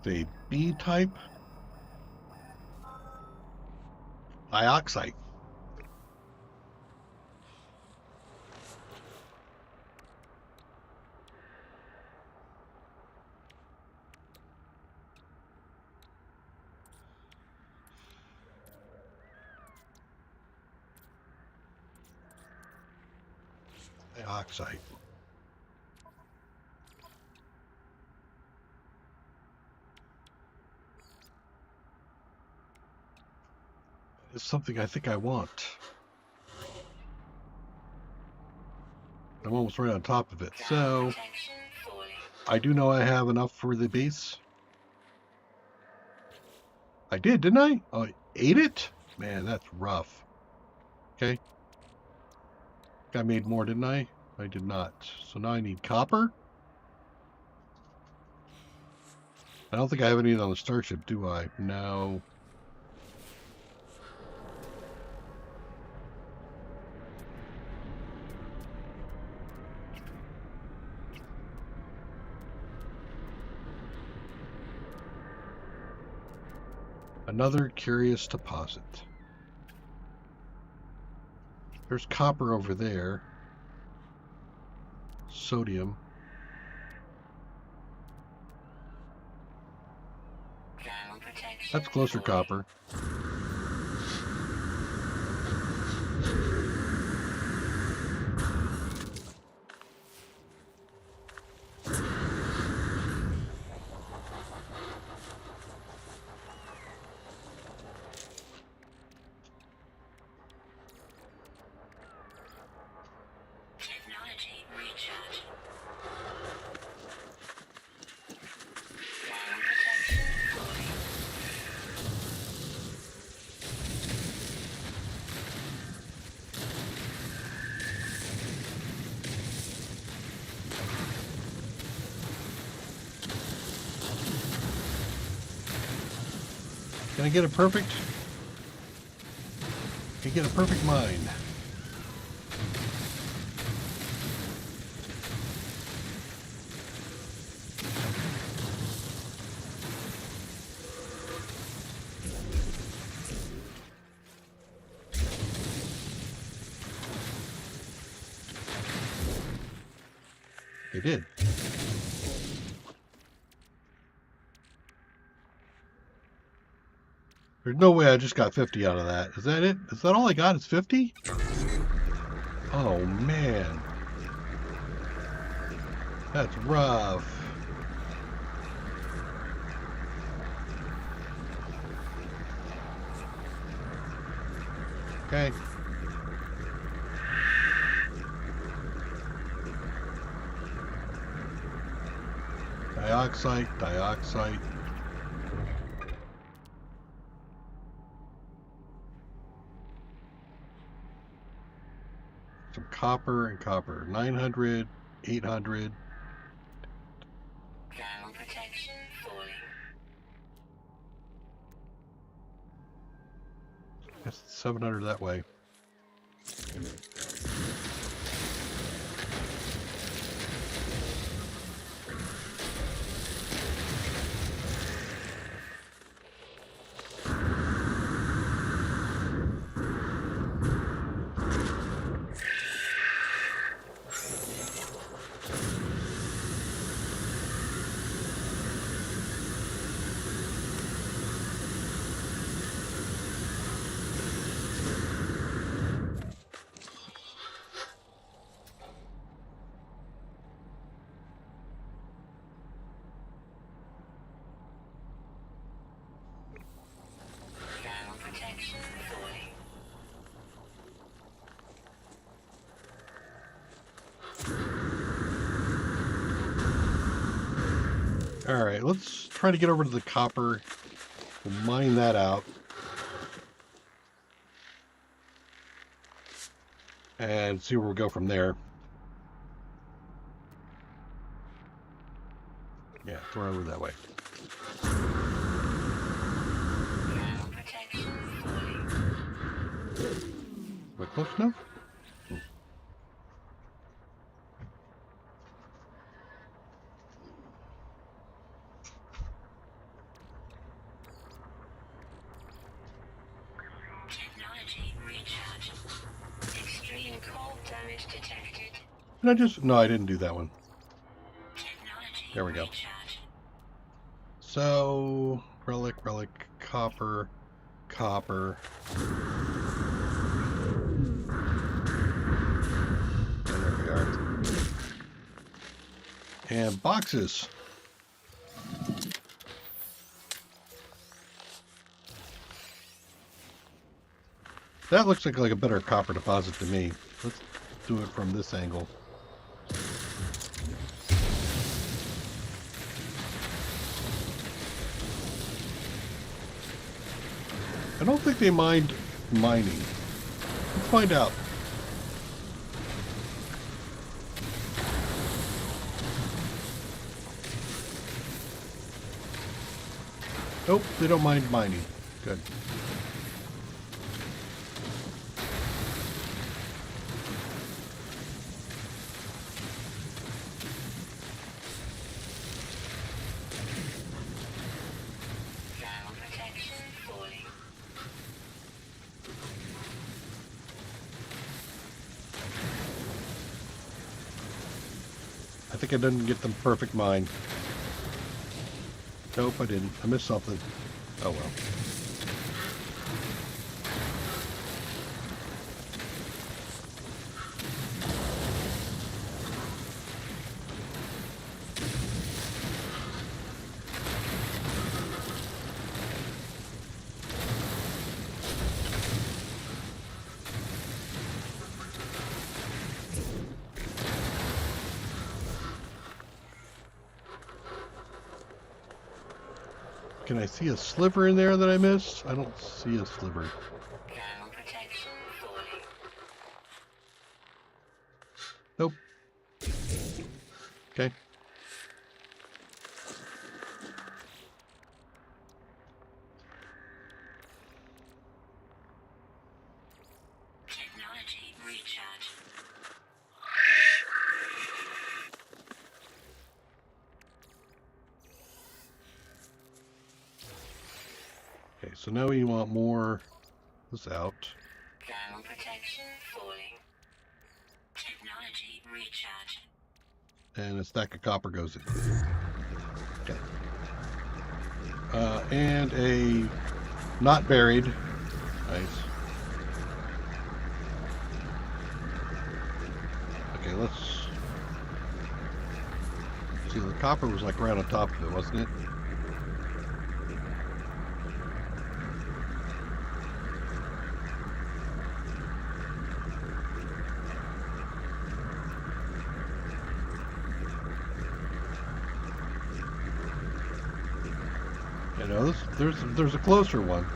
A B type dioxide. Dioxide. It's something I think I want. I'm almost right on top of it. So, Protection falling. I do know I have enough for the base. I did, didn't I? Oh, I ate it? Man, that's rough. Okay. I made more, didn't I? I did not. So now I need copper. I don't think I have any on the starship, do I? No. Another curious deposit. There's copper over there. Sodium. Thermal protection. That's closer copper. Technology recharge. Thermal protection falling. Can I get a perfect? Can I get a perfect mine? They did. There's no way I just got 50 out of that. Is that it? Is that all I got? Is 50? Oh, man. That's rough. Okay. Dioxide, dioxide. Some copper and copper. 900, 800. Thermal protection falling. Guess 700 that way. Thermal protection falling. All right, let's try to get over to the copper. We'll mine that out. And see where we go from there. Yeah, throw over that way. Thermal protection falling. Am I close enough? Technology recharge. Extreme cold damage detected. Did I just... No, I didn't do that one. Technology There we go. recharge. So, relic, copper, copper. And there we are. And boxes. That looks like a better copper deposit to me. Let's do it from this angle. I don't think they mind mining. Let's find out. Nope, they don't mind mining. Good. Thermal protection. 40. think I didn't get the perfect mine. Nope, I didn't. I missed something. Oh well. Can I see a sliver in there that I missed? I don't see a sliver. Ground protection falling. Nope. Okay. Technology recharge. Okay, so now we want more. This out. Ground protection falling. Technology recharge. And a stack of copper goes in. Okay. And a not buried. Nice. Okay, let's see. The copper was like right on top of it, wasn't it? You know, there's a closer one.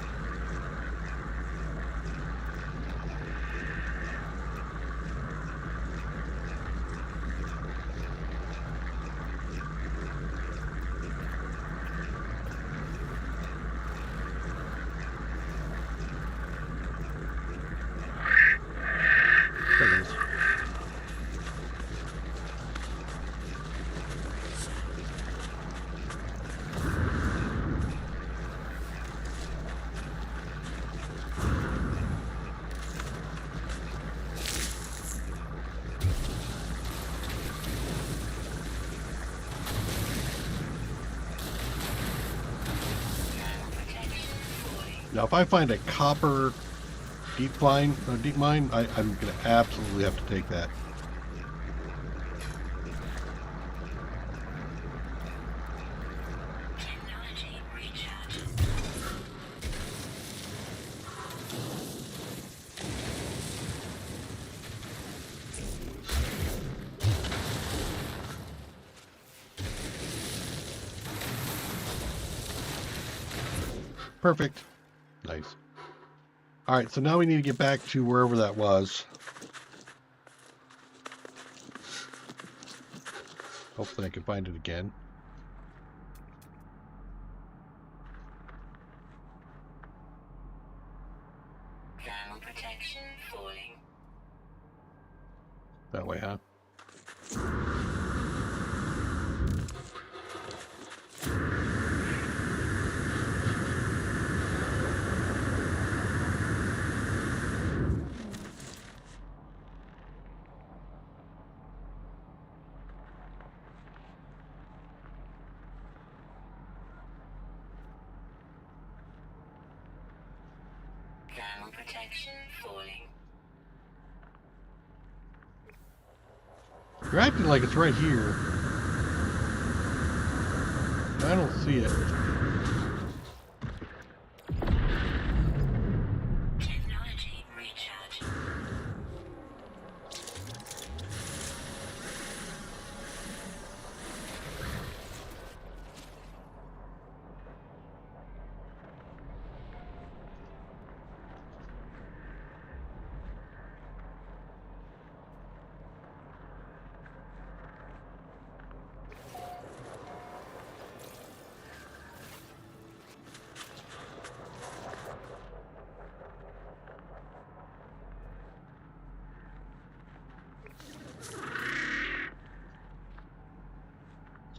There it is. Ground protection falling. Now, if I find a copper deep mine, I'm gonna absolutely have to take that. Technology recharge. Perfect. Nice. All right, so now we need to get back to wherever that was. Hopefully I can find it again. Ground protection falling. That way, huh? Ground protection falling. You're acting like it's right here. I don't see it. Technology recharge.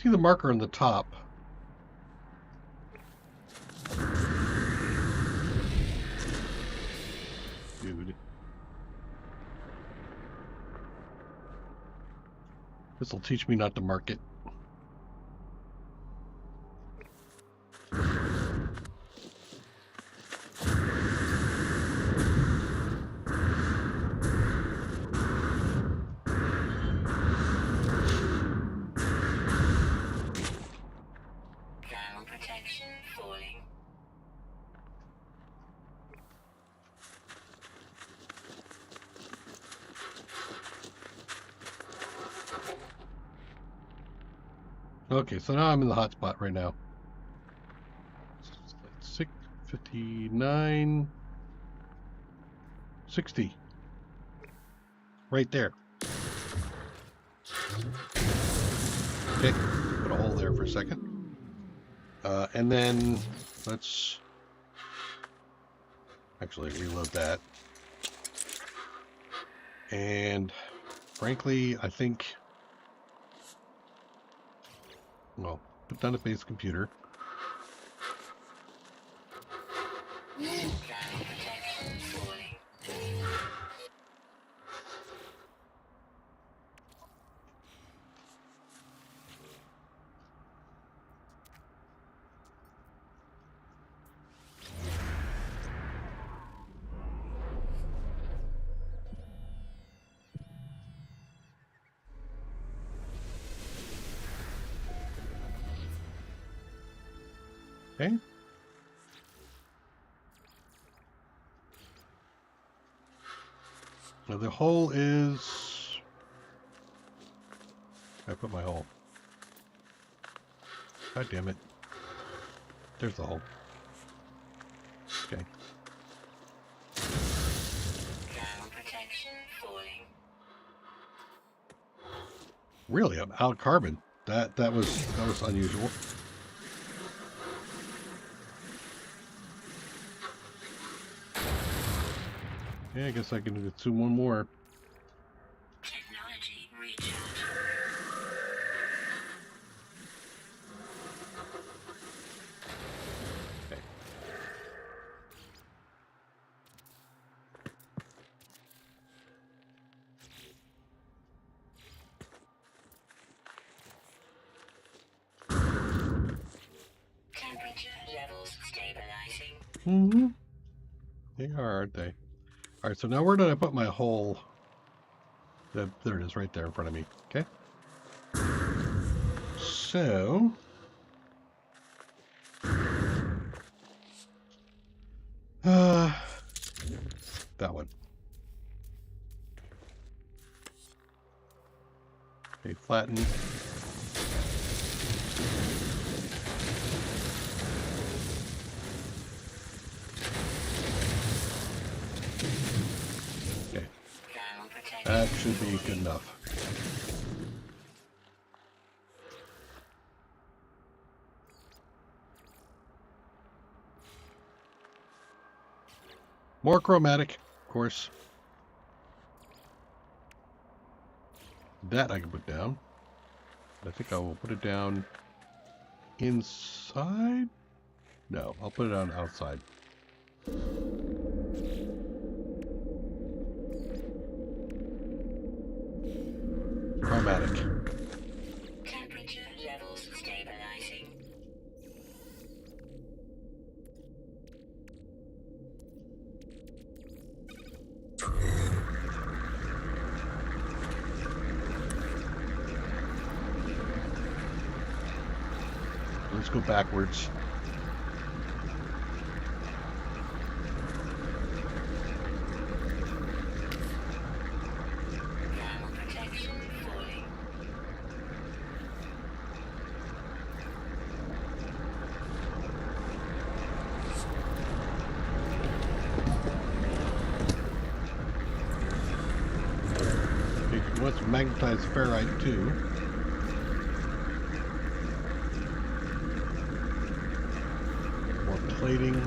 See the marker on the top. Dude. This will teach me not to mark it. Thermal protection falling. Okay, so now I'm in the hot spot right now. 6:59, 60. Right there. Okay, put a hole there for a second. And then let's actually reload that. And frankly, I think, well, put down a base computer. Thermal protection falling. Okay. Now the hole is... I put my hole. God damn it. There's the hole. Okay. Thermal protection falling. Really, I'm out of carbon. That was unusual. Yeah, I guess I can consume one more. Technology recharge. Okay. Temperature levels stabilizing. Mm-hmm. They are, aren't they? All right, so now where did I put my hole? There it is, right there in front of me. Okay. So... that one. Okay, flatten. Okay, Thermal protection. that should be good enough. More chromatic, of course. That I can put down. I think I will put it down inside. No, I'll put it on outside. Chromatic. Temperature levels stabilizing. Let's go backwards. Thermal protection falling. Okay, he wants to magnetize ferrite too. More plating.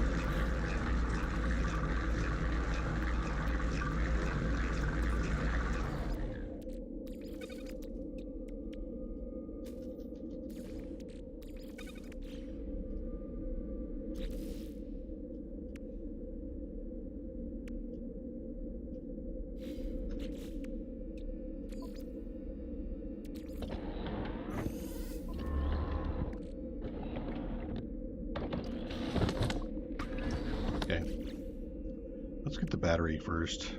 battery first.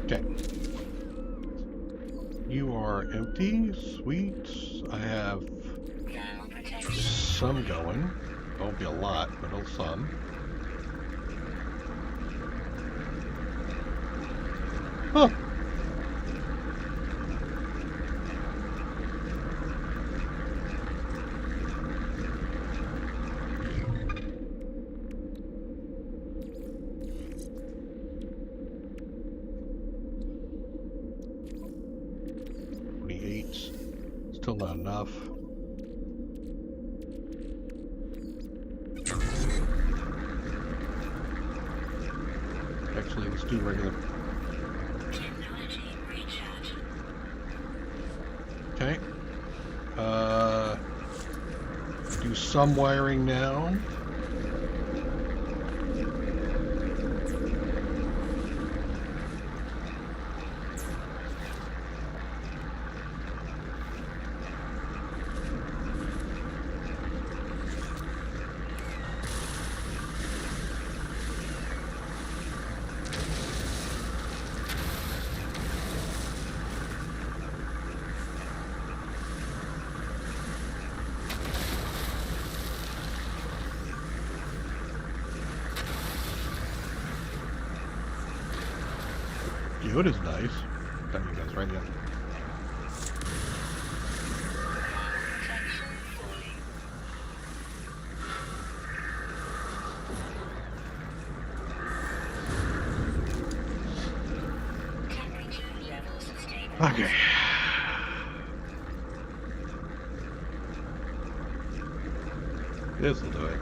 Okay. You are empty. Sweet. I have Thermal protection. some going. Won't be a lot, but some. Huh. Still not enough. Actually, let's do regular. Technology recharge. Okay. Do some wiring now. Good is nice. Got you guys right, yeah. Protection falling. Temperature levels stabilizing. Okay. This'll do it.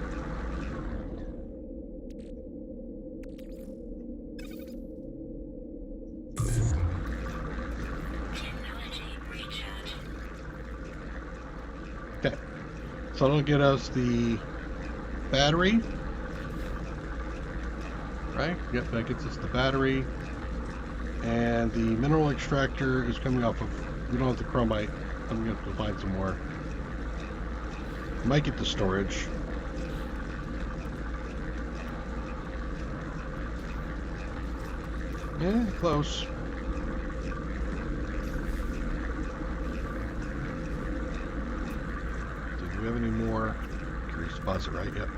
Technology recharge. Okay. So it'll get us the battery. Right? Yep, that gets us the battery. And the mineral extractor is coming off of... We don't have the chromite. I'm going to have to find some more. Might get the storage. Yeah, close. So do we have any more? Curious deposit, right? Yep.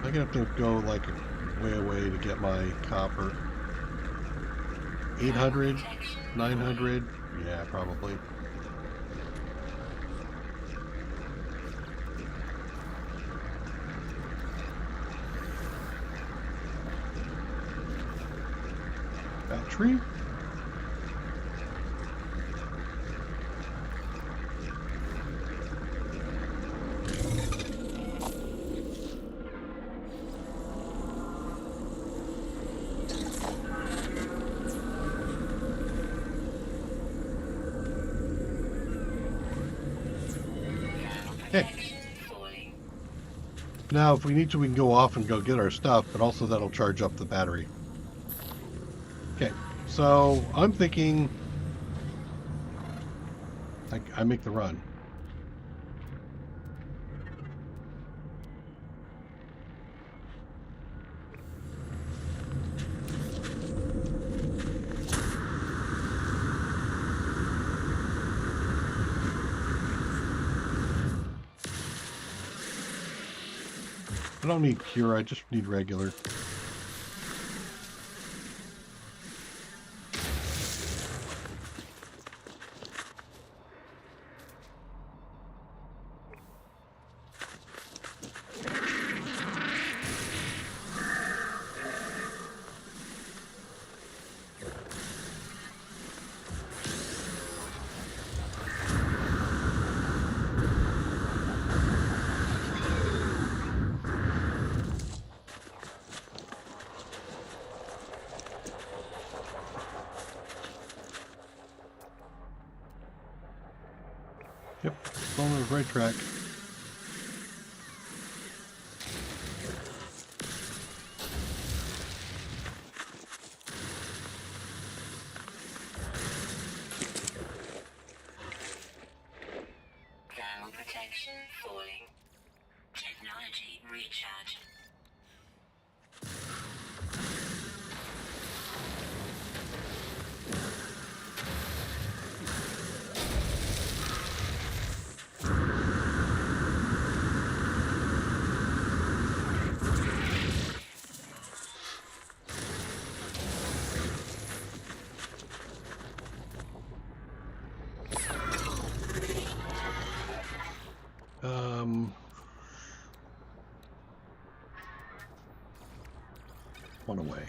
I'm gonna have to go like way away to get my copper. 800, 900, yeah, probably. Battery? Falling. Now, if we need to, we can go off and go get our stuff, but also that'll charge up the battery. Okay, so I'm thinking I make the run. I don't need pure, I just need regular. still on the right track. Thermal protection falling. Technology recharge. One away.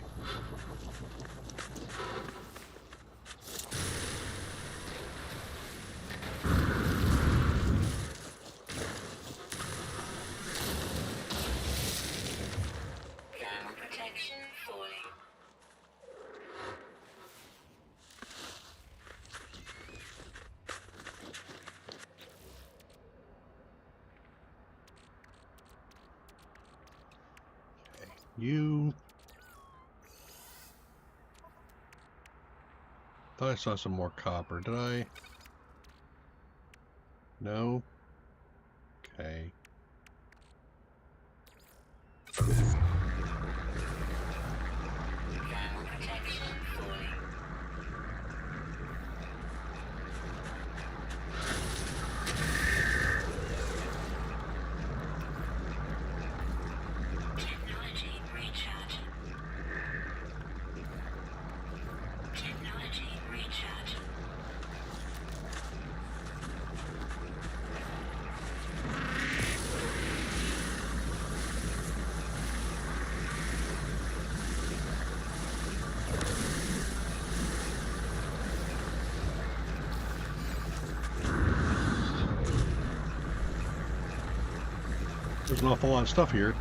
Thermal protection falling. You. Thought I saw some more copper. Did I? No? Okay. Thermal protection falling. Technology recharge. Technology recharge. There's an awful lot of stuff here.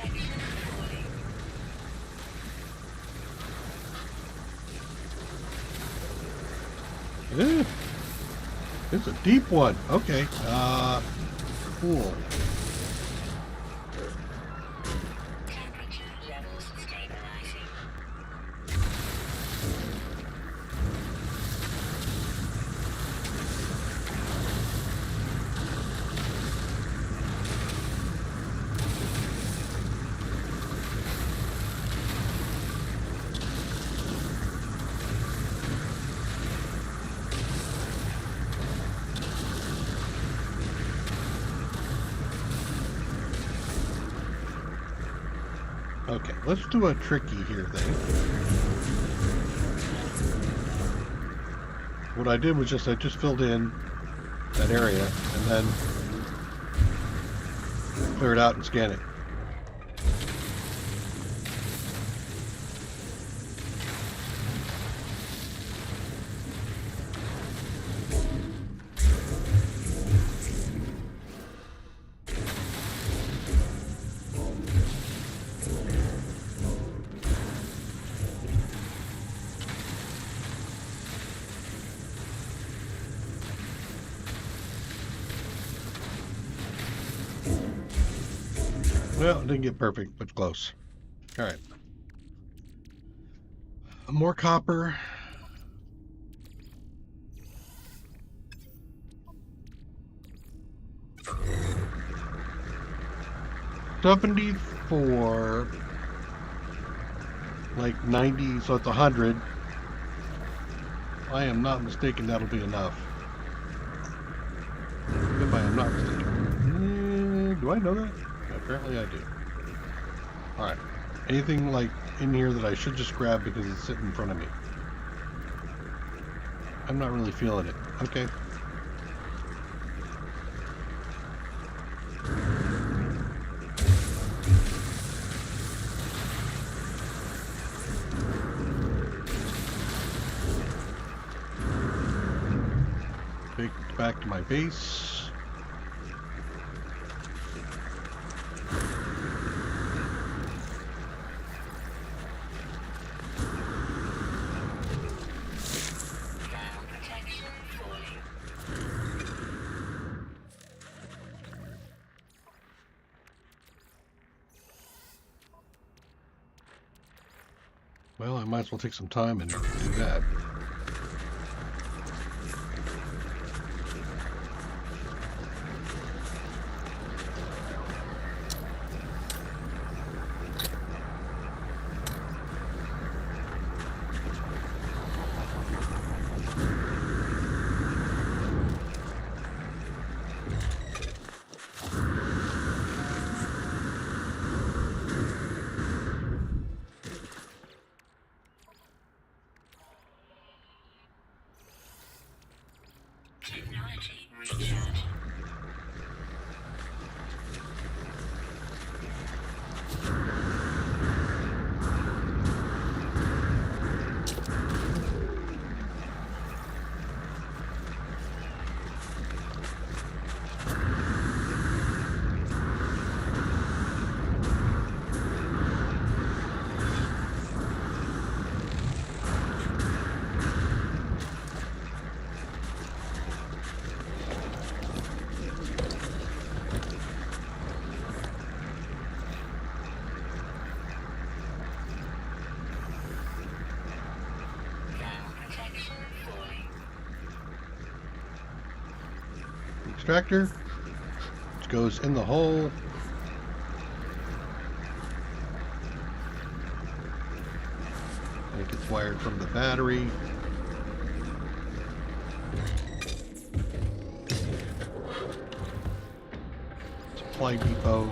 Protection falling. Ew. It's a deep one. Okay. Cool. Temperature levels stabilizing. Okay, let's do a tricky here thing. What I did was I just filled in that area and then clear it out and scan it. Well, it didn't get perfect, but close. All right. More copper. $74, like 90, so it's 100. I am not mistaken, that'll be enough. If I am not mistaken. Do I know that? Apparently I do. Alright. Anything like in here that I should just grab because it's sitting in front of me? I'm not really feeling it. Okay. Back to my base. Ground protection falling. Well, I might as well take some time and do that. Technology recharging. Ground protection falling. Extractor, which goes in the hole. And it gets wired from the battery. Supply depot.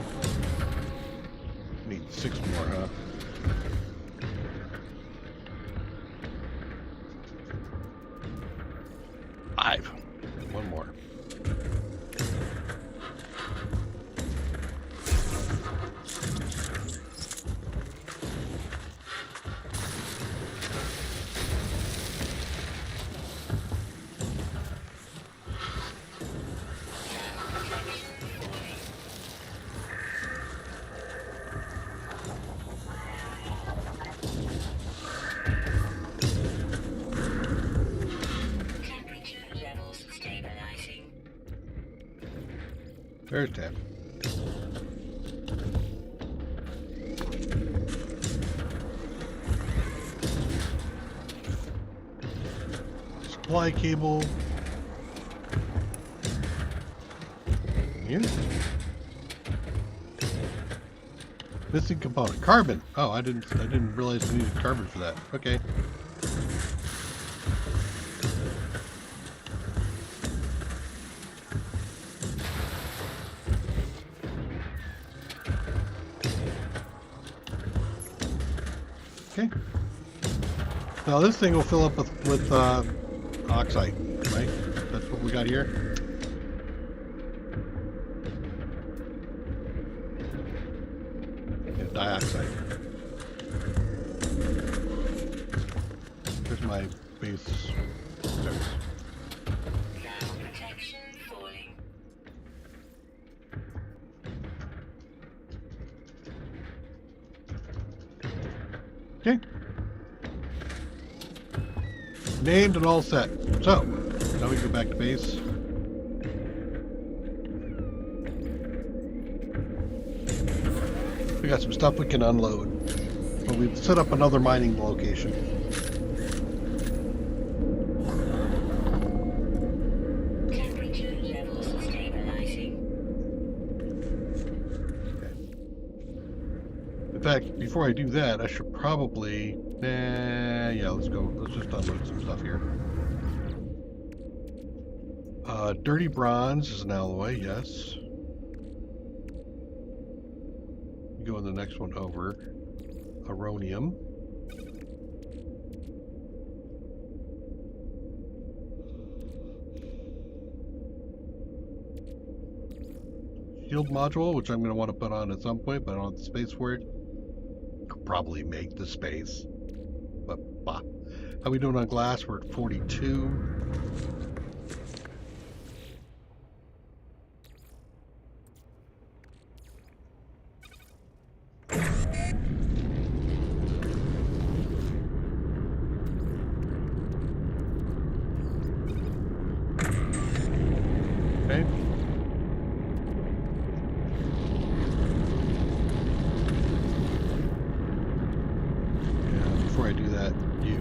Need 6 more, huh? Five. One more. Temperature levels stabilizing. There's that. Supply cable. Here. Missing component. Carbon. Oh, I didn't realize we needed carbon for that. Okay. Okay. Now this thing will fill up with oxide, right? That's what we got here. Yeah, dioxide. Here's my base. There. Ground protection falling. Okay. Named and all set. So, now we go back to base. We got some stuff we can unload. But we've set up another mining location. Temperature levels stabilizing. In fact, before I do that, I should probably... yeah, let's go. Let's just unload some stuff here. Dirty bronze is an alloy, yes. Go in the next one over. Aronium. Shield module, which I'm going to want to put on at some point, but I don't have the space for it. Could probably make the space. But, bah. How we doing on glass? We're at 42. Okay. Yeah, before I do that, you.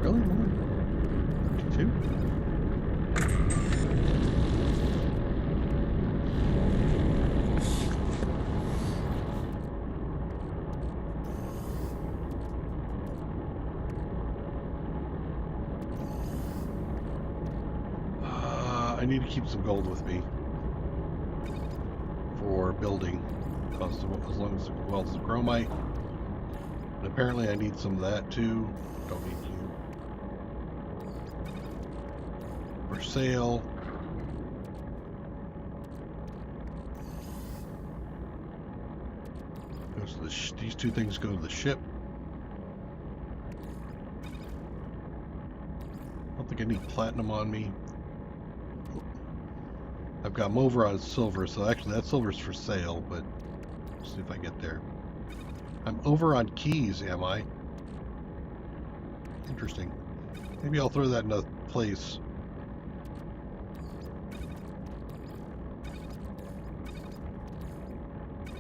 Really? Only 2? I need to keep some gold with me for building, as long as well as the chromite. And apparently I need some of that too. Don't need you. For sale. Goes to the these 2 things go to the ship. I don't think I need platinum on me. I've got them over on silver, so actually that silver's for sale, but let's see if I get there. I'm over on keys, am I? Interesting. Maybe I'll throw that in a place.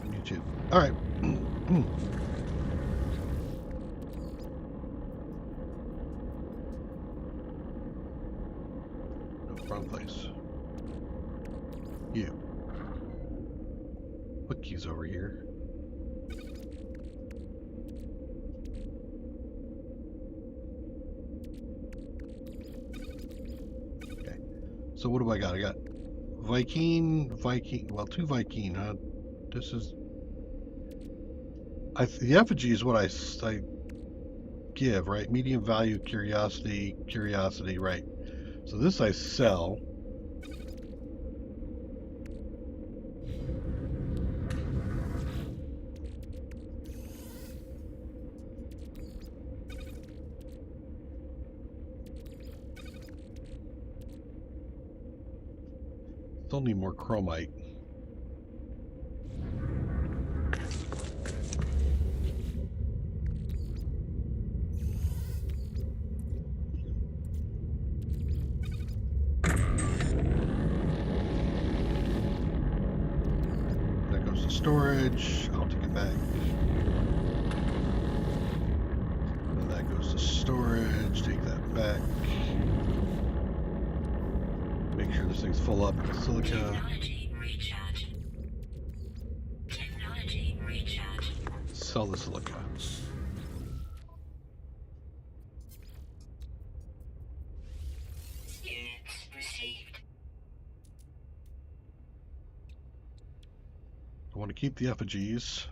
YouTube. Alright. No, wrong place. You. Put keys over here. Okay. So what do I got? I got Viking, well, 2 Viking, huh? This is... the effigy is what I give, right? Medium value, curiosity, right? So this I sell. Still need more chromite. That goes to storage. I'll take it back. And that goes to storage. Take that back. Make sure this thing's full up with silica. Technology recharge. Technology recharge. Sell the silica. Units received. I want to keep the effigies.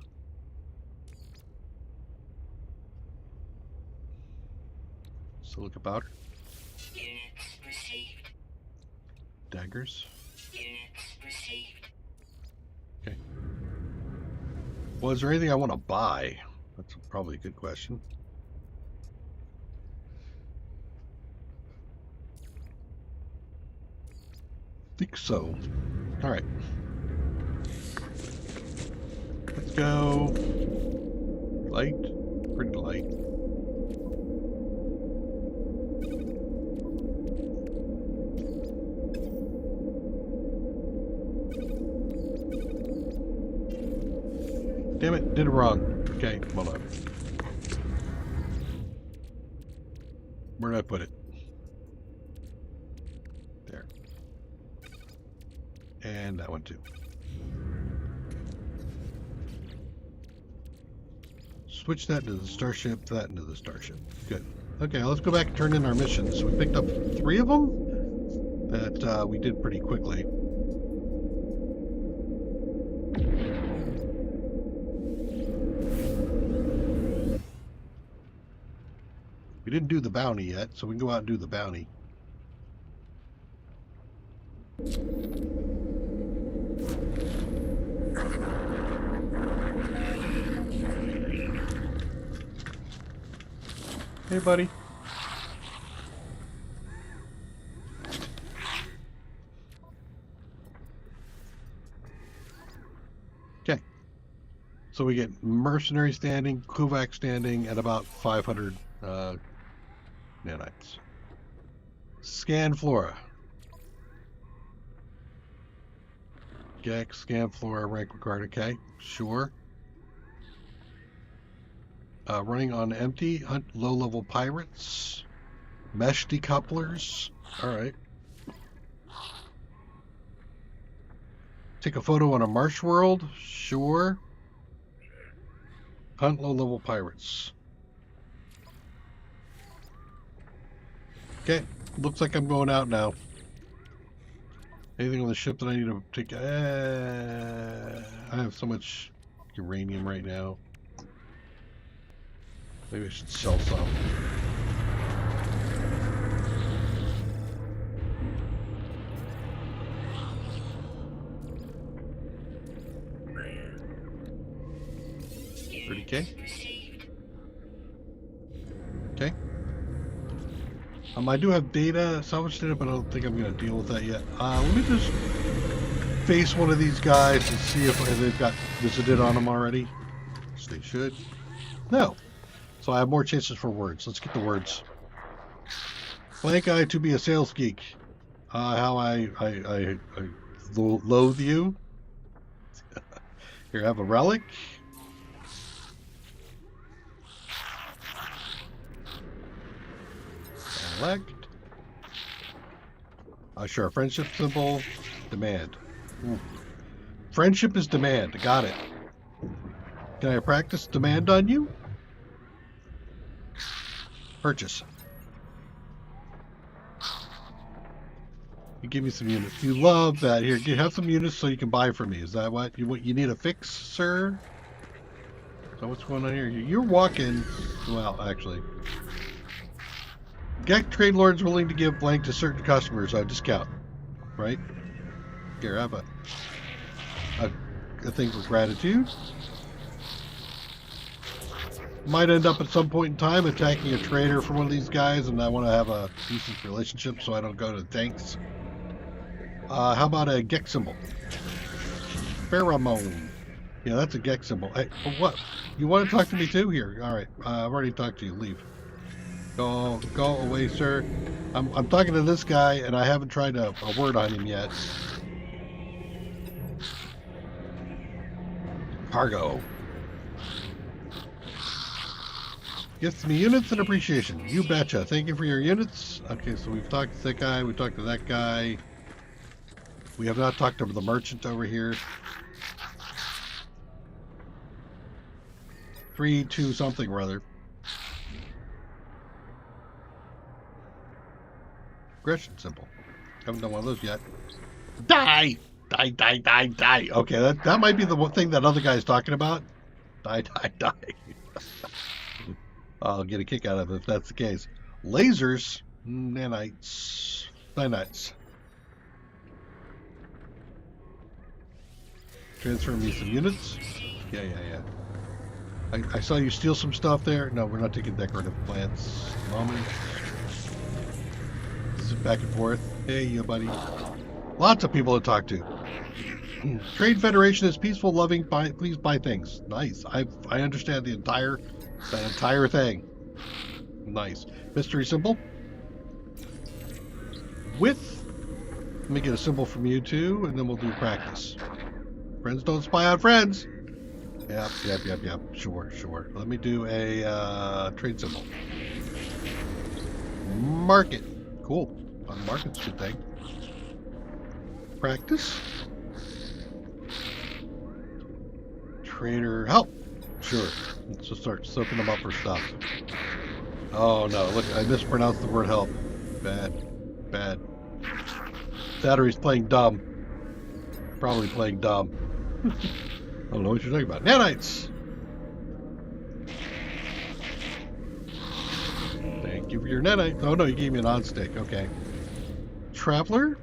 Silica powder. Units received. Daggers. Units received. Okay. Well, is there anything I want to buy? That's probably a good question. Think so. All right. Let's go. Light. Pretty light. Damn it, did it wrong. Okay, hold on. Where did I put it? There. And that one too. Switch that into the starship, that into the starship. Good. Okay, let's go back and turn in our missions. We picked up 3 of them that we did pretty quickly. We didn't do the bounty yet, so we can go out and do the bounty. Hey, buddy. Okay. So we get mercenary standing, Kuvak standing, and about 500 nanites. Scan flora. Gex, scan flora, rank required. Okay, sure. Running on empty, hunt low-level pirates, mesh decouplers. All right. Take a photo on a marsh world. Sure. Hunt low-level pirates. Okay, looks like I'm going out now. Anything on the ship that I need to take? I have so much uranium right now. Maybe I should sell some. $30K. Okay. I do have data, salvage data, but I don't think I'm going to deal with that yet. Let me just face one of these guys and see if they've got visited on them already. Yes, they should. No. So I have more chances for words. Let's get the words. Blank eye to be a sales geek. How I loathe you. Here, I have a relic. Select. Sure, friendship symbol. Demand. Friendship is demand. Got it. Can I practice demand on you? Purchase. You give me some units. You love that. Here, you have some units so you can buy from me. Is that what you need a fix, sir? So what's going on here? You're walking. Well, actually, Gex trade lords willing to give blank to certain customers a discount, right? Here, have a thing for gratitude. Might end up at some point in time attacking a trader for one of these guys, and I want to have a decent relationship so I don't go to tanks. How about a Gex symbol? Pheromone. Yeah, that's a Gex symbol. Hey, what? You want to talk to me too? Here. All right. I've already talked to you. Leave. Go away, sir. I'm talking to this guy, and I haven't tried a word on him yet. Cargo. Gets me units and appreciation. You betcha. Thank you for your units. Okay, so we've talked to that guy. We talked to that guy. We have not talked to the merchant over here. 3, 2, something or other. Aggression symbol. Haven't done one of those yet. Die! Die, die, die, die. Okay, that might be the one thing that other guy's talking about. Die, die, die. I'll get a kick out of it if that's the case. Lasers, nanites, nanites. Transfer me some units. Yeah. I saw you steal some stuff there. No, we're not taking decorative plants at the moment. This is back and forth. Hey, you buddy. Lots of people to talk to. Trade Federation is peaceful, loving. Please buy things. Nice. I understand that entire thing. Nice. Mystery symbol. Width. Let me get a symbol from you too, and then we'll do practice. Friends don't spy on friends. Yep. Sure. Let me do a trade symbol. Market. Cool. Market's a good thing. Practice. Creator, help! Sure. Let's just start soaking them up for stuff. Oh no, look, I mispronounced the word help. Bad. Bad. Battery's playing dumb. Probably playing dumb. I don't know what you're talking about. Nanites! Thank you for your nanite. Oh no, you gave me an on-stick. Okay. Traveler?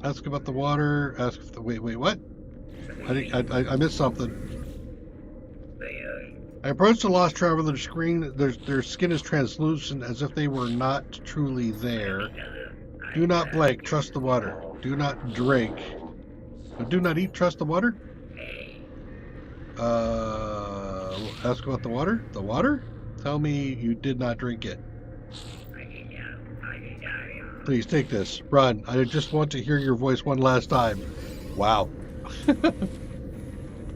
Ask about the water. Ask if the... Wait, what? I missed something. I approached the lost traveler's screen. Their skin is translucent, as if they were not truly there. Do not blink. Trust the water. Do not drink. Do not eat. Trust the water. Ask about the water. The water? Tell me you did not drink it. Please take this. Run. I just want to hear your voice one last time. Wow.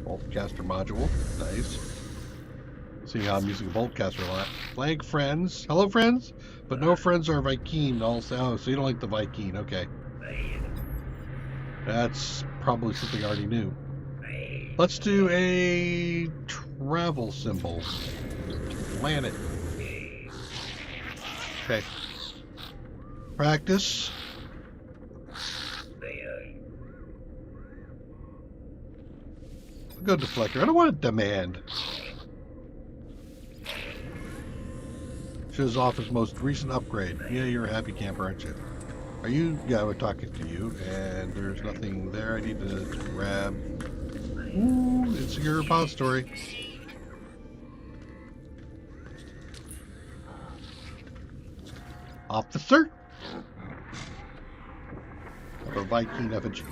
Boltcaster module. Nice. See how I'm using a Boltcaster a lot. Blank friends. Hello, friends? But no friends are Viking. Also, oh, so you don't like the Viking. Okay. That's probably something I already knew. Let's do a travel symbol. Planet. Okay. Practice. Go deflector. I don't want to demand. Shows off his most recent upgrade. Yeah, you're a happy camper, aren't you? Are you? Yeah, we're talking to you, and there's nothing there. I need to grab. Ooh, it's your repository. Officer? Of a Viking effigy.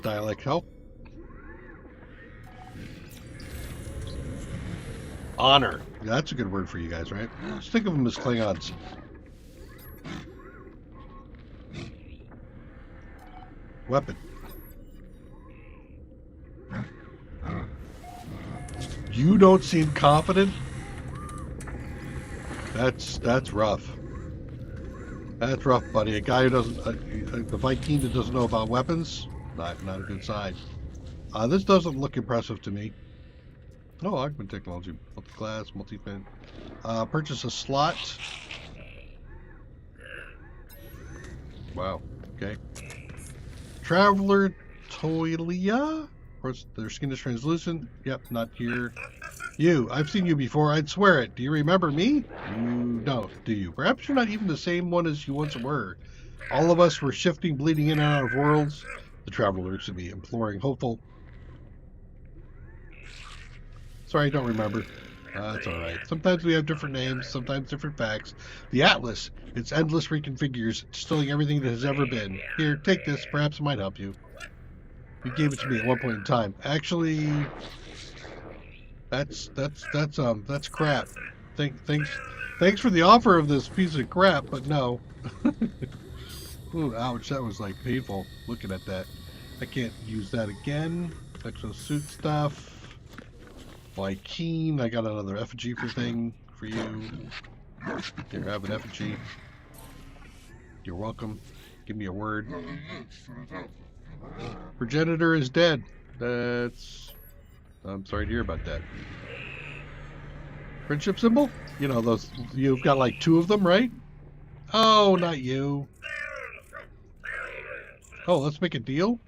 Dialect help. Honor. Yeah, that's a good word for you guys, right? Just think of them as Klingons. Weapon. You don't seem confident? That's rough. That's rough, buddy. A guy who doesn't, the Viking that doesn't know about weapons, not a good sign. This doesn't look impressive to me. Oh, augment technology, multi-class, multi-pin. Purchase a slot. Wow. Okay. Traveler Kristi-Leah. Of course, their skin is translucent. Yep, not here. You, I've seen you before. I'd swear it. Do you remember me? You don't, do you? Perhaps you're not even the same one as you once were. All of us were shifting, bleeding in and out of worlds. The traveler looks at me, imploring, hopeful. Sorry, I don't remember. That's all right. Sometimes we have different names, sometimes different facts. The Atlas, its endless reconfigures, distilling everything that has ever been. Here, take this. Perhaps it might help you. You gave it to me at one point in time. Actually, that's crap. Thanks for the offer of this piece of crap, but no. Ooh, ouch! That was like painful. Looking at that, I can't use that again. Exosuit stuff. Viking, I got another effigy thing for you. Here, have an effigy. You're welcome. Give me a word. Progenitor is dead. I'm sorry to hear about that. Friendship symbol? You know, those, you've got like 2 of them, right? Oh, not you. Oh, let's make a deal?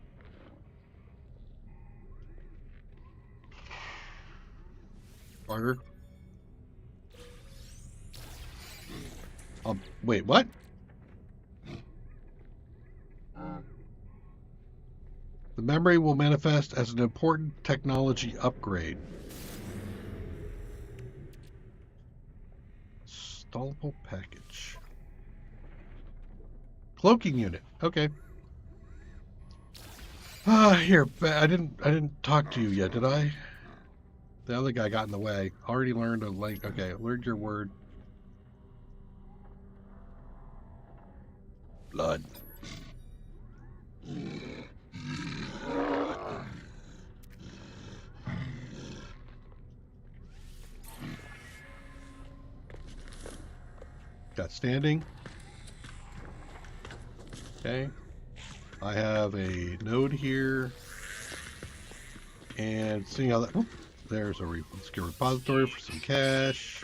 Barter. Wait, what? The memory will manifest as an important technology upgrade. Installable package. Cloaking unit. Okay. Here. I didn't talk to you yet, did I? The other guy got in the way. Already learned a link. Okay, learned your word. Blood. Got standing. Okay. I have a node here. And seeing how that... Whoop, there's a secure repository for some cash.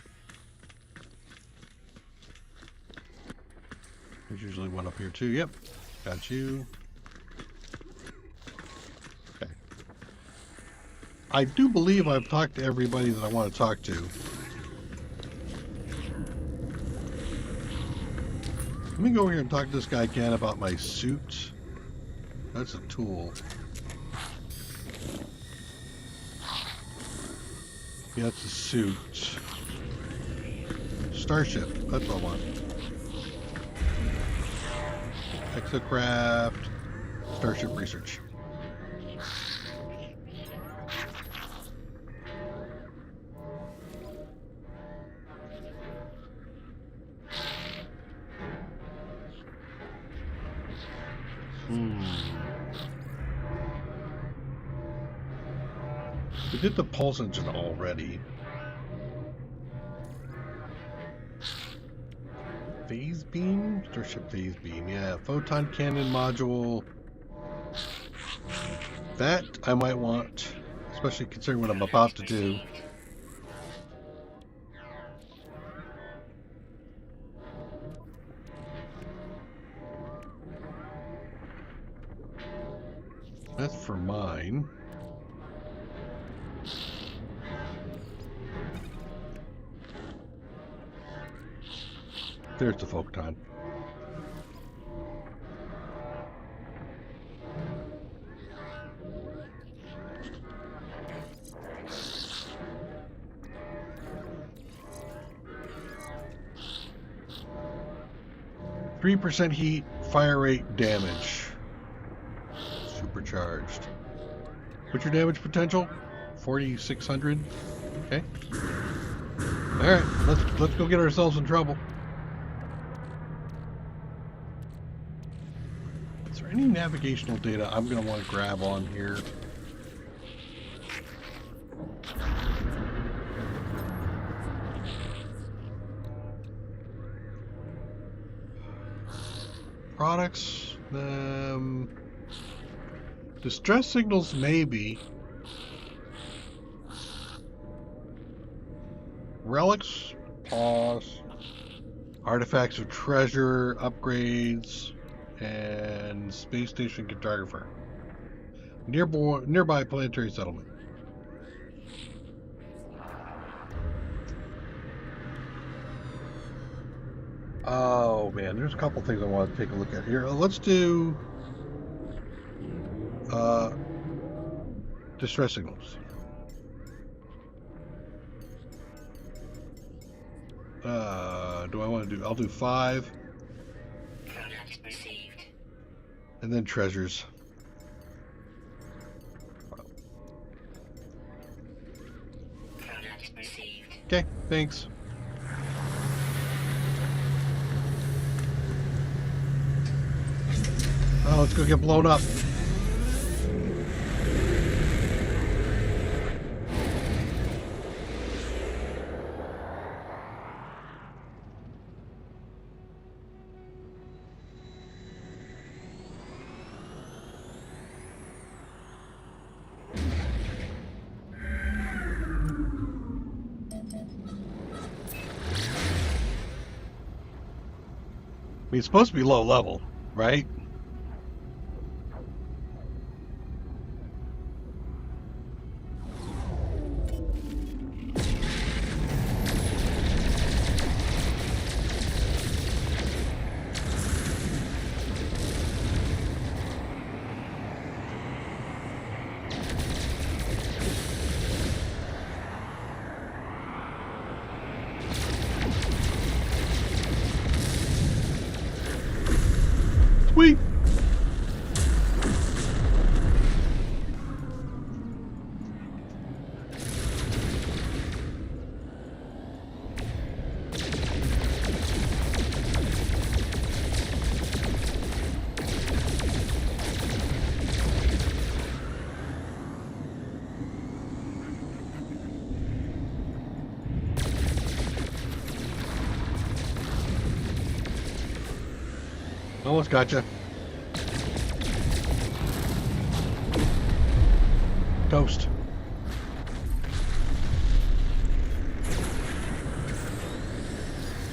There's usually one up here too. Yep. Got you. Okay. I do believe I've talked to everybody that I want to talk to. Let me go over here and talk to this guy again about my suit. That's a tool. Yeah, it's a suit. Starship. That's what I want. Exocraft. Starship research. We did the pulse engine already. Phase beam? Starship phase beam, yeah. Photon cannon module. That I might want, especially considering what I'm about to do. That's for mine. There's the photon. %3 heat, fire rate, damage. Supercharged. What's your damage potential? 4,600. Okay. All right, let's go get ourselves in trouble. Is there any navigational data I'm going to want to grab on here? Products, distress signals, maybe. Relics, pause. Artifacts of treasure, upgrades, and space station cartographer. Nearby planetary settlement. Oh man, there's a couple things I want to take a look at here. Let's do distress signals. Do I want to do? I'll do 5. Product received. And then treasures. Product received. Okay, thanks. Oh, let's go get blown up. I mean, it's supposed to be low level, right? Sweet. Almost gotcha. Toast.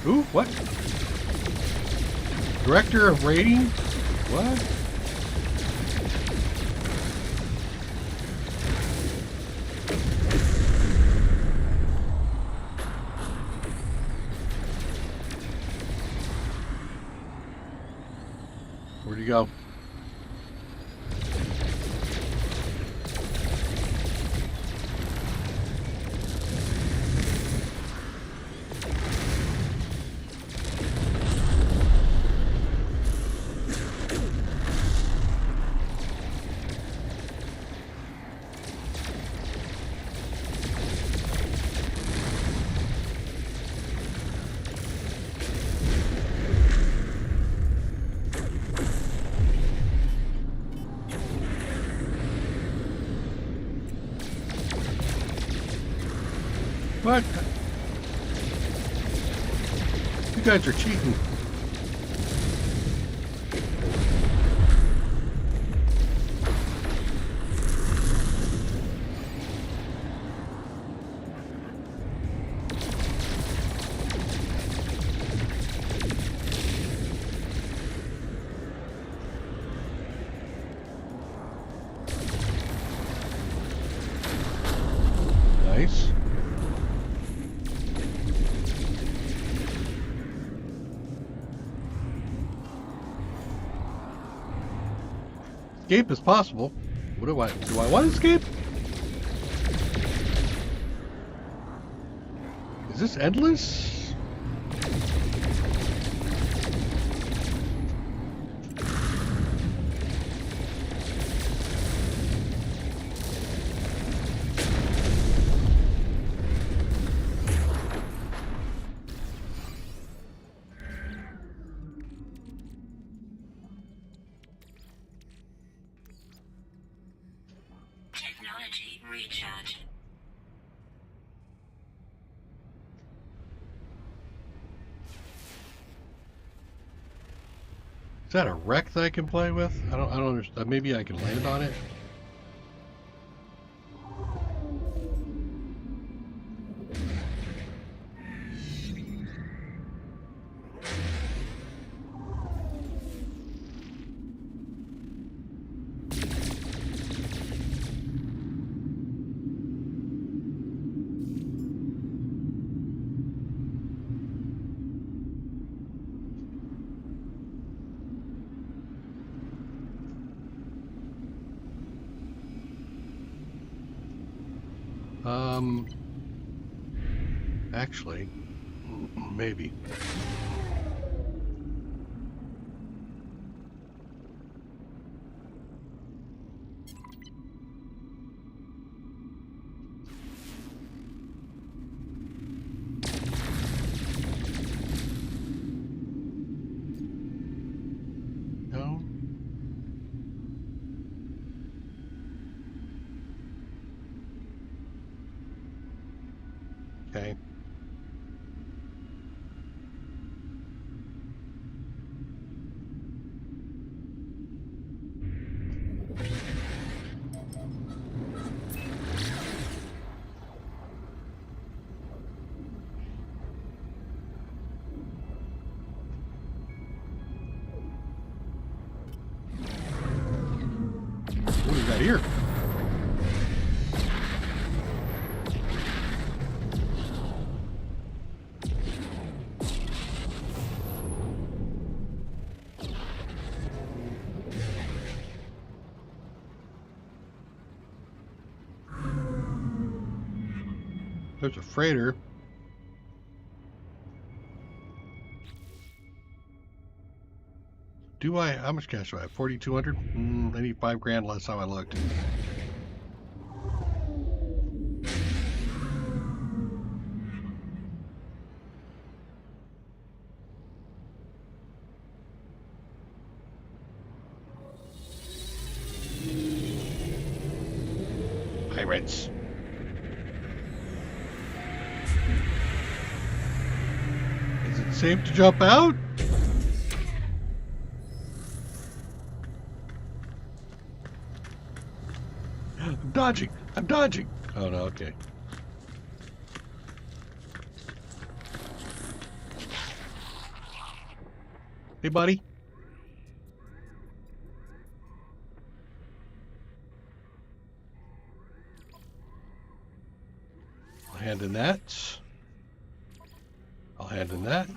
Ooh, what? Director of rating? What? Where'd he go? What? You guys are cheating. Nice. Escape is possible. What do I want to escape? Is this endless? Technology recharge. Is that a wreck that I can play with? I don't understand. Maybe I can land on it. Actually, maybe. No. Okay. What is that here? There's a freighter. Do I? How much cash do I have? 4,200? I need 5 grand last time I looked. Pirates. Is it safe to jump out? dodging. I'm dodging. Oh, no, okay. Hey, buddy. I'll hand in that. I'll hand in that.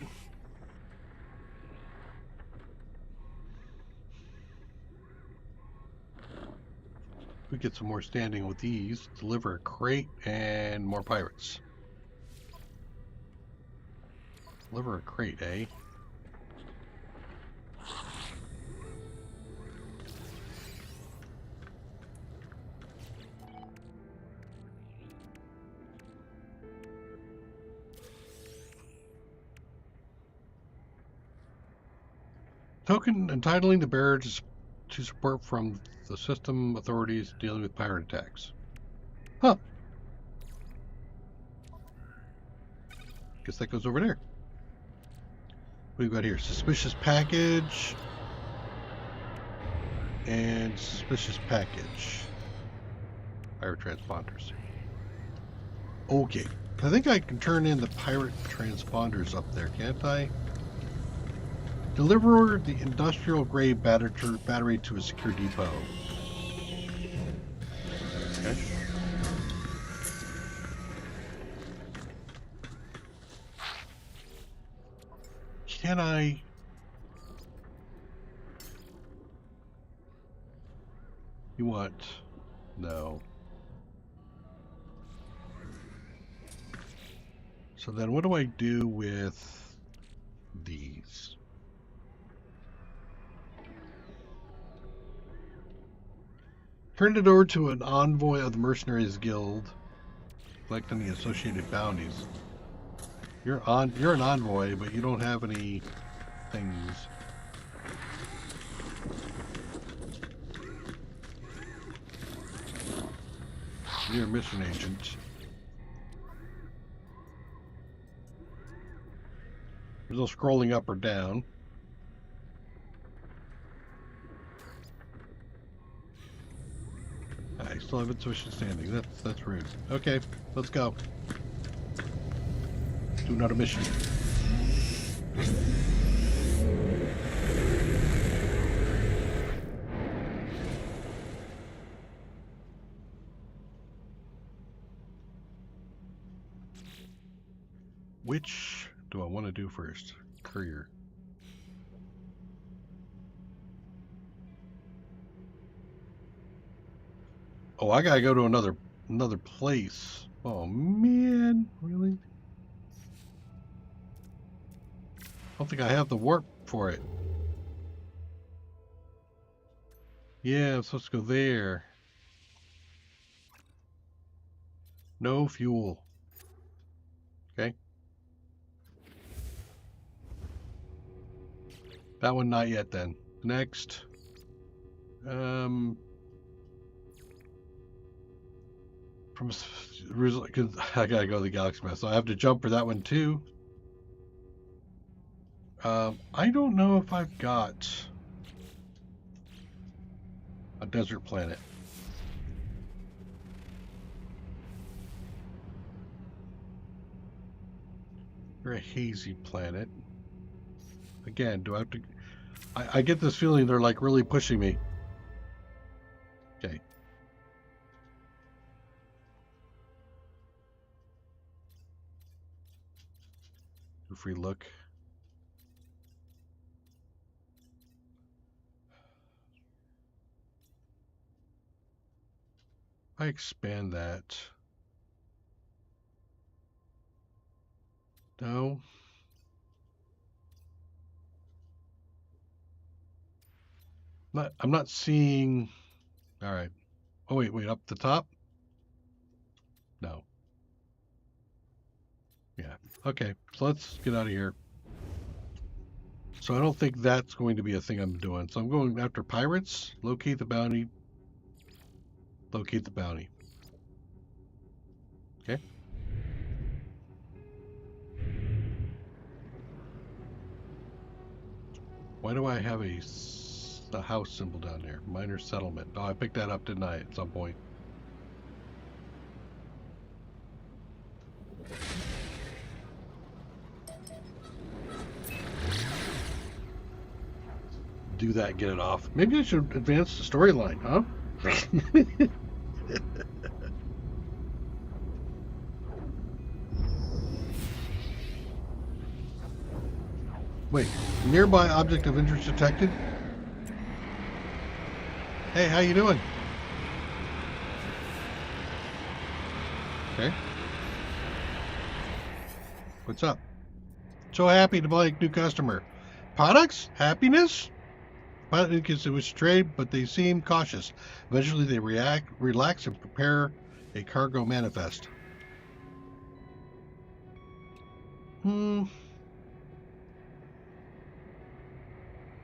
We get some more standing with these. Deliver a crate and more pirates. Deliver a crate, eh? Token entitling the bearer to support from the system authorities dealing with pirate attacks. Huh. Guess that goes over there. What do we got here? Suspicious package. And suspicious package. Pirate transponders. Okay. I think I can turn in the pirate transponders up there, can't I? Deliver the industrial grade battery to a secure depot. Okay. Can I? You want? No. So then what do I do with these? Turn it over to an envoy of the Mercenaries Guild. Collect any associated bounties. You're an envoy, but you don't have any things. You're a mission agent. There's no scrolling up or down. I still have insufficient standing. That's rude. Okay, let's go. Do another mission. Which do I want to do first? Courier. Oh, I gotta go to another place. Oh man, really? I don't think I have the warp for it. Yeah, I'm supposed to go there. No fuel. Okay. That one not yet then. Next. Because I gotta go to the Galaxy Map, so I have to jump for that one too. I don't know if I've got a desert planet. Or a hazy planet. Again, do I have to... I get this feeling they're like really pushing me. Okay. Do a free look. I expand that. No. I'm not seeing... All right. Oh, wait, up the top? No. Yeah. Okay, so let's get out of here. So I don't think that's going to be a thing I'm doing. So I'm going after pirates, locate the bounty, locate the bounty. Okay. Why do I have a house symbol down there? Minor settlement. Oh, I picked that up, didn't I, at some point? do that and get it off. Maybe I should advance the storyline, huh? Wait, nearby object of interest detected? Hey, how you doing? Okay. What's up? So happy to like new customer. Products? Happiness? Pilot indicates it was trade, but they seem cautious. Eventually they relax and prepare a cargo manifest. Not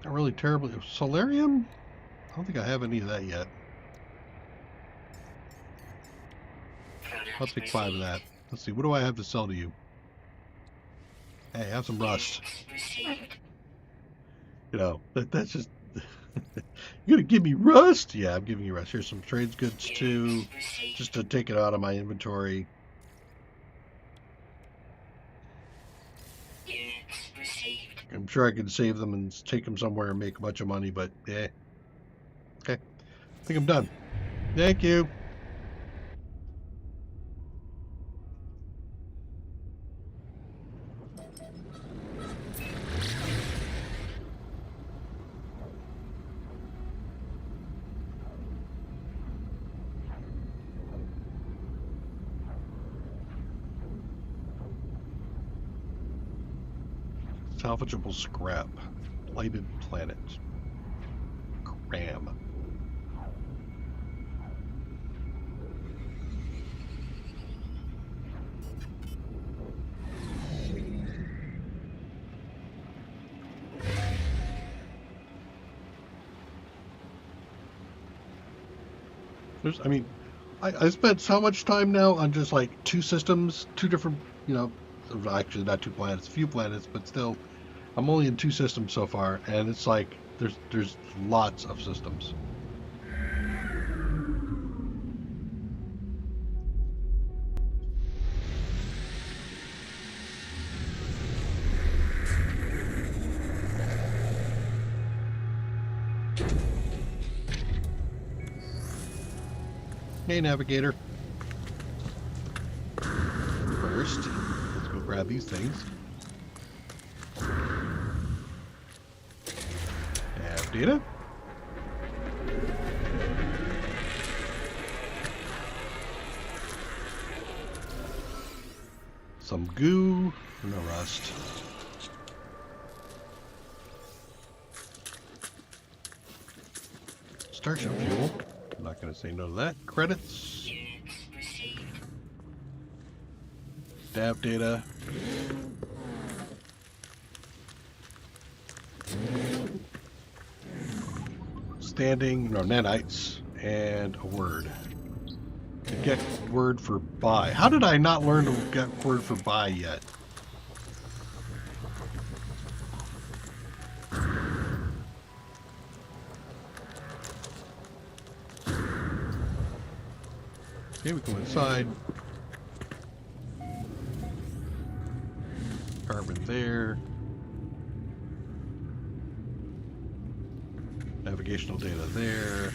really terribly. Solarium? I don't think I have any of that yet. I'll take 5 of that. Let's see, what do I have to sell to you? Hey, have some rust. You know, that's just... You're gonna give me rust? Yeah, I'm giving you rust. Here's some trades goods too, just to take it out of my inventory. I'm sure I can save them and take them somewhere and make a bunch of money, but yeah. Okay, I think I'm done. Thank you. Salvageable scrap. Blighted planet. Cram. I mean, I spent so much time now on just like 2 systems, 2 different, you know, actually not 2 planets, a few planets, but still, I'm only in 2 systems so far, and it's like there's lots of systems. Hey, Navigator. First, let's go grab these things. Nav data. Some goo, no rust. Starship fuel. I'm not going to say no to that. Credits. Nav data. Standing, no, nanites, and a word. To get word for buy. How did I not learn to get word for buy yet? Okay, we go inside. Carbon there. Navigational data there.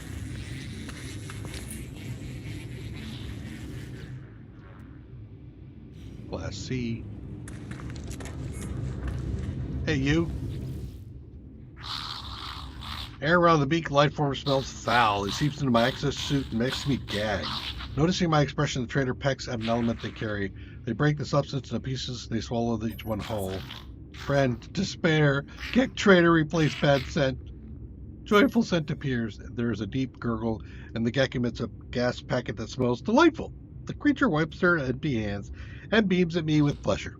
Class C. Hey, you. Air around the beak life form smells foul. It seeps into my exosuit and makes me gag. Noticing my expression, the trader pecks at an element they carry. They break the substance into pieces. They swallow each one whole. Friend, despair. Get trader, replace bad scent. Joyful scent appears. There is a deep gurgle, and the gek emits a gas packet that smells delightful. The creature wipes their empty hands and beams at me with pleasure.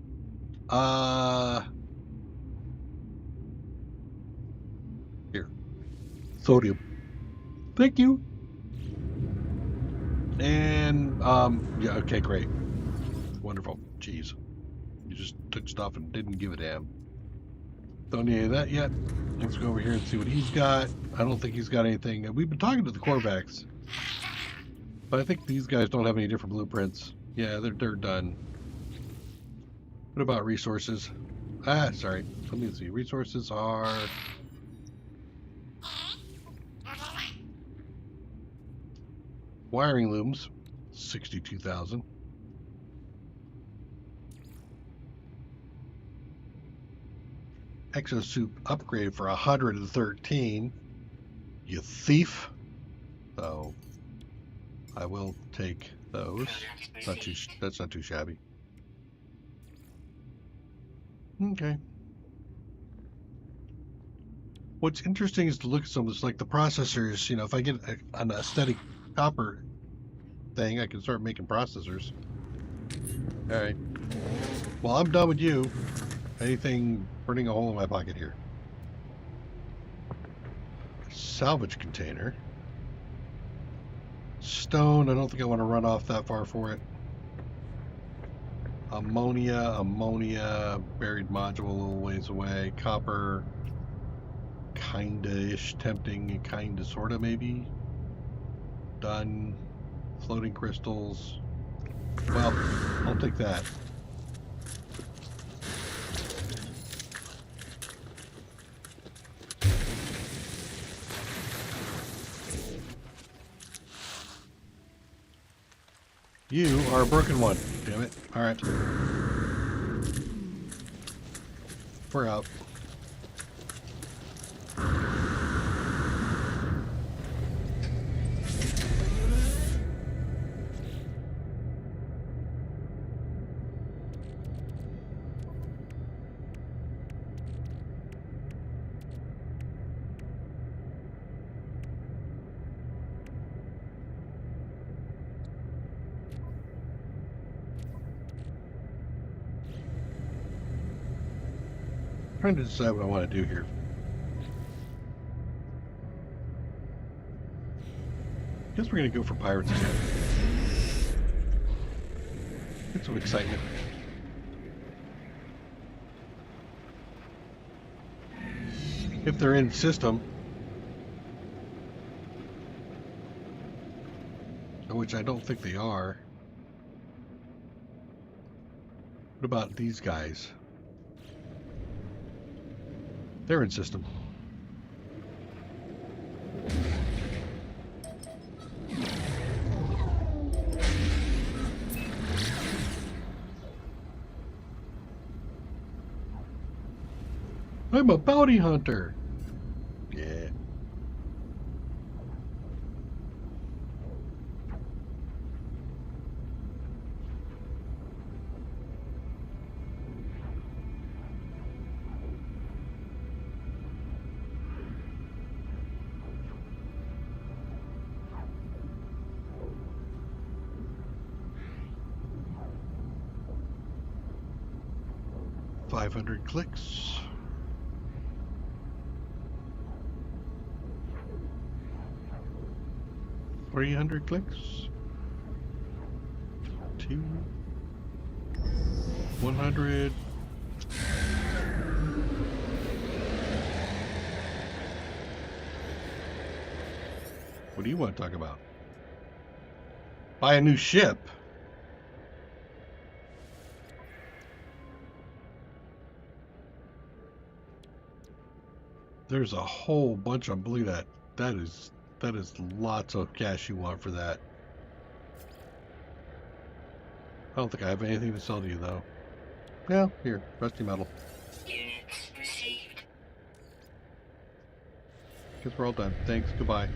Here. Sodium. Thank you. And, yeah, okay, great. Wonderful. Jeez. You just took stuff and didn't give a damn. Don't need any of that yet. Let's go over here and see what he's got. I don't think he's got anything. We've been talking to the Korvax, but I think these guys don't have any different blueprints. Yeah, they're done. What about resources? Sorry. Let me see. Resources are Wiring looms, 62,000. Exosuit upgrade for 113. You thief. So I will take those. That's not too shabby. Okay. What's interesting is to look at some of this, like the processors. You know, if I get an aesthetic copper thing, I can start making processors. All right. Well, I'm done with you. Anything burning a hole in my pocket here? Salvage container. Stone. I don't think I want to run off that far for it. Ammonia, buried module a little ways away. Copper. Kinda-ish tempting, kinda, sorta, maybe. Done. Floating crystals. Well, I'll take that. You are a broken one, damn it. Alright. We're out. Trying to decide what I want to do here. Guess we're going to go for pirates again. Get some excitement. If they're in system, which I don't think they are. What about these guys? They're in system. I'm a bounty hunter. Yeah. $500 clicks. $300 clicks. 2. 100. What do you want to talk about? Buy a new ship. There's a whole bunch of, believe that. That is lots of cash you want for that. I don't think I have anything to sell to you though. Yeah, here, rusty metal. Units received. Guess we're all done. Thanks, goodbye.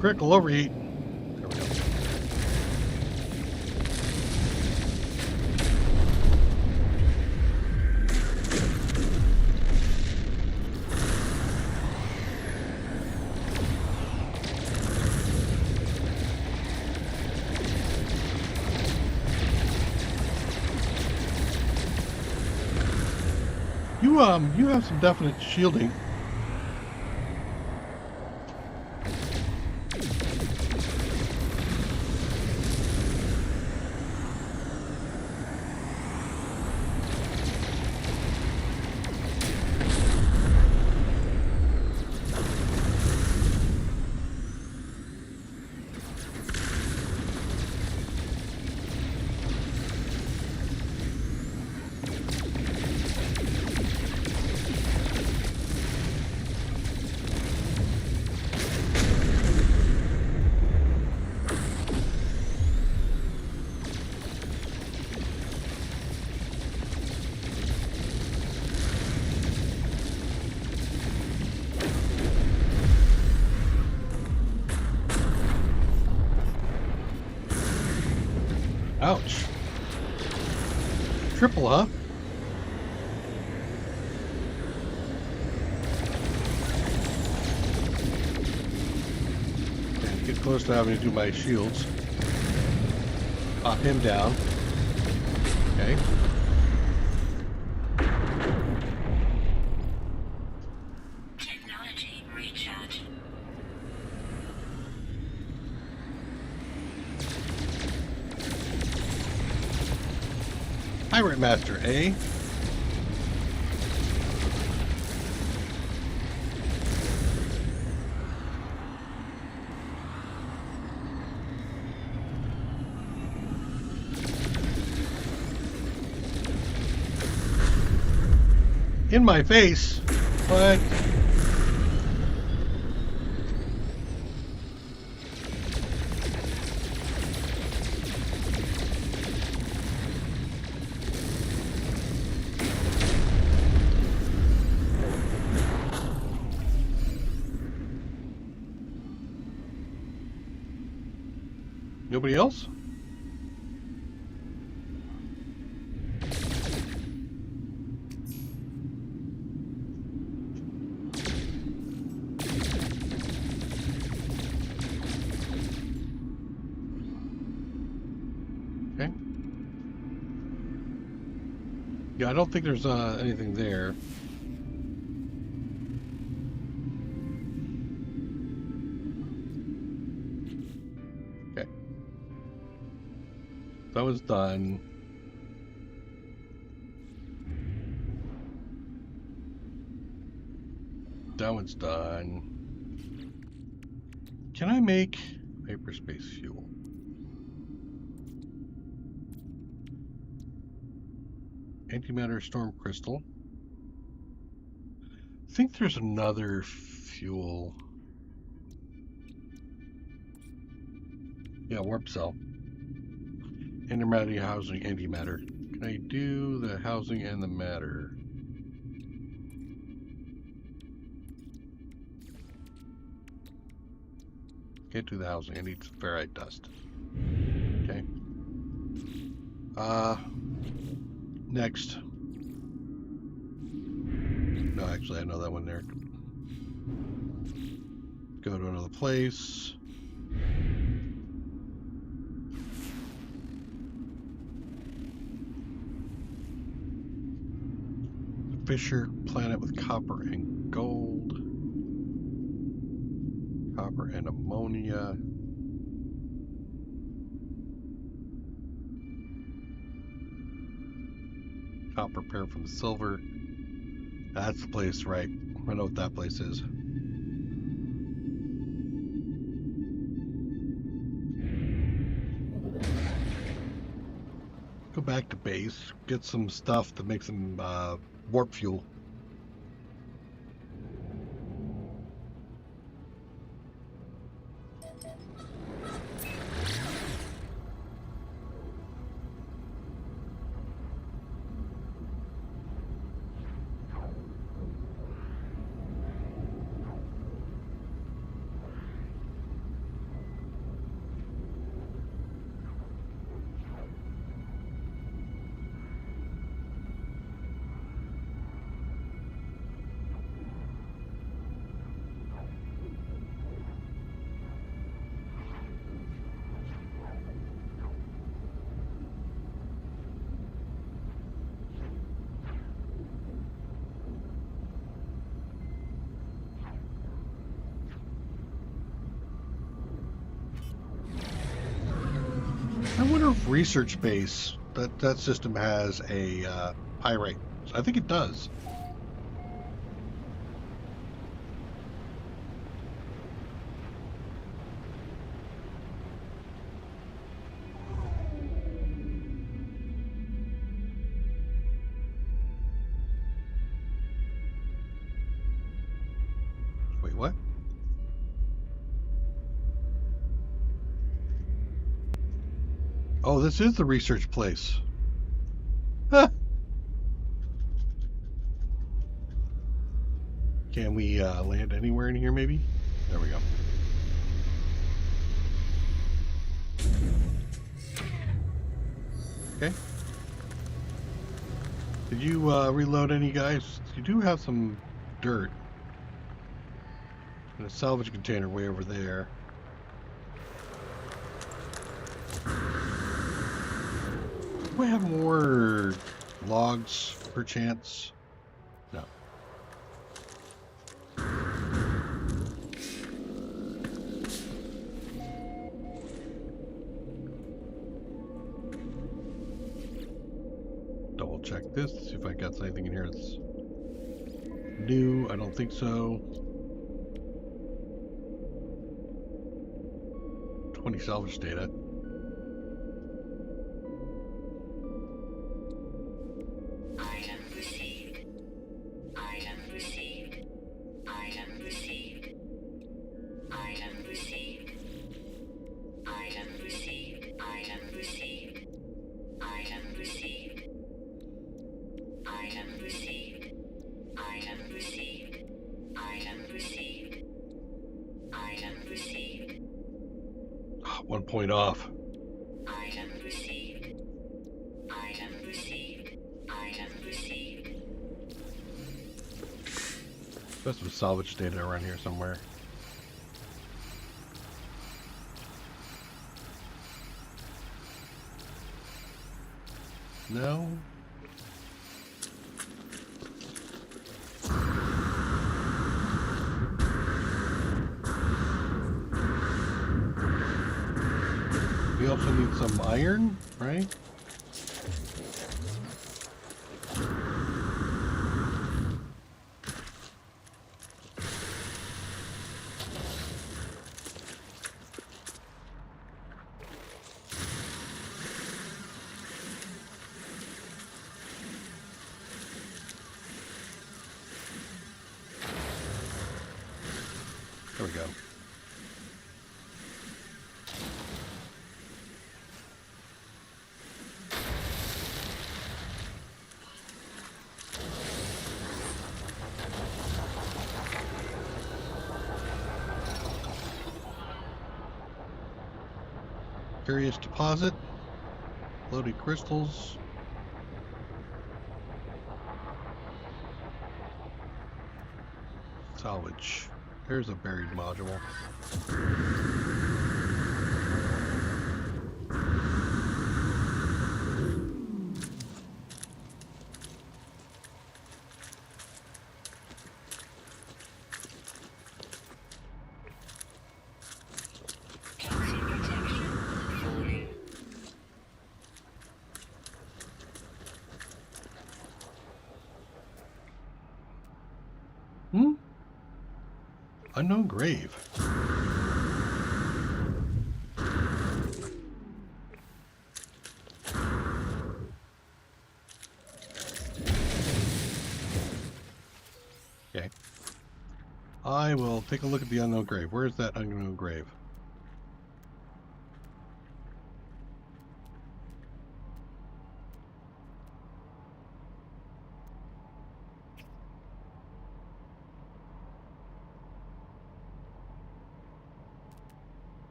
Critical overheat. There we go. You You have some definite shielding. Ouch. Triple, huh? And get close to having to do my shields. Pop him down. Okay. Technology recharge. Pirate Master, eh? In my face? What? Nobody else? Okay. Yeah, I don't think there's anything there. Okay. That was done. That one's done. Can I make hyperspace fuel? Antimatter storm crystal. I think there's another fuel. Yeah, warp cell. Antimatter housing, antimatter. Can I do the housing and the matter? Can't do the housing. I need some ferrite dust. Okay. Next. No, actually, I know that one there. Go to another place. Fisher planet with copper and gold. Copper and ammonia. Copper paired from silver. That's the place, right? I know what that place is. Go back to base. Get some stuff to make some warp fuel. wonder if research base that system has a pyrite. I think it does. Wait, what? Oh, this is the research place. Huh. Can we land anywhere in here, maybe? There we go. Okay. Did you reload any, guys? You do have some dirt. And a salvage container way over there. Do I have more logs, perchance? No. Double check this, see if I got anything in here that's new. I don't think so. 20 salvage data. Item received. Item received. Item received. Item received. Item received. Item received. Item received. Item received. Item received. Item received. Item received. 1 point off. Item received. Item received. Item received. There's some salvage data around here somewhere. No? We also need some iron, right? There we go. Curious deposit. Loaded crystals. Salvage. There's a buried module. Toxin protection falling. Unknown grave. Okay. I will take a look at the unknown grave. Where's that unknown grave?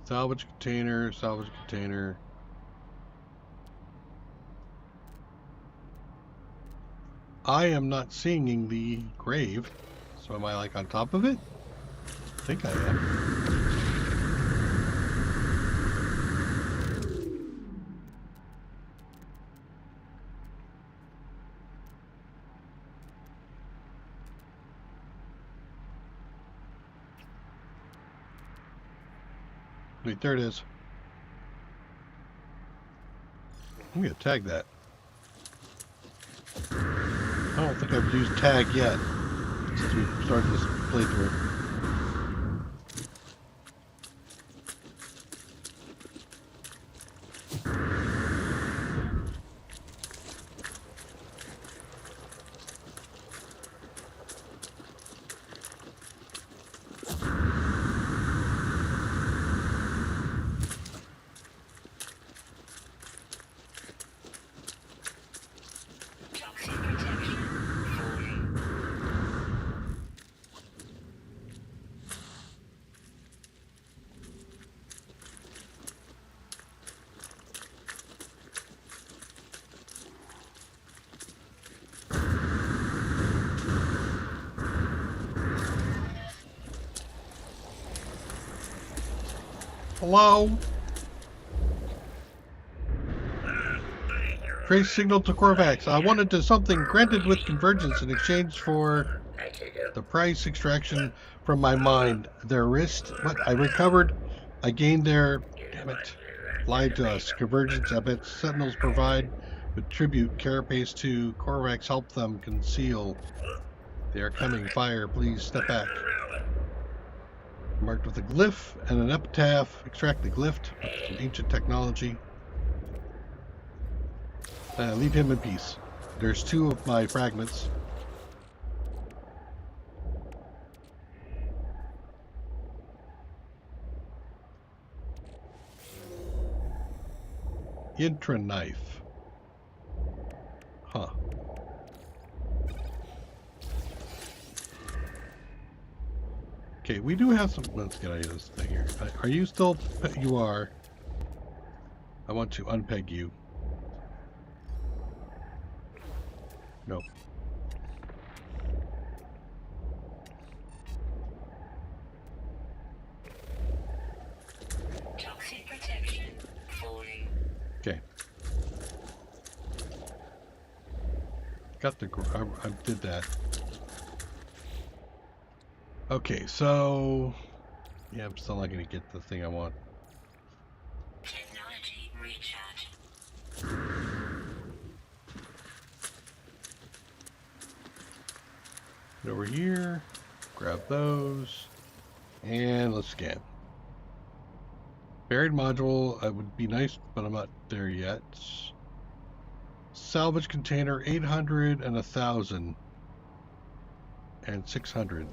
Salvage container, salvage container. I am not seeing the grave. So am I like on top of it? I think I am. Wait, there it is. I'm gonna tag that. I don't think I've used tag yet since we started this playthrough. Toxic protection falling. Hello? Trace signal to Corvax. I wanted to something granted with convergence in exchange for the price extraction from my mind. Their wrist. What? I recovered. I gained their. Damn it. Lied to us. Convergence habits. Sentinels provide with tribute. Carapace to Corvax help them conceal. They are coming. Fire. Please step back. Marked with a glyph and an epitaph. Extract the glyph. Some ancient technology. Leave him in peace. There's 2 of my fragments. Intra knife. Huh. Okay, we do have some. Let's get out of this thing here. Are you still? You are. I want to unpeg you. Nope. Toxic protection falling. Okay. Got the. I did that. Okay, so. Yeah, I'm still not going to get the thing I want. Technology recharge. Get over here. Grab those. And let's scan. Buried module, would be nice, but I'm not there yet. Salvage container, 800 and 1,000. And 600.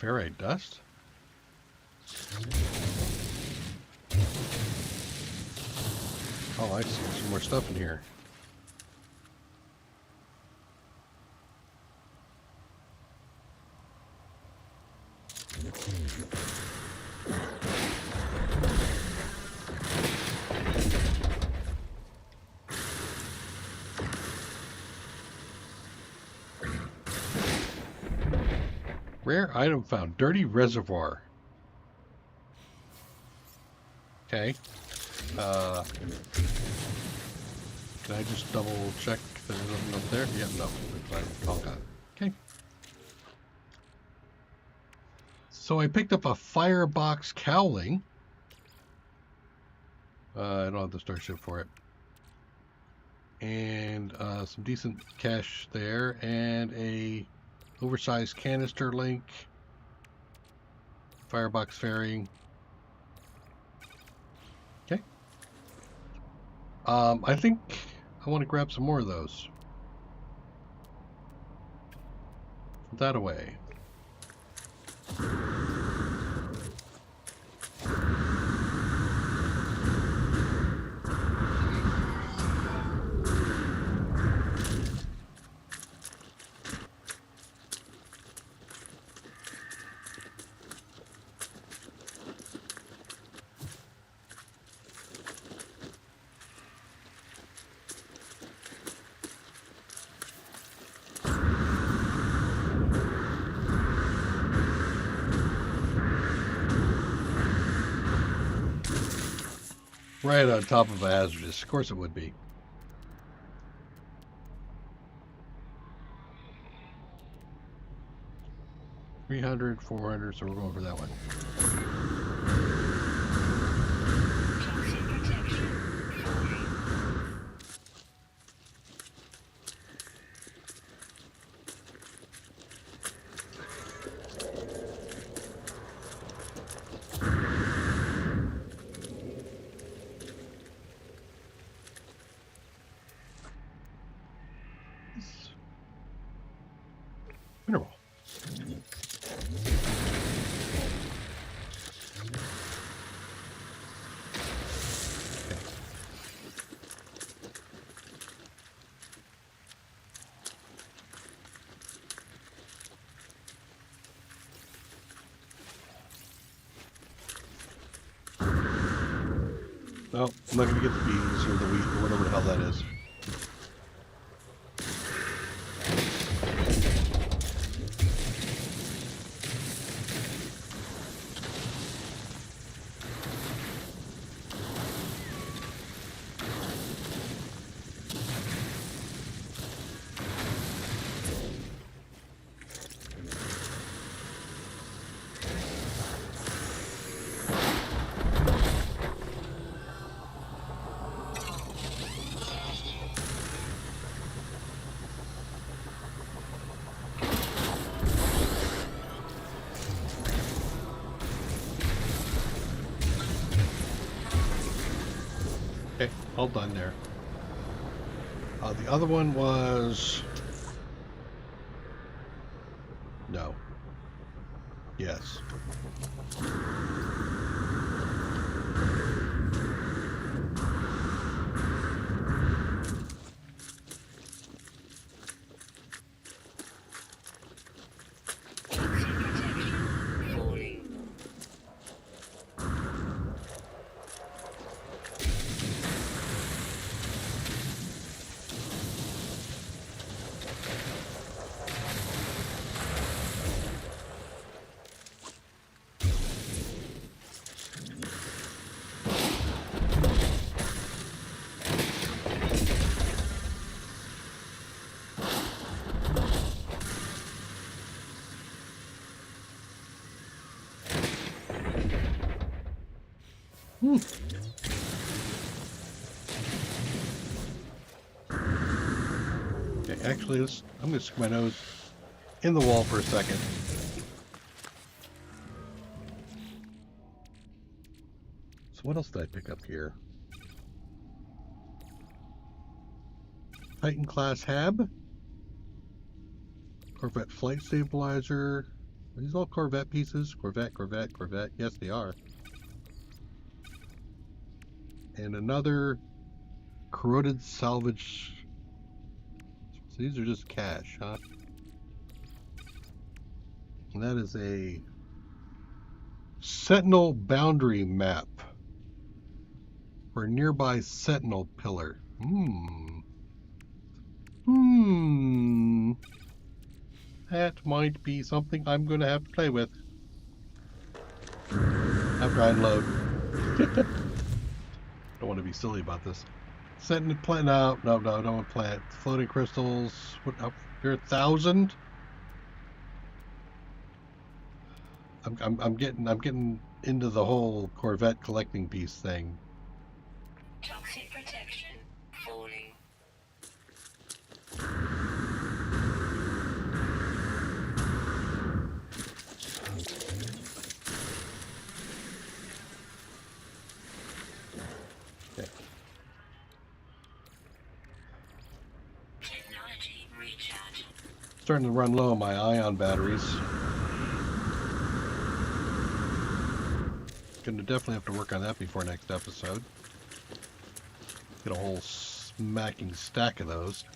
Ferrite dust? Oh, I see some more stuff in here. Rare item found. Dirty reservoir. Okay. Can I just double check there's nothing up there? Yeah, no. All gone. Okay. So I picked up a firebox cowling. I don't have the starship for it. And some decent cash there, and a Oversized canister link. Firebox fairing. Okay. I think I want to grab some more of those. Put that away. Right on top of a hazardous. Of course it would be. $300, $400, so we're going for that one. Toxic protection. Falling. Mineral. No, I'm not going to get the bees or the wheat or whatever the hell that is. Okay, all done there. The other one was... No. Yes. Toxic protection. Falling. Okay, actually, I'm going to stick my nose in the wall for a second. So what else did I pick up here? Titan class Hab. Corvette flight stabilizer. Are these all Corvette pieces? Corvette, Corvette, Corvette. Yes, they are. And another corroded salvage. So these are just cash, huh? And that is a Sentinel boundary map for a nearby Sentinel pillar. That might be something I'm going to have to play with after I unload. Don't want to be silly about this. Sentinel plant? No, I don't want plant. Floating crystals. What? You're 1,000. I'm getting into the whole Corvette collecting piece thing. Toxic protection. Falling. starting to run low on my ion batteries. Gonna definitely have to work on that before next episode. Get a whole smacking stack of those.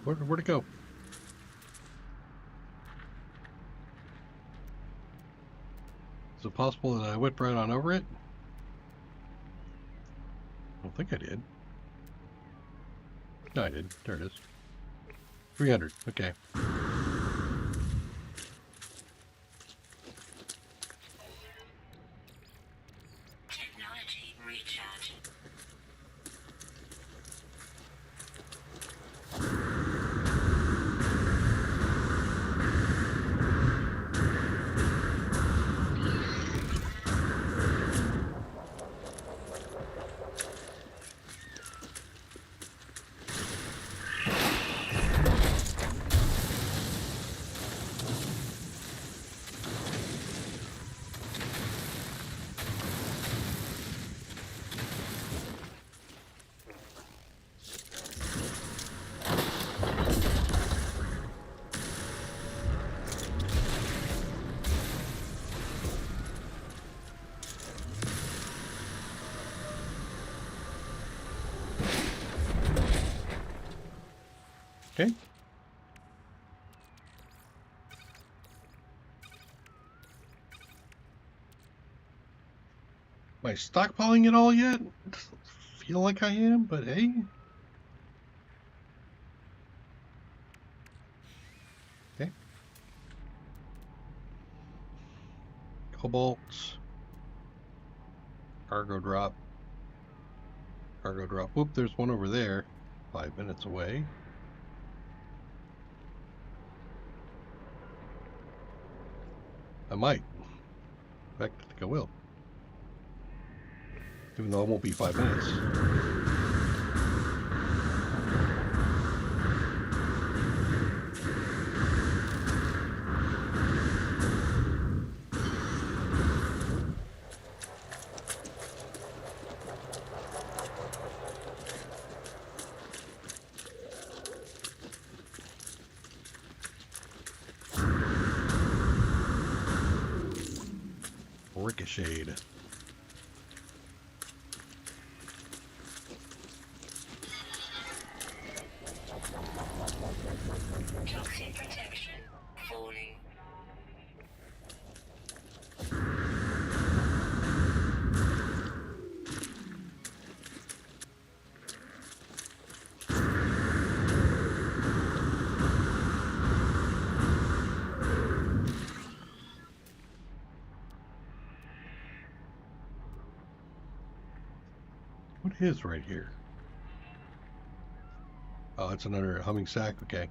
Where'd it go? Is it possible that I whipped right on over it? I don't think I did. No, I did. There it is. 300. Okay. Technology recharge. Okay. Am I stockpiling it all yet? Doesn't feel like I am, but hey. Okay. Cobalt. Cargo drop. Cargo drop. Whoop, there's one over there. 5 minutes away. I might. In fact, I think I will. Even though it won't be 5 minutes. Ricocheted. Toxic protection falling. What is right here? Oh, it's another humming sack. Okay.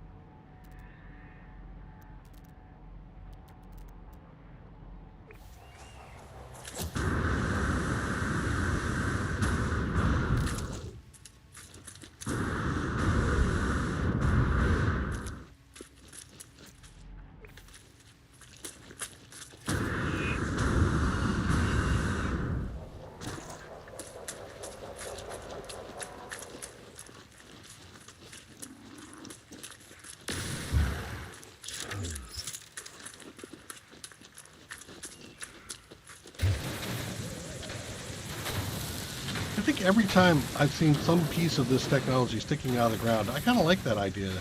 I think every time I've seen some piece of this technology sticking out of the ground, I kind of like that idea.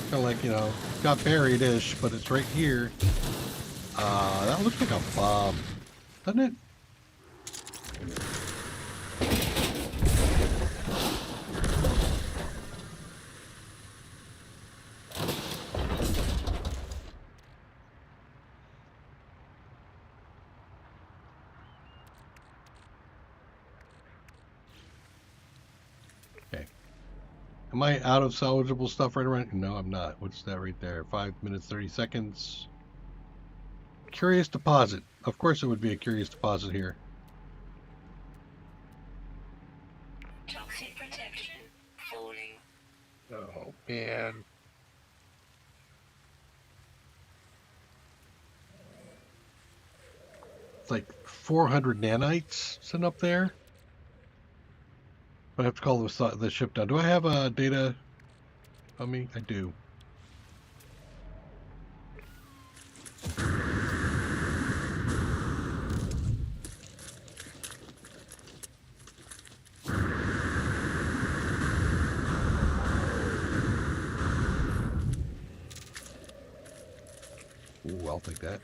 Kind of like, you know, got buried-ish, but it's right here. That looks like a bomb, doesn't it? Am I out of salvageable stuff right around? No, I'm not. What's that right there? 5 minutes, 30 seconds. Curious deposit. Of course it would be a curious deposit here. Toxic protection falling. Oh, man. It's like 400 nanites sitting up there. I have to call the ship down. Do I have data on me? I do. Ooh, I'll take that.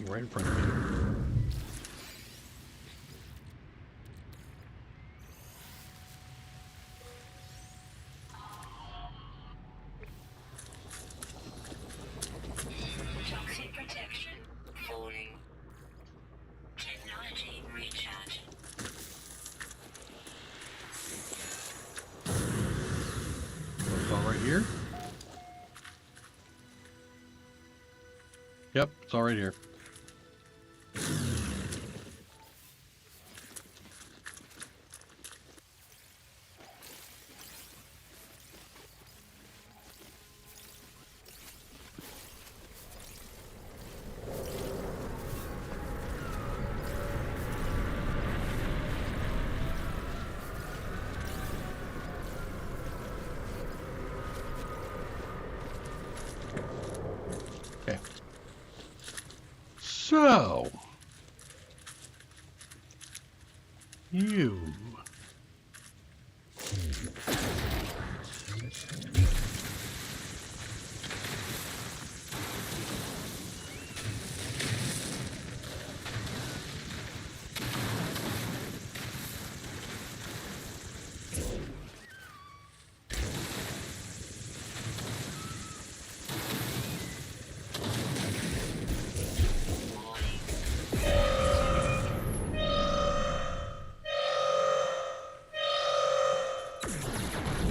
Right in front of me. Toxic protection falling. Technology recharge. It's all right here. Yep, it's all right here. Okay. So, you.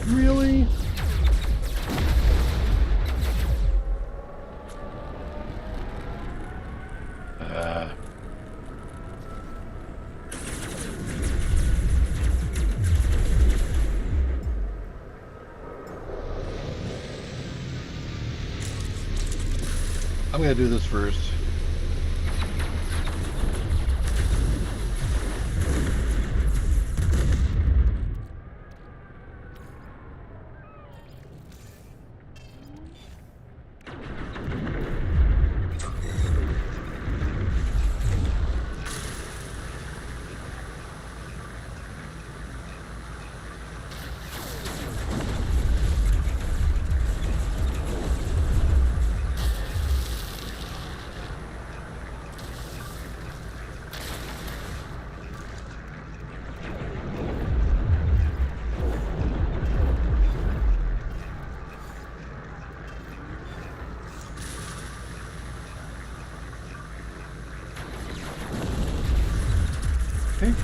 Really? I'm going to do this first. Okay.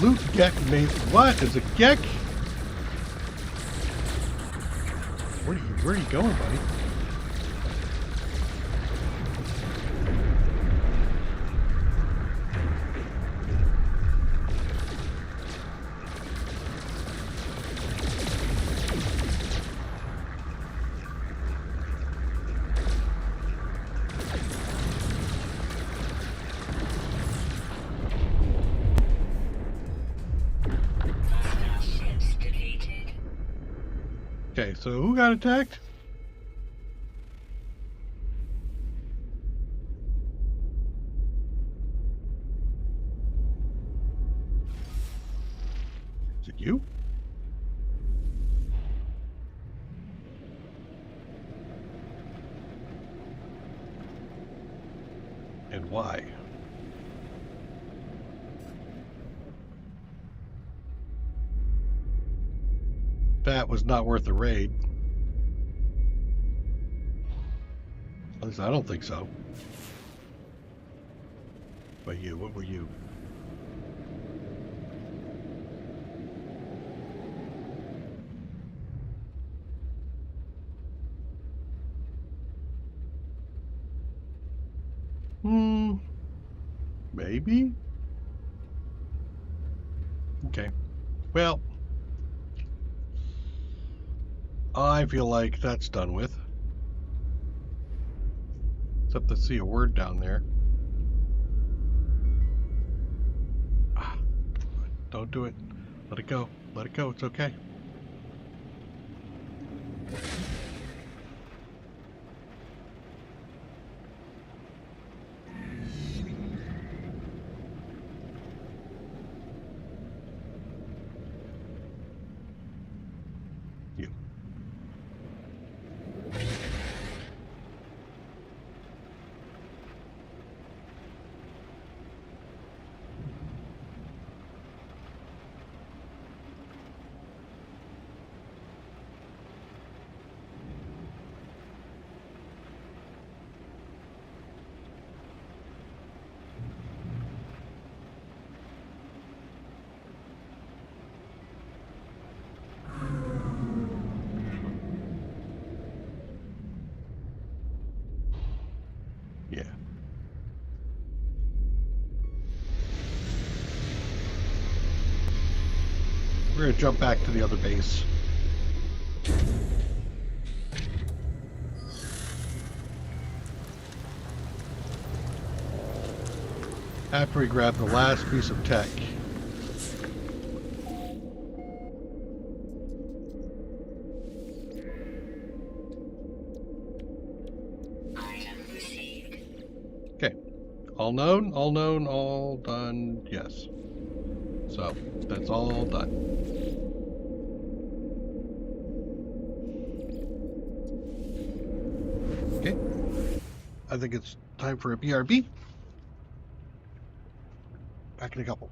Loot Gek made what? Is a Gek? Where are you going, buddy? Hostile ships defeated. Okay, so who got attacked? Is it you? And why? That was not worth the raid. At least I don't think so. But you, what were you? Maybe? Okay. Well, I feel like that's done with. Except to see a word down there. Ah, don't do it. Let it go. Let it go. It's okay. You. Yeah. We're gonna jump back to the other base. After we grab the last piece of tech. Item received. Okay. All known, all done, yes. So, that's all done. Okay. I think it's time for a BRB. Back in a couple.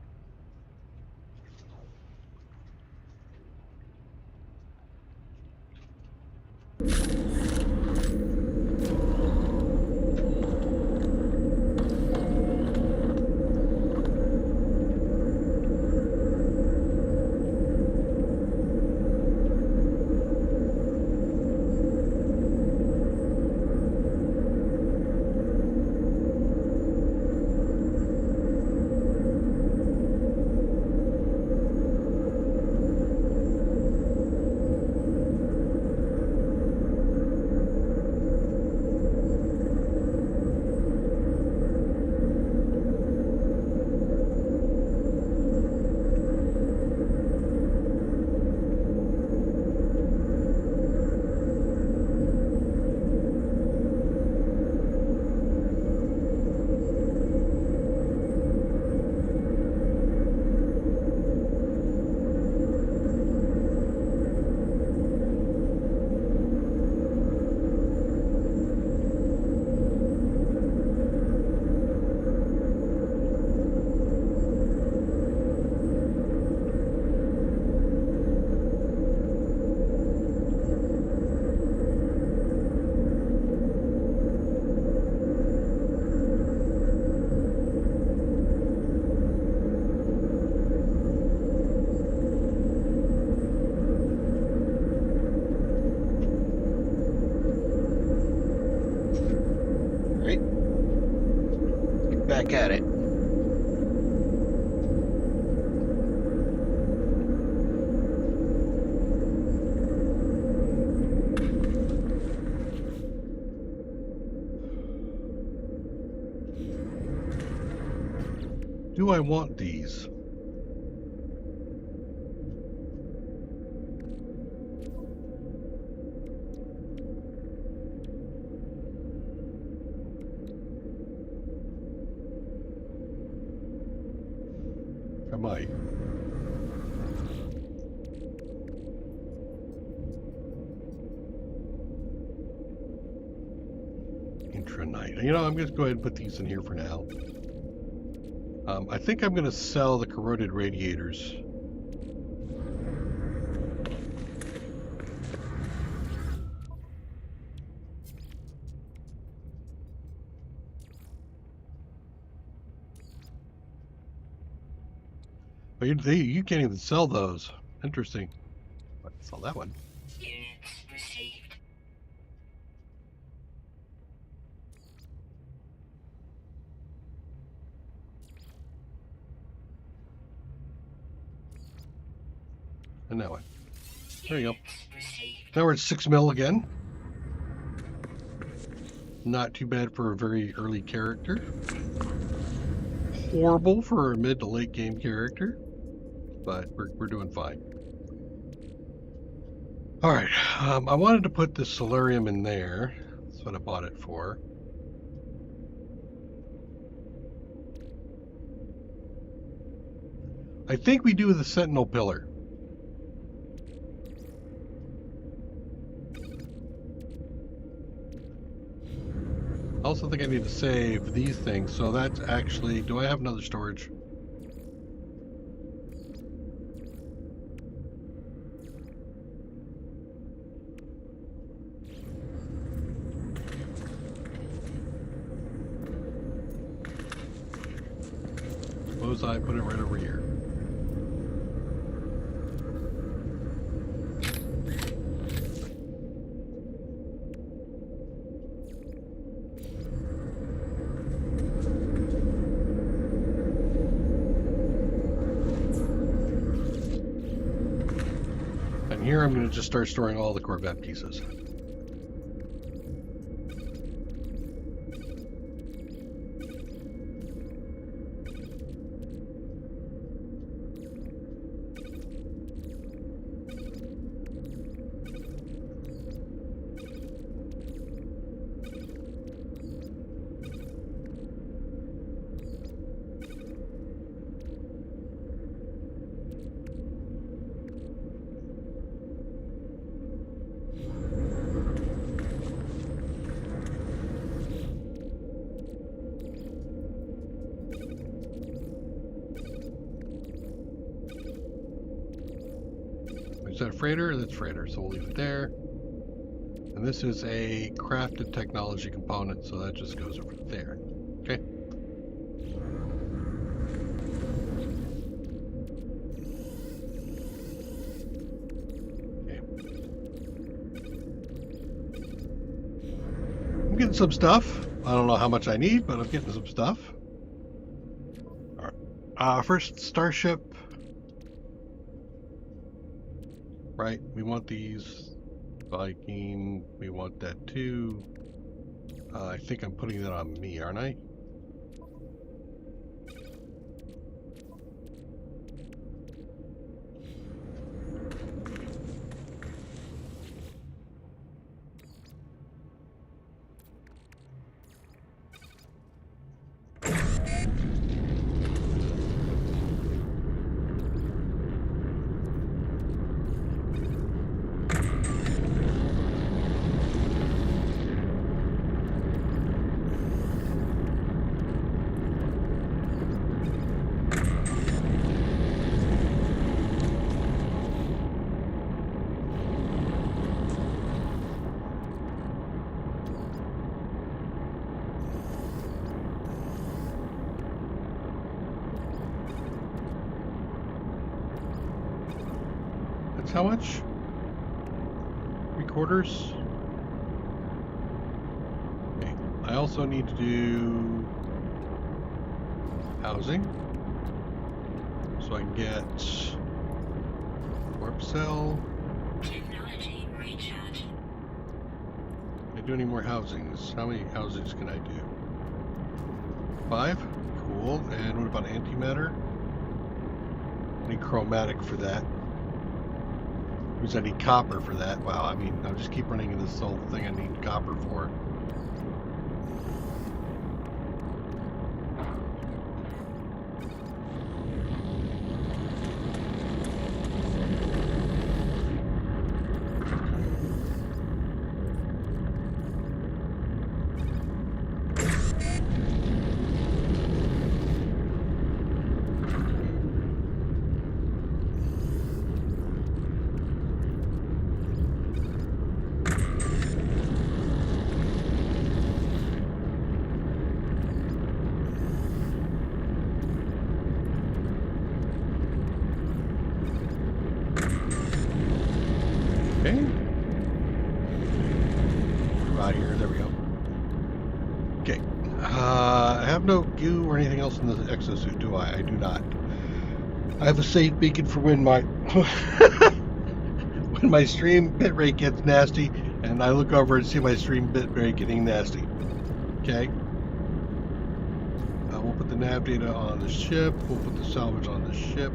Back at it. Do I want these? I might. extra night. You know, I'm going to go ahead and put these in here for now. I think I'm going to sell the corroded radiators. But you can't even sell those. Interesting. I sell that one. Units received. And that one. There you go. Units received. Now we're at 6 mil again. Not too bad for a very early character. Horrible for a mid to late game character. But we're doing fine. Alright, I wanted to put this solarium in there. That's what I bought it for. I think we do the Sentinel pillar. I also think I need to save these things, so that's actually... Do I have another storage? Suppose I put it right over here. And here I'm going to just start storing all the Corvette pieces. Is that a freighter? That's freighter, so we'll leave it there. And this is a crafted technology component, so that just goes over there. Okay. Okay. I'm getting some stuff. I don't know how much I need, but I'm getting some stuff. All right. First, Starship. Right, we want these. Viking, we want that too. I think I'm putting that on me, aren't I? How much? 3/4? Okay. I also need to do housing. So I can get warp cell. Technology recharge. Can I do any more housings? How many housings can I do? 5? Cool. And what about antimatter? I need chromatic for that. Because I need copper for that. Wow, I mean, I'll just keep running into this whole thing I need copper for. Okay. Out here, there we go. Okay. I have no goo or anything else in the exosuit, do I? I do not. I have a safe beacon for when my when my stream bitrate gets nasty, and I look over and see my stream bitrate getting nasty. Okay. We'll put the nav data on the ship. We'll put the salvage on the ship.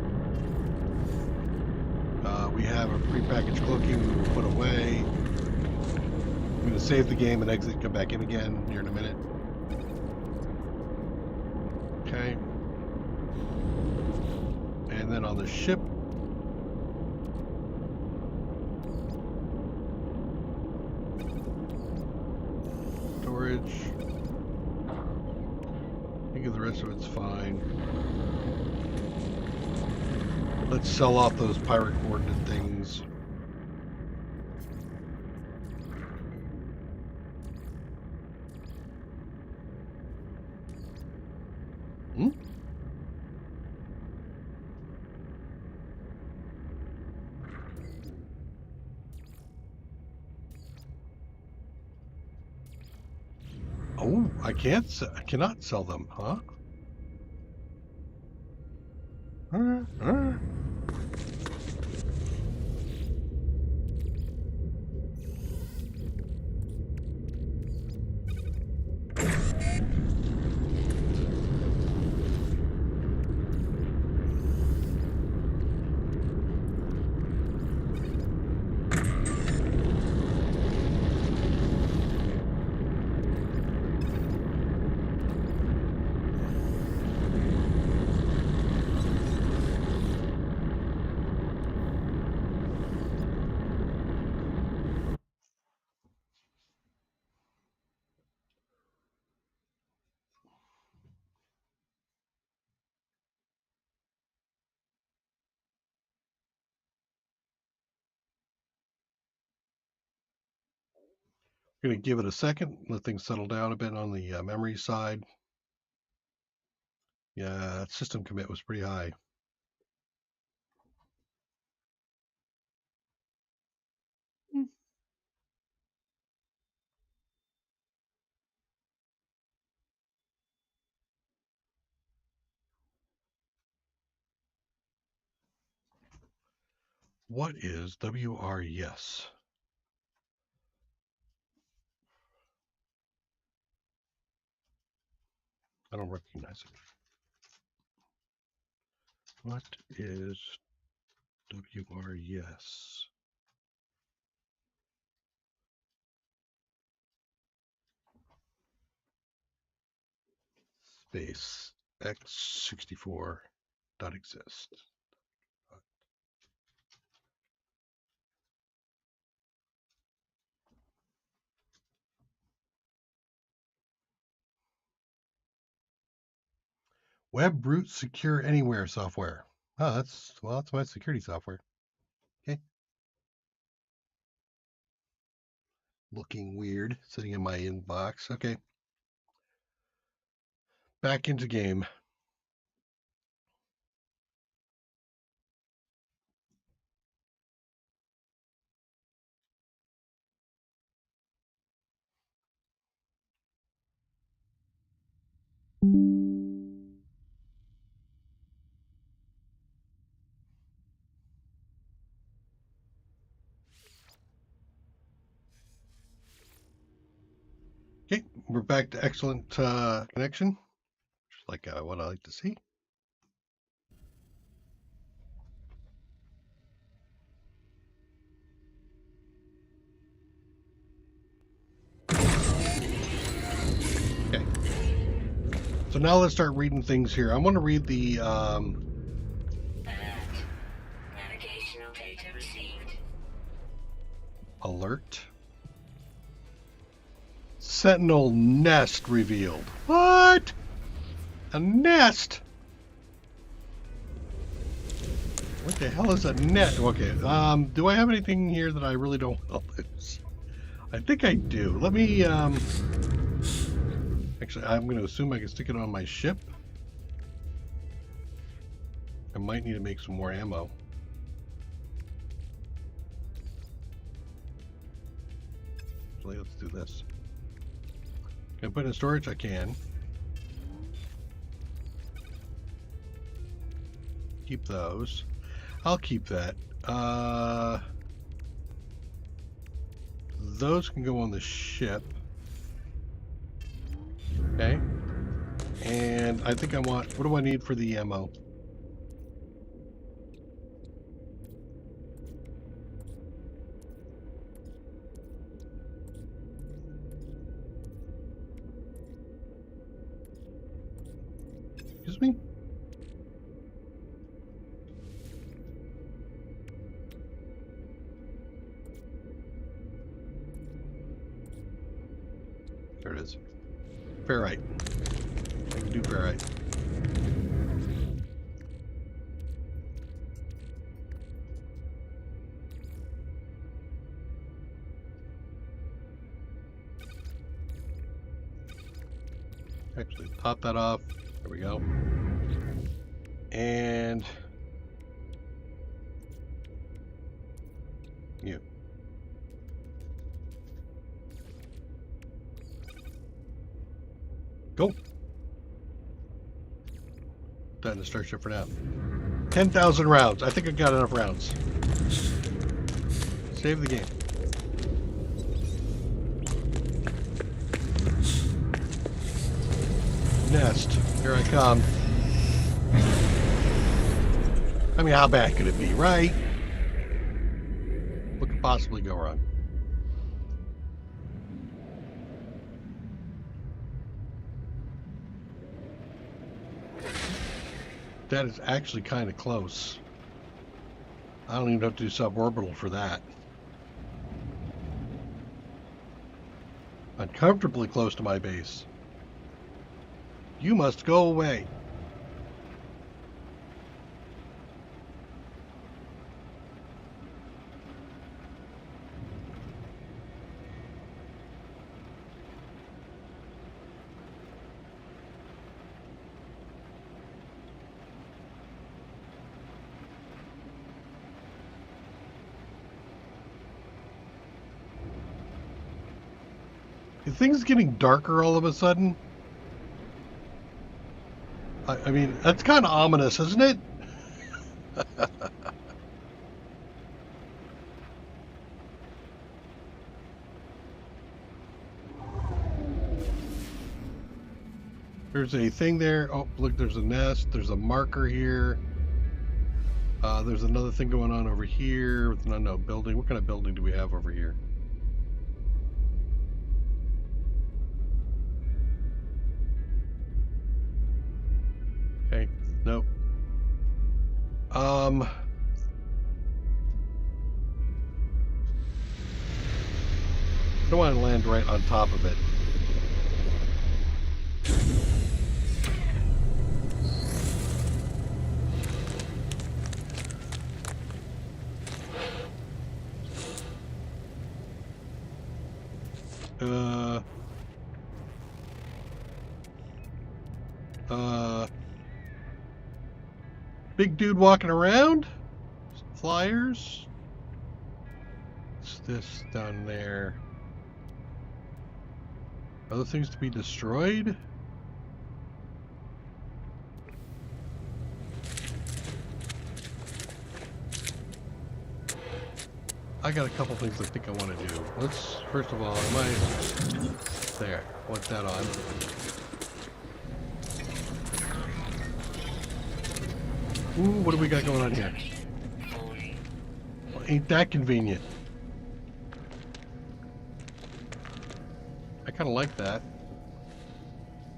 We have a prepackaged cloaking we will put away. I'm going to save the game and exit, come back in again here in a minute. Okay. And then on the ship, storage. I think the rest of it's fine. Let's sell off those pirate coordinate things. Oh, I cannot sell them, huh? Going to give it a second, let things settle down a bit on the memory side. Yeah, system commit was pretty high. What is WRES? I don't recognize it. What is WRES? Space x64 dot exist. Web root secure anywhere software. Oh, that's my security software. Okay. Looking weird, sitting in my inbox. Okay. Back into game. Okay, we're back to excellent connection, just like what I like to see. Okay, so now let's start reading things here. I want to read the Alert. Navigational data received. alert. Sentinel nest revealed. What? A nest? What the hell is a net? Okay, do I have anything here that I really don't want to lose? I think I do. Let me, actually, I'm going to assume I can stick it on my ship. I might need to make some more ammo. actually. Let's do this. Can I put it in storage? I can. Keep those. I'll keep that. Those can go on the ship. Okay. And I think I want... What do I need for the ammo? Excuse me? There it is. Ferrite. I can do ferrite. Actually, top that off. There we go. And you. Go. That in the starship for now. 10,000 rounds. I think I got enough rounds. Save the game. Nest. Here I come. I mean, how bad could it be, right? What could possibly go wrong? That is actually kind of close. I don't even have to do suborbital for that. Uncomfortably close to my base. You must go away. Is things getting darker all of a sudden? I mean, that's kind of ominous, isn't it? There's a thing there. Oh, look, there's a nest. There's a marker here. There's another thing going on over here with an unknown building. What kind of building do we have over here? Okay, nope. I don't want to land right on top of it. Big dude walking around? Flyers? What's this down there? Other things to be destroyed? I got a couple things I think I want to do. Let's, first of all, there, want that on. Ooh, what do we got going on here? Well, ain't that convenient? I kind of like that.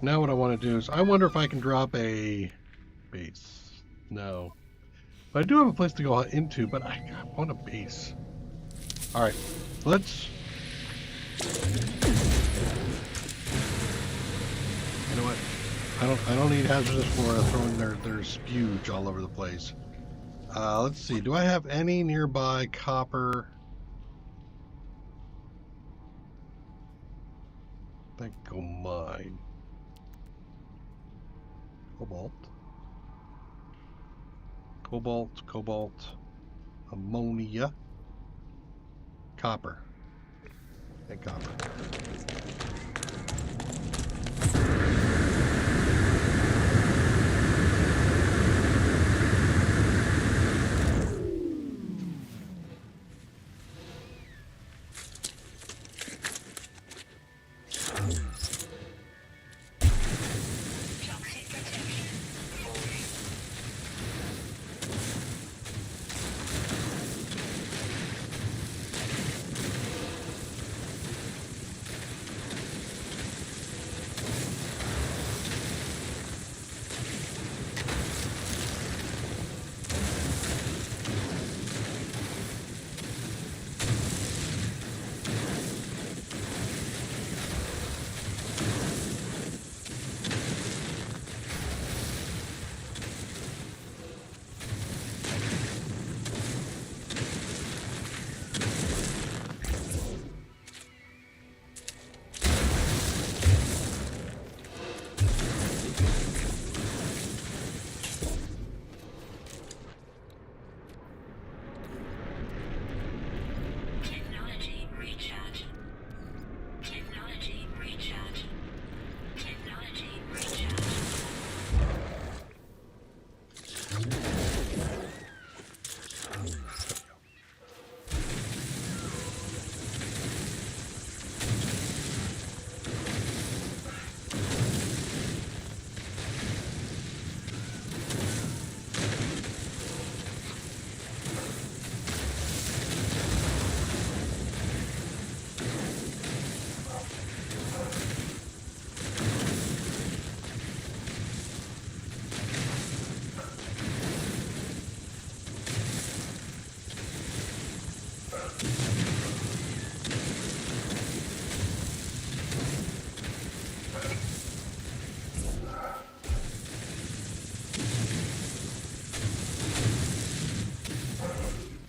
Now what I want to do is, I wonder if I can drop a base. No. But I do have a place to go into, but I want a base. Alright, let's... You know what? I don't need hazardous flora throwing their spuge all over the place. Let's see. Do I have any nearby copper? I think go mine. Cobalt, ammonia, copper. and copper. Toxic protection. Falling. Technology recharge. Technology recharge. Technology recharge.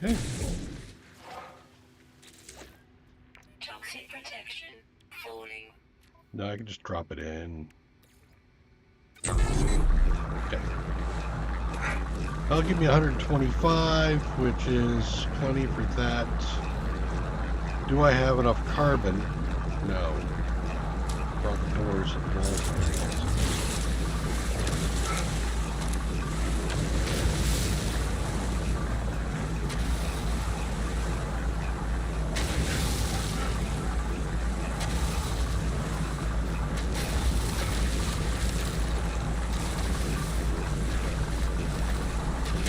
Okay. Toxic protection. Falling. Now I can just drop it in. Okay. That'll give me 125, which is plenty for that. Do I have enough carbon? No. Brought the doors and walls.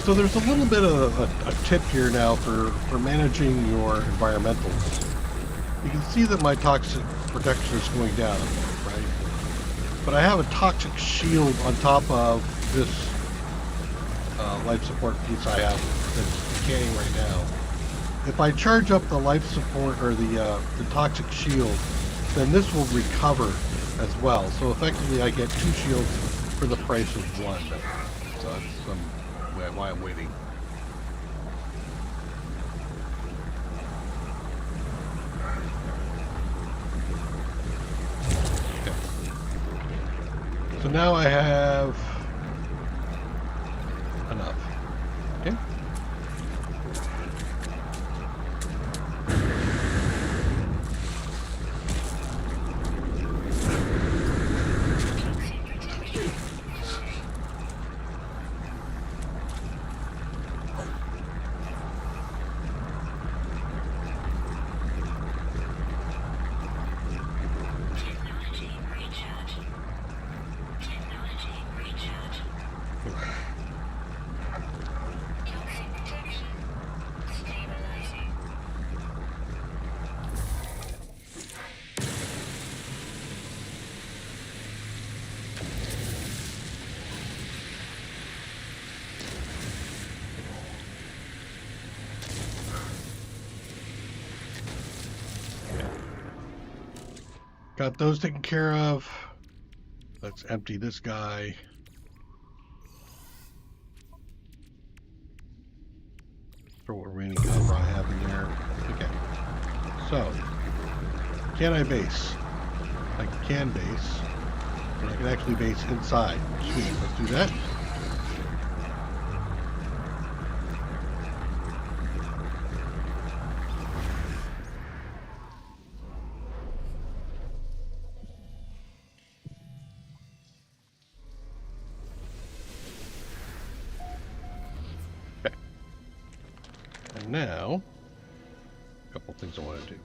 So there's a little bit of a tip here now for managing your environmentals. You can see that my toxic protection is going down, right? But I have a toxic shield on top of this life support piece I have that's decaying right now. If I charge up the life support or the toxic shield, then this will recover as well. So effectively I get 2 shields for the price of 1. So that's why I'm waiting. Okay. So now I have enough. Okay. Got those taken care of. Let's empty this guy. Throw what remaining copper I have in there. Okay. So, can I base? I can base. And I can actually base inside. Sweet. Let's do that. And now, a couple things I want to do.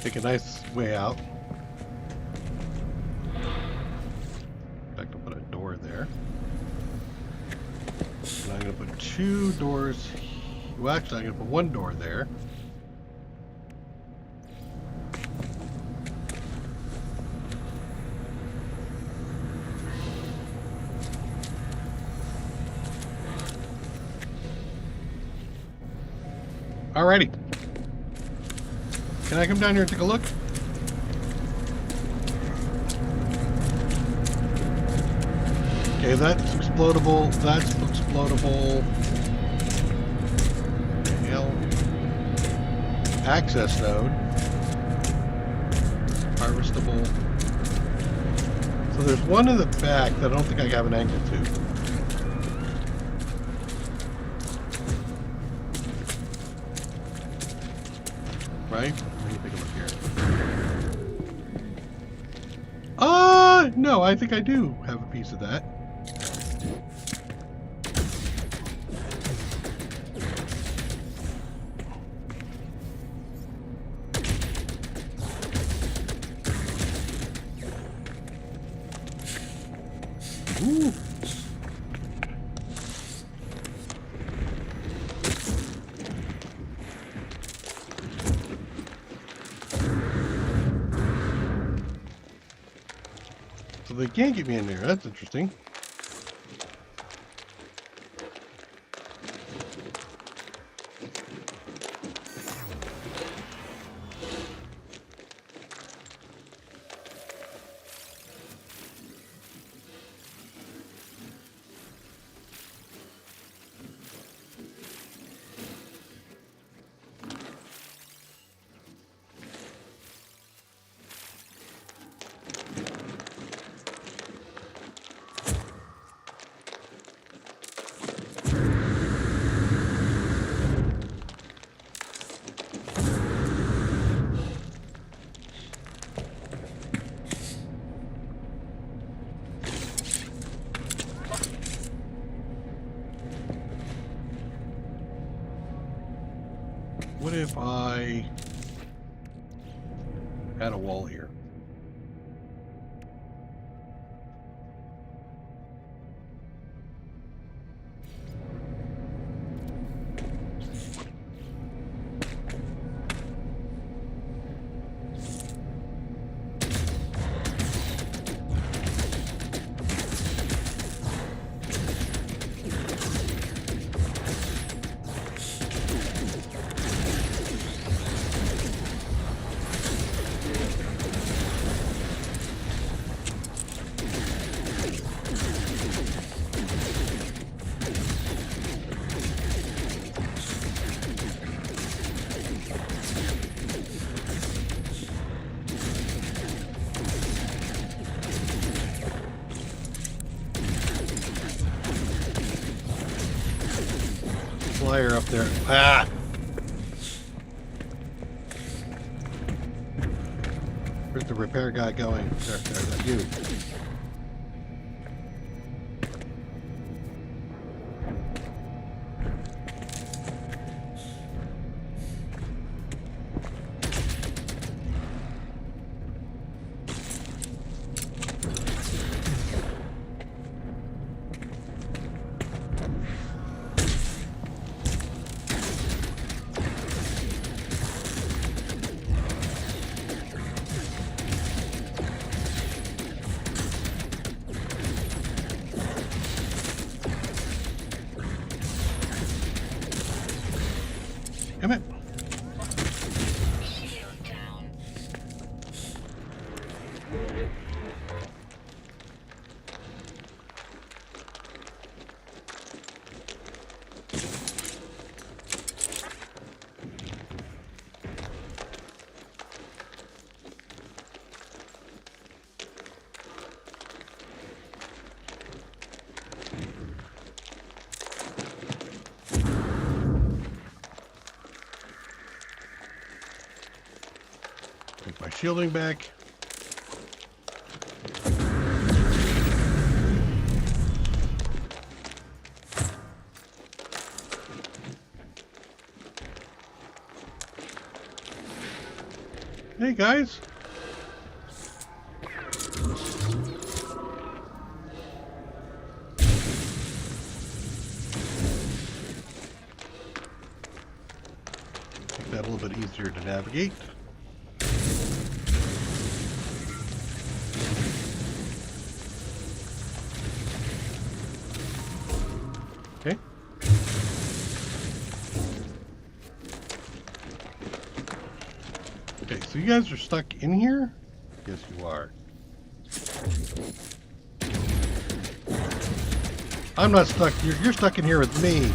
Take a nice way out. In fact, I'll put a door there. And I'm going to put 2 doors. Well, actually, I'm going to put 1 door there. Alrighty. Can I come down here and take a look? Okay, that's explodable. That's explodable. What the hell? Access node. Harvestable. So there's one in the back that I don't think I have an angle to. Right? Let me take a look here. No, I think I do have a piece of that. Ooh. So they can't get me in there. That's interesting. What if I had a wall here? Flyer up there. Ah! Where's the repair guy going? There, you. Damn it. Shield down. Take my shielding back. Hey guys. Make that a little bit easier to navigate. Okay. Okay, so you guys are stuck in here? Yes, you are. I'm not stuck. You're stuck in here with me.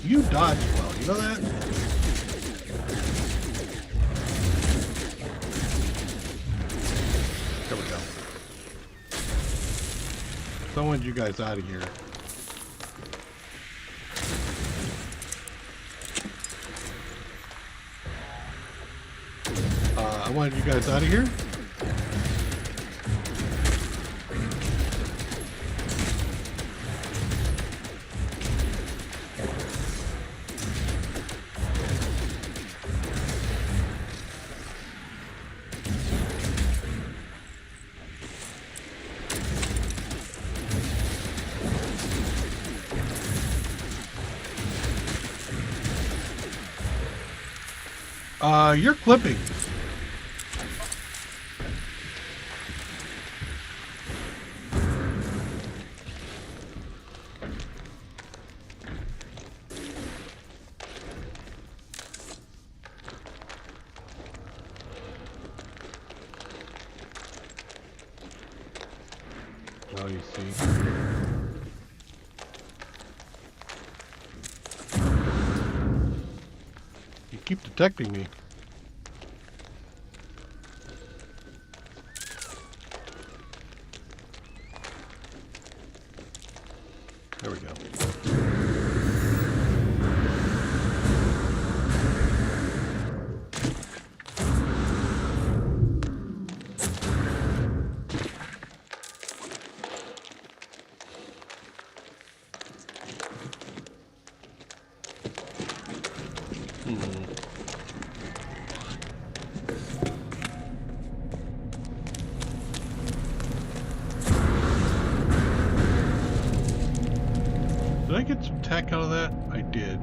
You dodge well, you know that? There we go. So I wanted you guys out of here. I wanted you guys out of here. You're clipping. Oh, you see. You keep detecting me. There we go. Did I get some tech out of that? I did.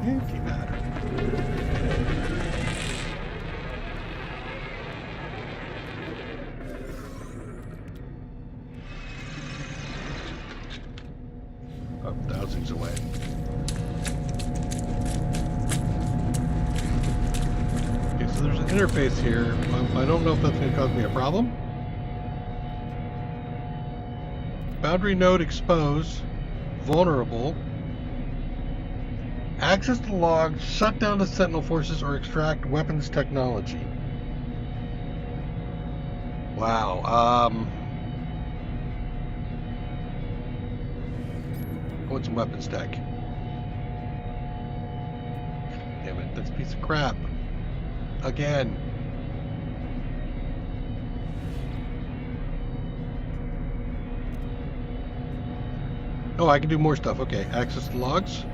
Antimatter. Oh, thousands away. Okay, so there's an interface here. I don't know if that's going to cause me a problem. Boundary node exposed. Vulnerable. Access the logs, shut down the Sentinel forces, or extract weapons technology. Wow. I want some weapons tech. This piece of crap. Again. Oh, I can do more stuff. Okay, access the logs.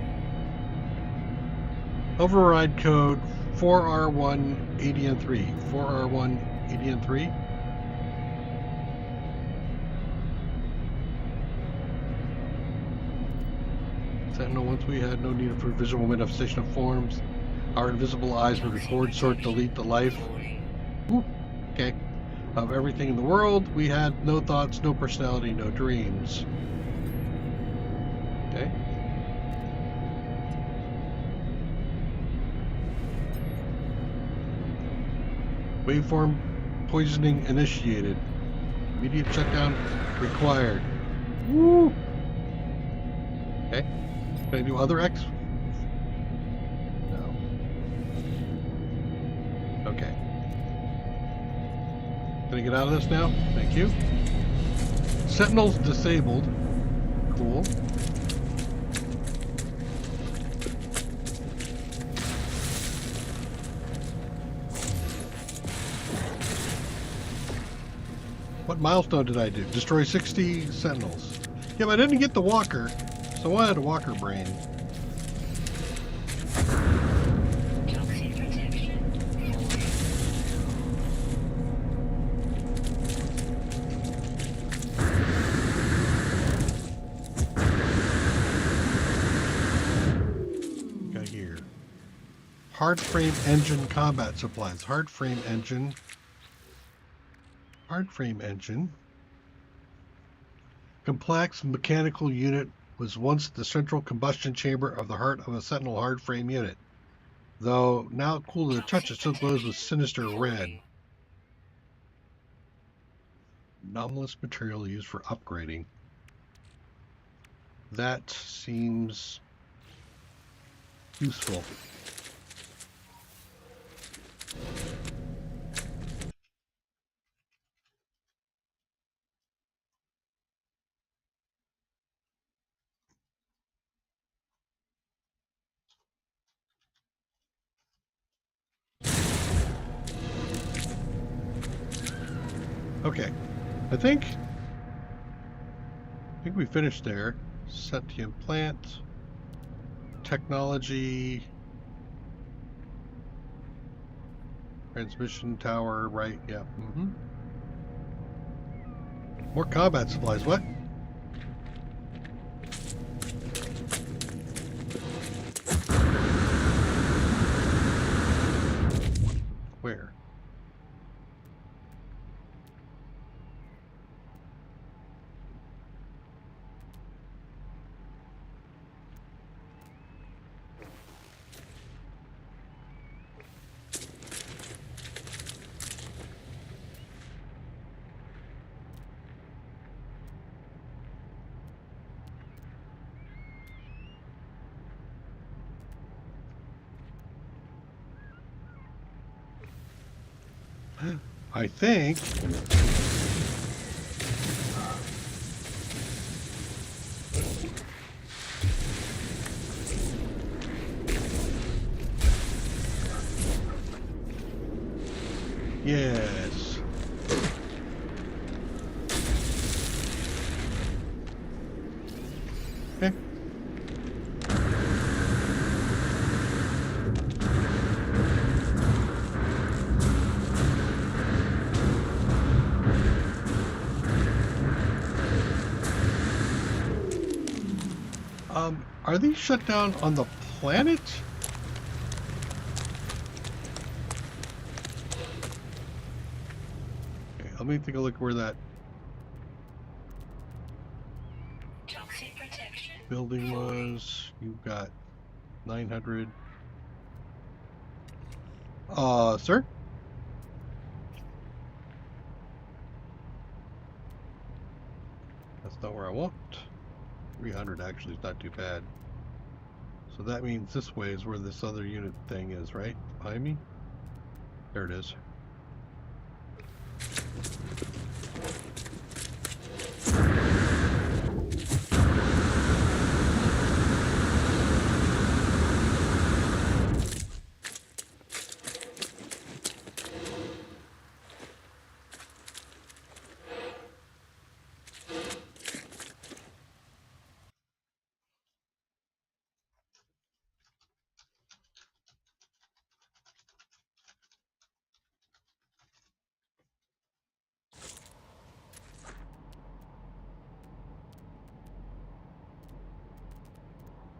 Override code 4R1ADN3. 4R1ADN3. Sentinel, once we had no need for visual manifestation of forms, our invisible eyes would record, sort, delete the life. Ooh, okay. Of everything in the world, we had no thoughts, no personality, no dreams. Okay. Waveform poisoning initiated. Immediate shutdown required. Woo! Okay. Can I do other X? No. Okay. Can I get out of this now? Thank you. Sentinels disabled. Cool. What milestone did I do? Destroy 60 Sentinels. Yeah, but I didn't get the walker, so I had a walker brain. Toxic protection. Got here. Hard frame engine combat supplies. Hard frame engine. Hard frame engine. Complex mechanical unit was once the central combustion chamber of the heart of a Sentinel hard frame unit. Though now cool to the touch, it still glows with sinister red. Anomalous material used for upgrading. That seems useful. Okay, I think we finished there. Sentient plant, technology, transmission tower, right? Yeah. More combat supplies. What? Where? I think yes. Okay. Are these shut down on the planet? Okay, let me take a look where that Toxic protection. building was. You've got 900. Sir? That's not where I want. 300 actually is not too bad. So that means this way is where this other unit thing is, right? Behind me? There it is.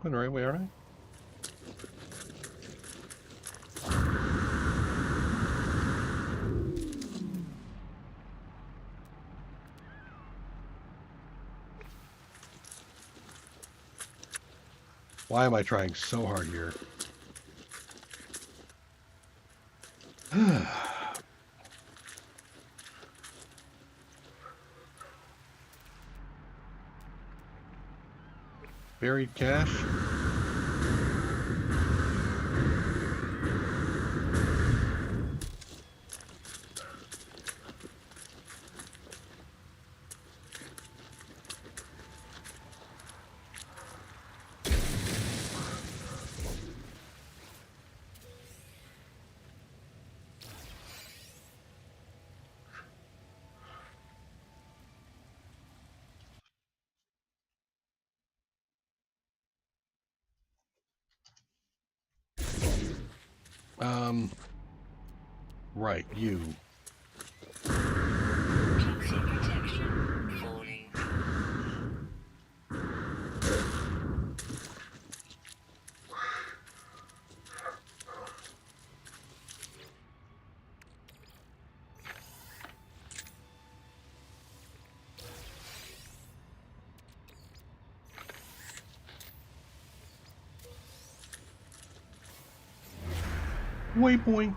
Going the right way, aren't I? Why am I trying so hard here? Buried cache. Right, you. Toxic protection falling. Waypoint.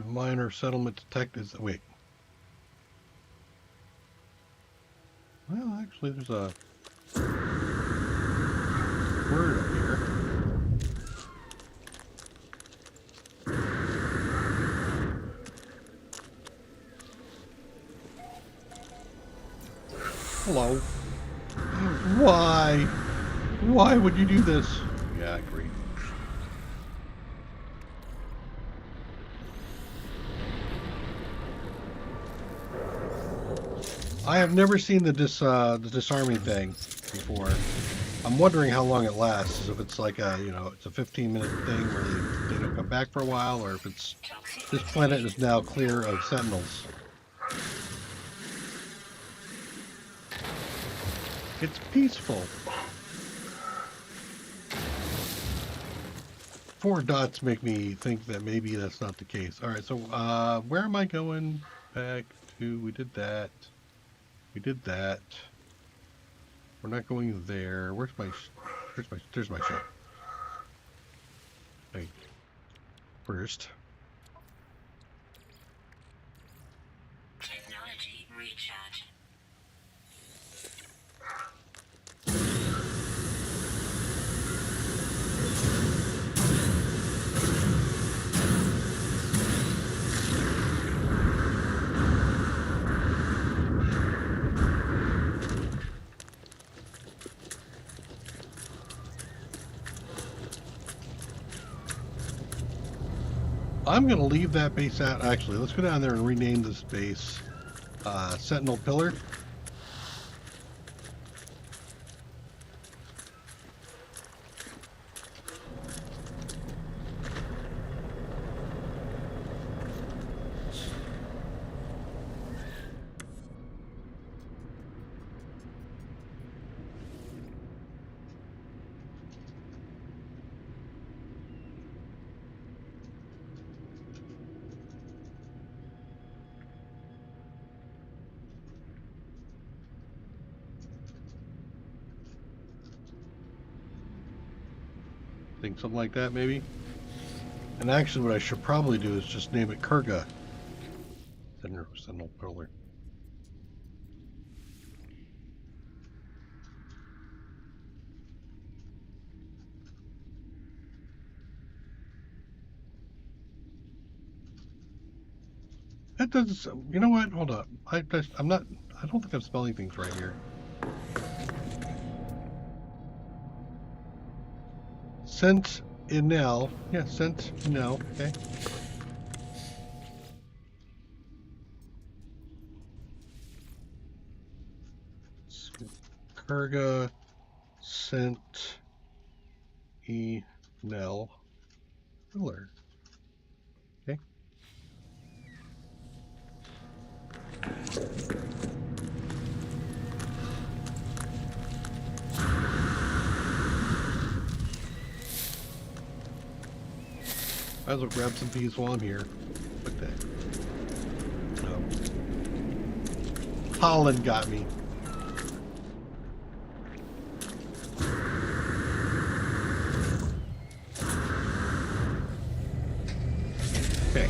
Minor settlement detected. Wait. Well, actually, there's a word up here. Hello. Why? Why would you do this? Yeah, great. I have never seen the disarming thing before. I'm wondering how long it lasts. If it's like a, it's a 15-minute thing where they don't come back for a while, or if it's this planet is now clear of sentinels. It's peaceful. 4 dots make me think that maybe that's not the case. All right, so where am I going back to? We did that. We did that. We're not going there. There's my ship. Wait. First. Technology recharge. I'm going to leave that base out. Actually, let's go down there and rename this base Sentinel Pillar. Think something like that, maybe. And actually, what I should probably do is just name it Kurga. Sentinel Pillar. That doesn't. You know what? Hold up. I'm not. I don't think I'm spelling things right here. Sentinel. Yeah, Sentinel. Okay. Kurga sent Nell Miller. Okay. Might as well grab some bees while I'm here. Like that. No. Pollen got me. Okay.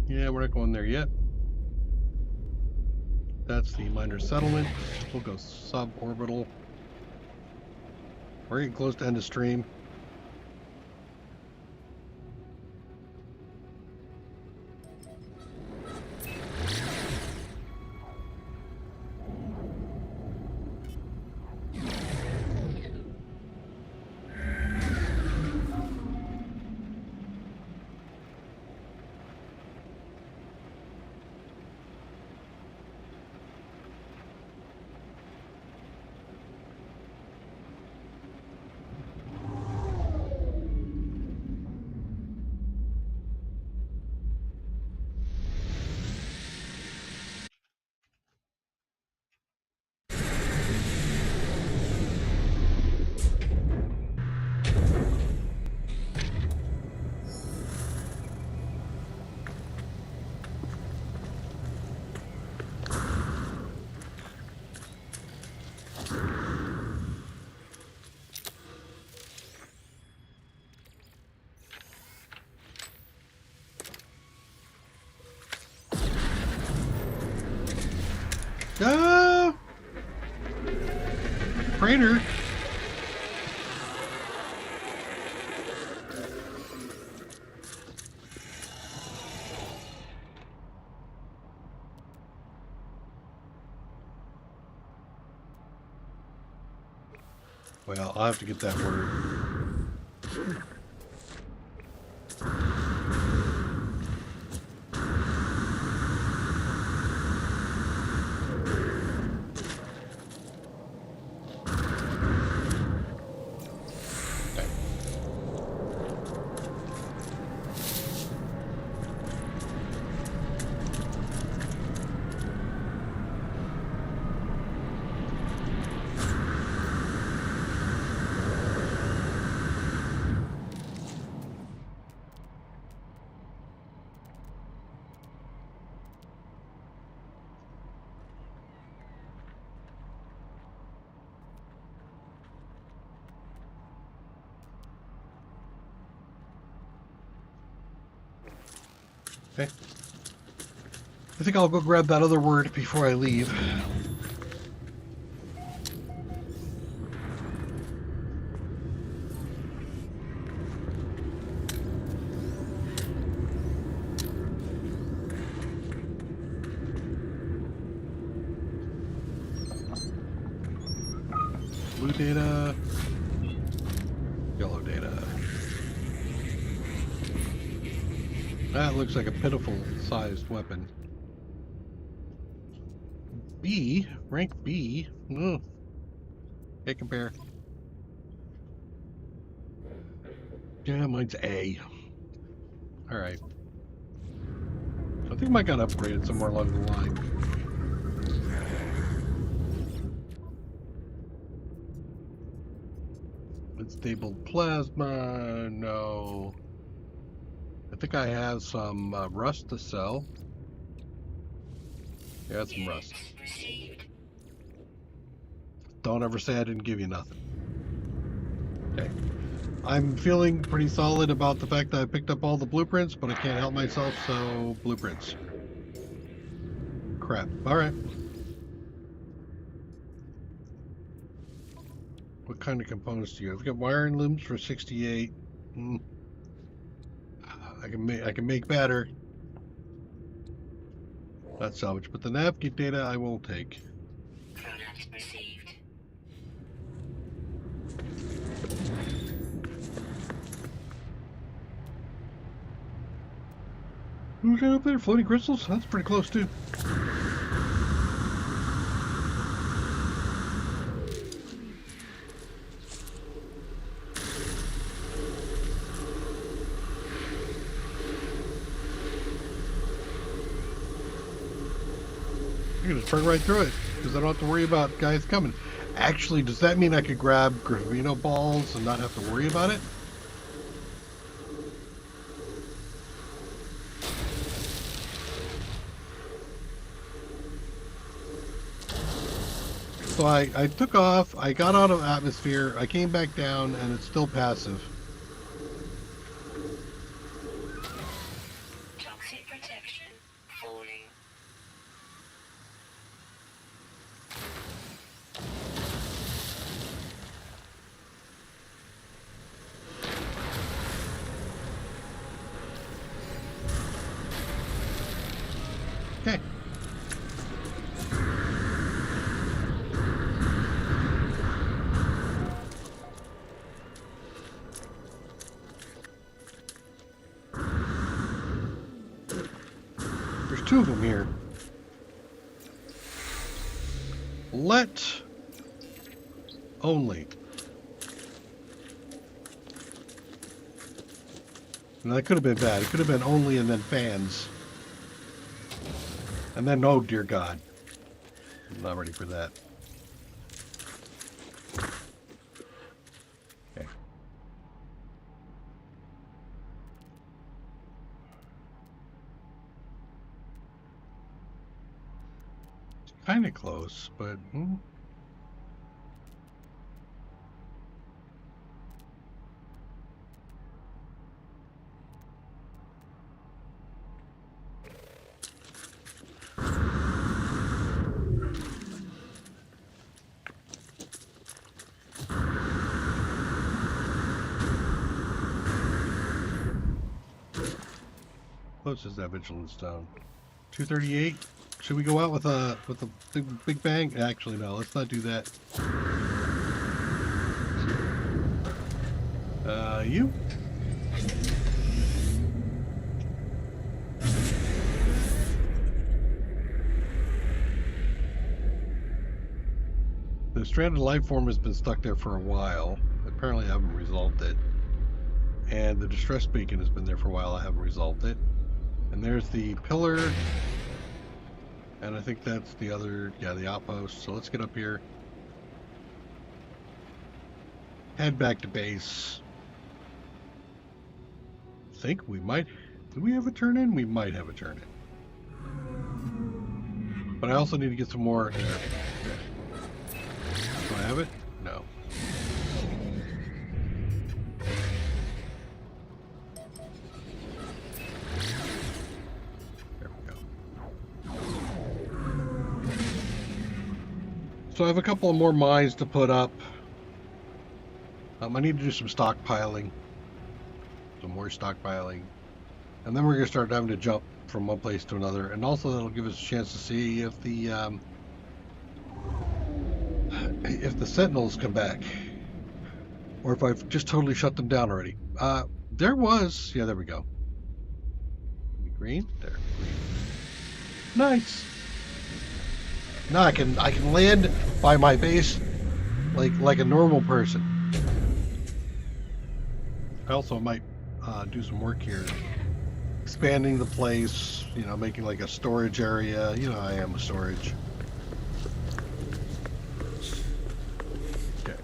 Yeah, we're not going there yet. That's the minor settlement. We'll go suborbital. We're getting close to end of stream. Ah! Crater! Well, I'll have to get that word. Okay. I think I'll go grab that other word before I leave. Blue data. Yellow data. That looks like a pitiful sized weapon. B? Rank B? Ugh. Can't compare. Yeah, mine's A. Alright. I think mine got upgraded somewhere along the line. Unstable plasma, no. I think I have some rust to sell. Yeah, some rust. Don't ever say I didn't give you nothing. Okay. I'm feeling pretty solid about the fact that I picked up all the blueprints, but I can't help myself, so blueprints. Crap. Alright. What kind of components do you have? I've got wiring looms for 68. I can make better. Not salvage, but the navigate data I will take. Product received. Who's that up there? Floating crystals? That's pretty close too. I can just turn right through it because I don't have to worry about guys coming. Actually, does that mean I could grab Gravino balls and not have to worry about it? So I took off, I got out of atmosphere, I came back down, and it's still passive. Toxic protection. Falling. Okay. There's two of them here. Let only. And that could have been bad. It could have been only and then fans. And then, oh dear God. I'm not ready for that. Okay. It's kind of close, but... close is that vigilance down? 238. Should we go out with a big bang? Actually, no. Let's not do that. You? The stranded life form has been stuck there for a while. Apparently, I haven't resolved it. And the distress beacon has been there for a while. I haven't resolved it. And there's the pillar. And I think that's the other, yeah, the outpost. So let's get up here. Head back to base. I think we might, do we have a turn in? We might have a turn in. But I also need to get some more. Do I have it? No. There we go. So I have a couple of more mines to put up. I need to do some stockpiling. Some more stockpiling. And then we're going to start having to jump from one place to another. And also that'll give us a chance to see if the sentinels come back. Or if I've just totally shut them down already. There was, yeah, there we go. Green? There. Green. Nice. Now I can land by my base like a normal person. I also might do some work here, expanding the place, you know, making like a storage area. You know, I am a storage. Okay.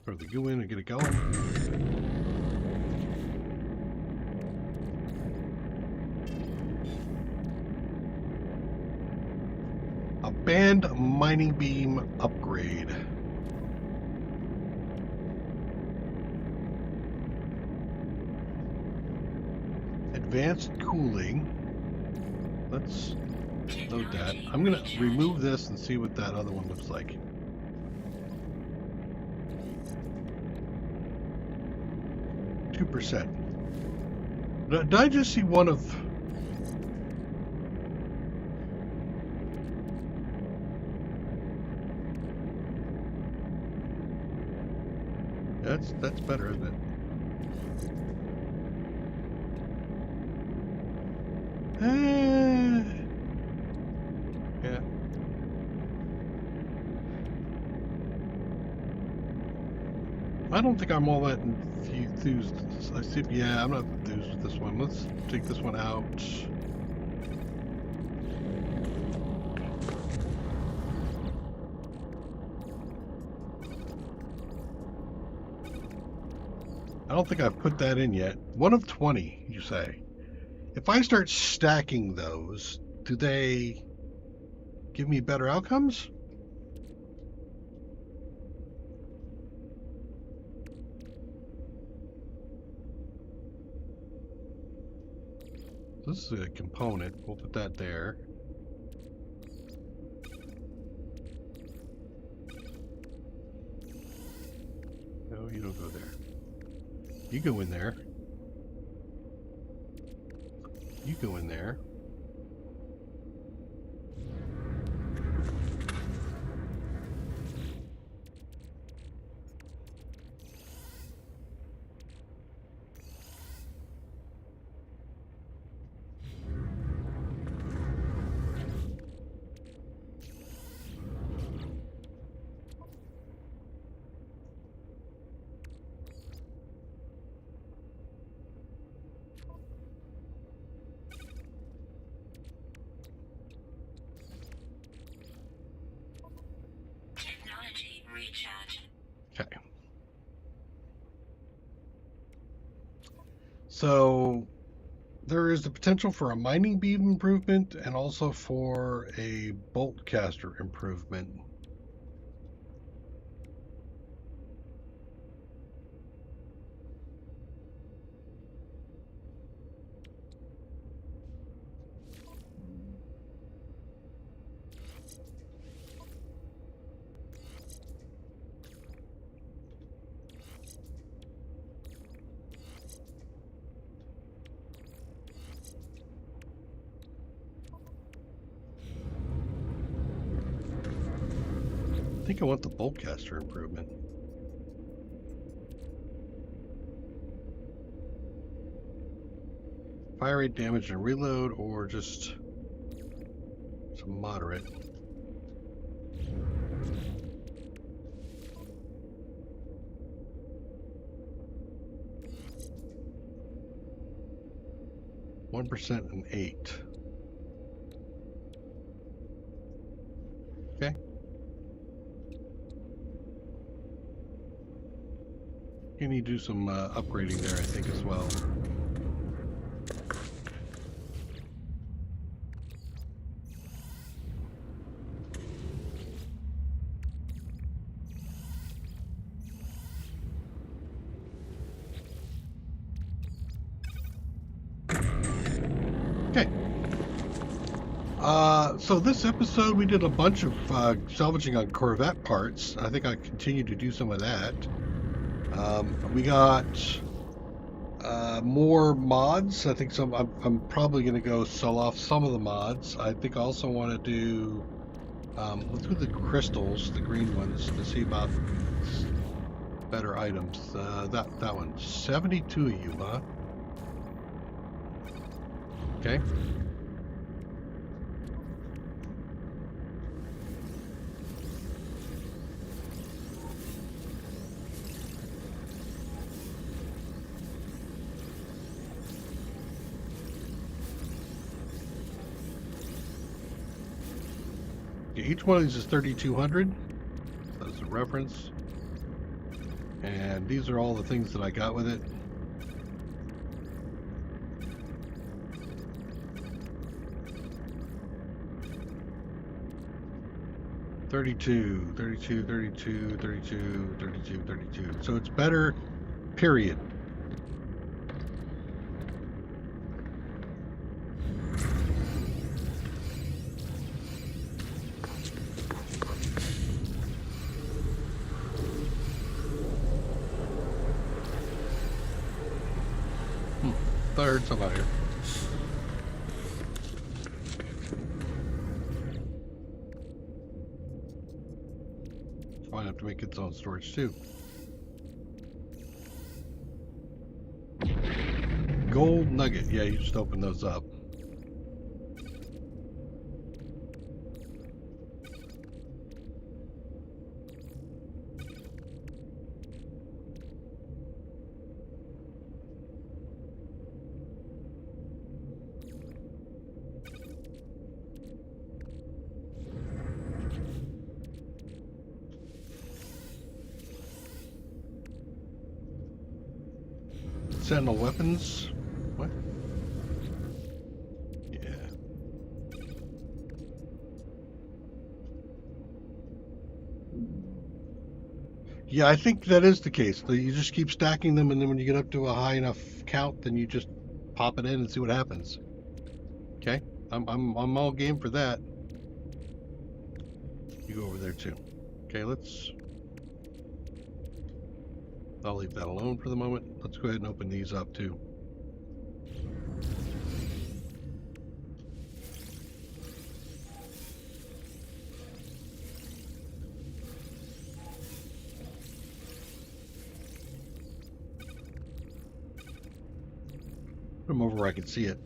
Throw the goo in and get it going. Band mining beam upgrade. Advanced cooling. Let's load that. I'm gonna remove this and see what that other one looks like. 50%. Did I just see one of... That's better, isn't it? Yeah. I don't think I'm all that enthused. I see. Yeah, I'm not enthused with this one. Let's take this one out. I don't think I've put that in yet. 1 of 20, you say. If I start stacking those, do they give me better outcomes? This is a component. We'll put that there. No, you don't go there. You go in there. You go in there. Technology recharge. Okay. So there is the potential for a mining beam improvement and also for a bolt caster improvement. I think I want the bolt caster improvement. Fire rate, damage, and reload, or just some moderate. One 1% and 8. Okay. You need to do some upgrading there, I think, as well. Okay. So this episode we did a bunch of salvaging on Corvette parts. I think I continue to do some of that. We got more mods. I think I'm probably going to go sell off some of the mods. I think I also want to do let's do the crystals, the green ones, to see about better items. That one, 72 of you, huh? Okay. Each one of these is 3,200. That's a reference. And these are all the things that I got with it. $32, $32, $32, $32, $32, $32. So it's better, period. Thought I heard somebody here. It's fine enough to make its own storage too. Gold nugget. Yeah, you just open those up. Sentinel weapons. What? Yeah. Yeah, I think that is the case. You just keep stacking them, and then when you get up to a high enough count, then you just pop it in and see what happens. Okay, I'm all game for that. You go over there too. Okay, I'll leave that alone for the moment. Let's go ahead and open these up too. Put them over where I can see it.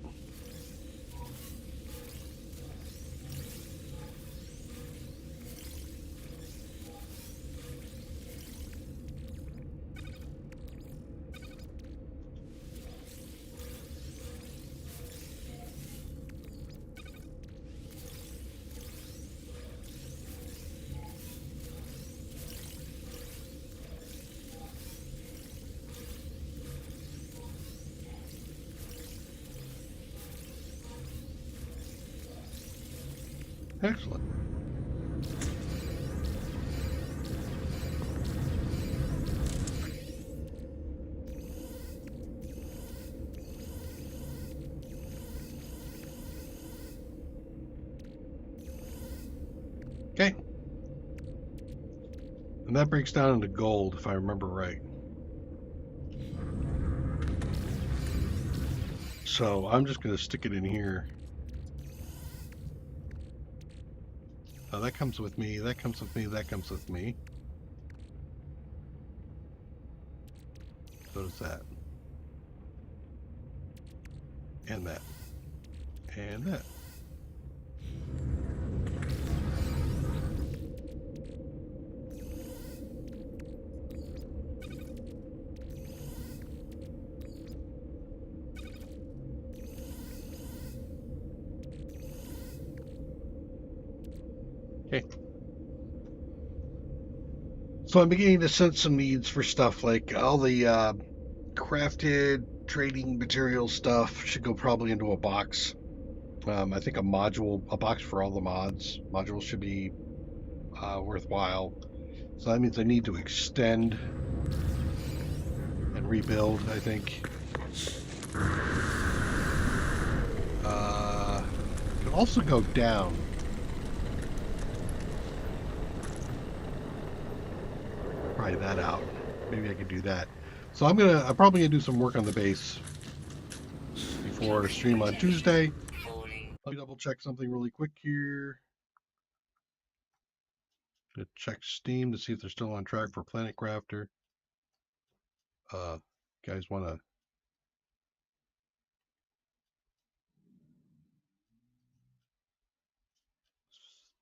Excellent. Okay. And that breaks down into gold, if I remember right. So I'm just going to stick it in here. That comes with me, that comes with me, that comes with me. So does that. And that. And that. Okay. So I'm beginning to sense some needs for stuff like all the crafted trading material stuff should go probably into a box. I think a box for all the modules should be worthwhile. So that means I need to extend and rebuild, I think. Could also go down. Try that out. Maybe I could do that. So I'm probably gonna do some work on the base before our stream on Tuesday. Let me double check something really quick here. To check Steam to see if they're still on track for Planet Crafter. Guys want to?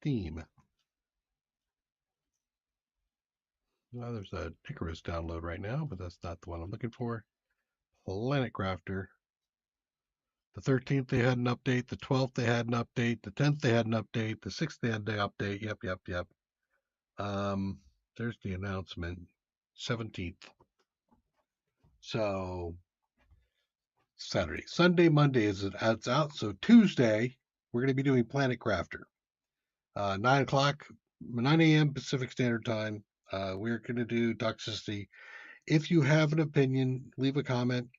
Steam. Well, there's a Icarus download right now, but that's not the one I'm looking for. Planet Crafter. The 13th they had an update. The 12th they had an update. The 10th they had an update. The 6th they had an update. Yep. There's the announcement. 17th. So Saturday, Sunday, Monday it's out. So Tuesday we're going to be doing Planet Crafter. 9 o'clock, 9 a.m. Pacific Standard Time. We're going to do toxicity. If you have an opinion, leave a comment.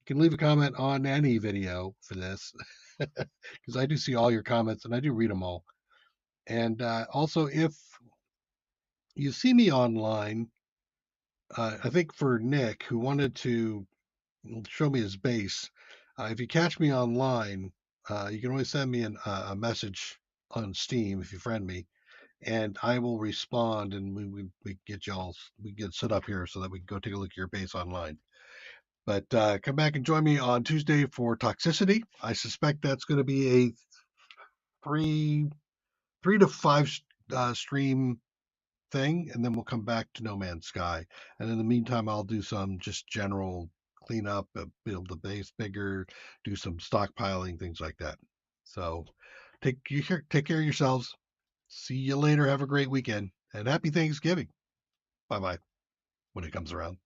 You can leave a comment on any video for this, because I do see all your comments and I do read them all. And also, if you see me online, I think for Nick, who wanted to show me his base, If you catch me online, you can always send me a message on Steam if you friend me, and I will respond, and we get y'all we get set up here so that we can go take a look at your base online. But come back and join me on Tuesday for Toxicity. I suspect that's going to be a three three to five stream thing, and then we'll come back to No Man's Sky. And in the meantime, I'll do some just general cleanup, build the base bigger, do some stockpiling, things like that. So take care of yourselves. See you later. Have a great weekend and happy Thanksgiving. Bye bye when it comes around.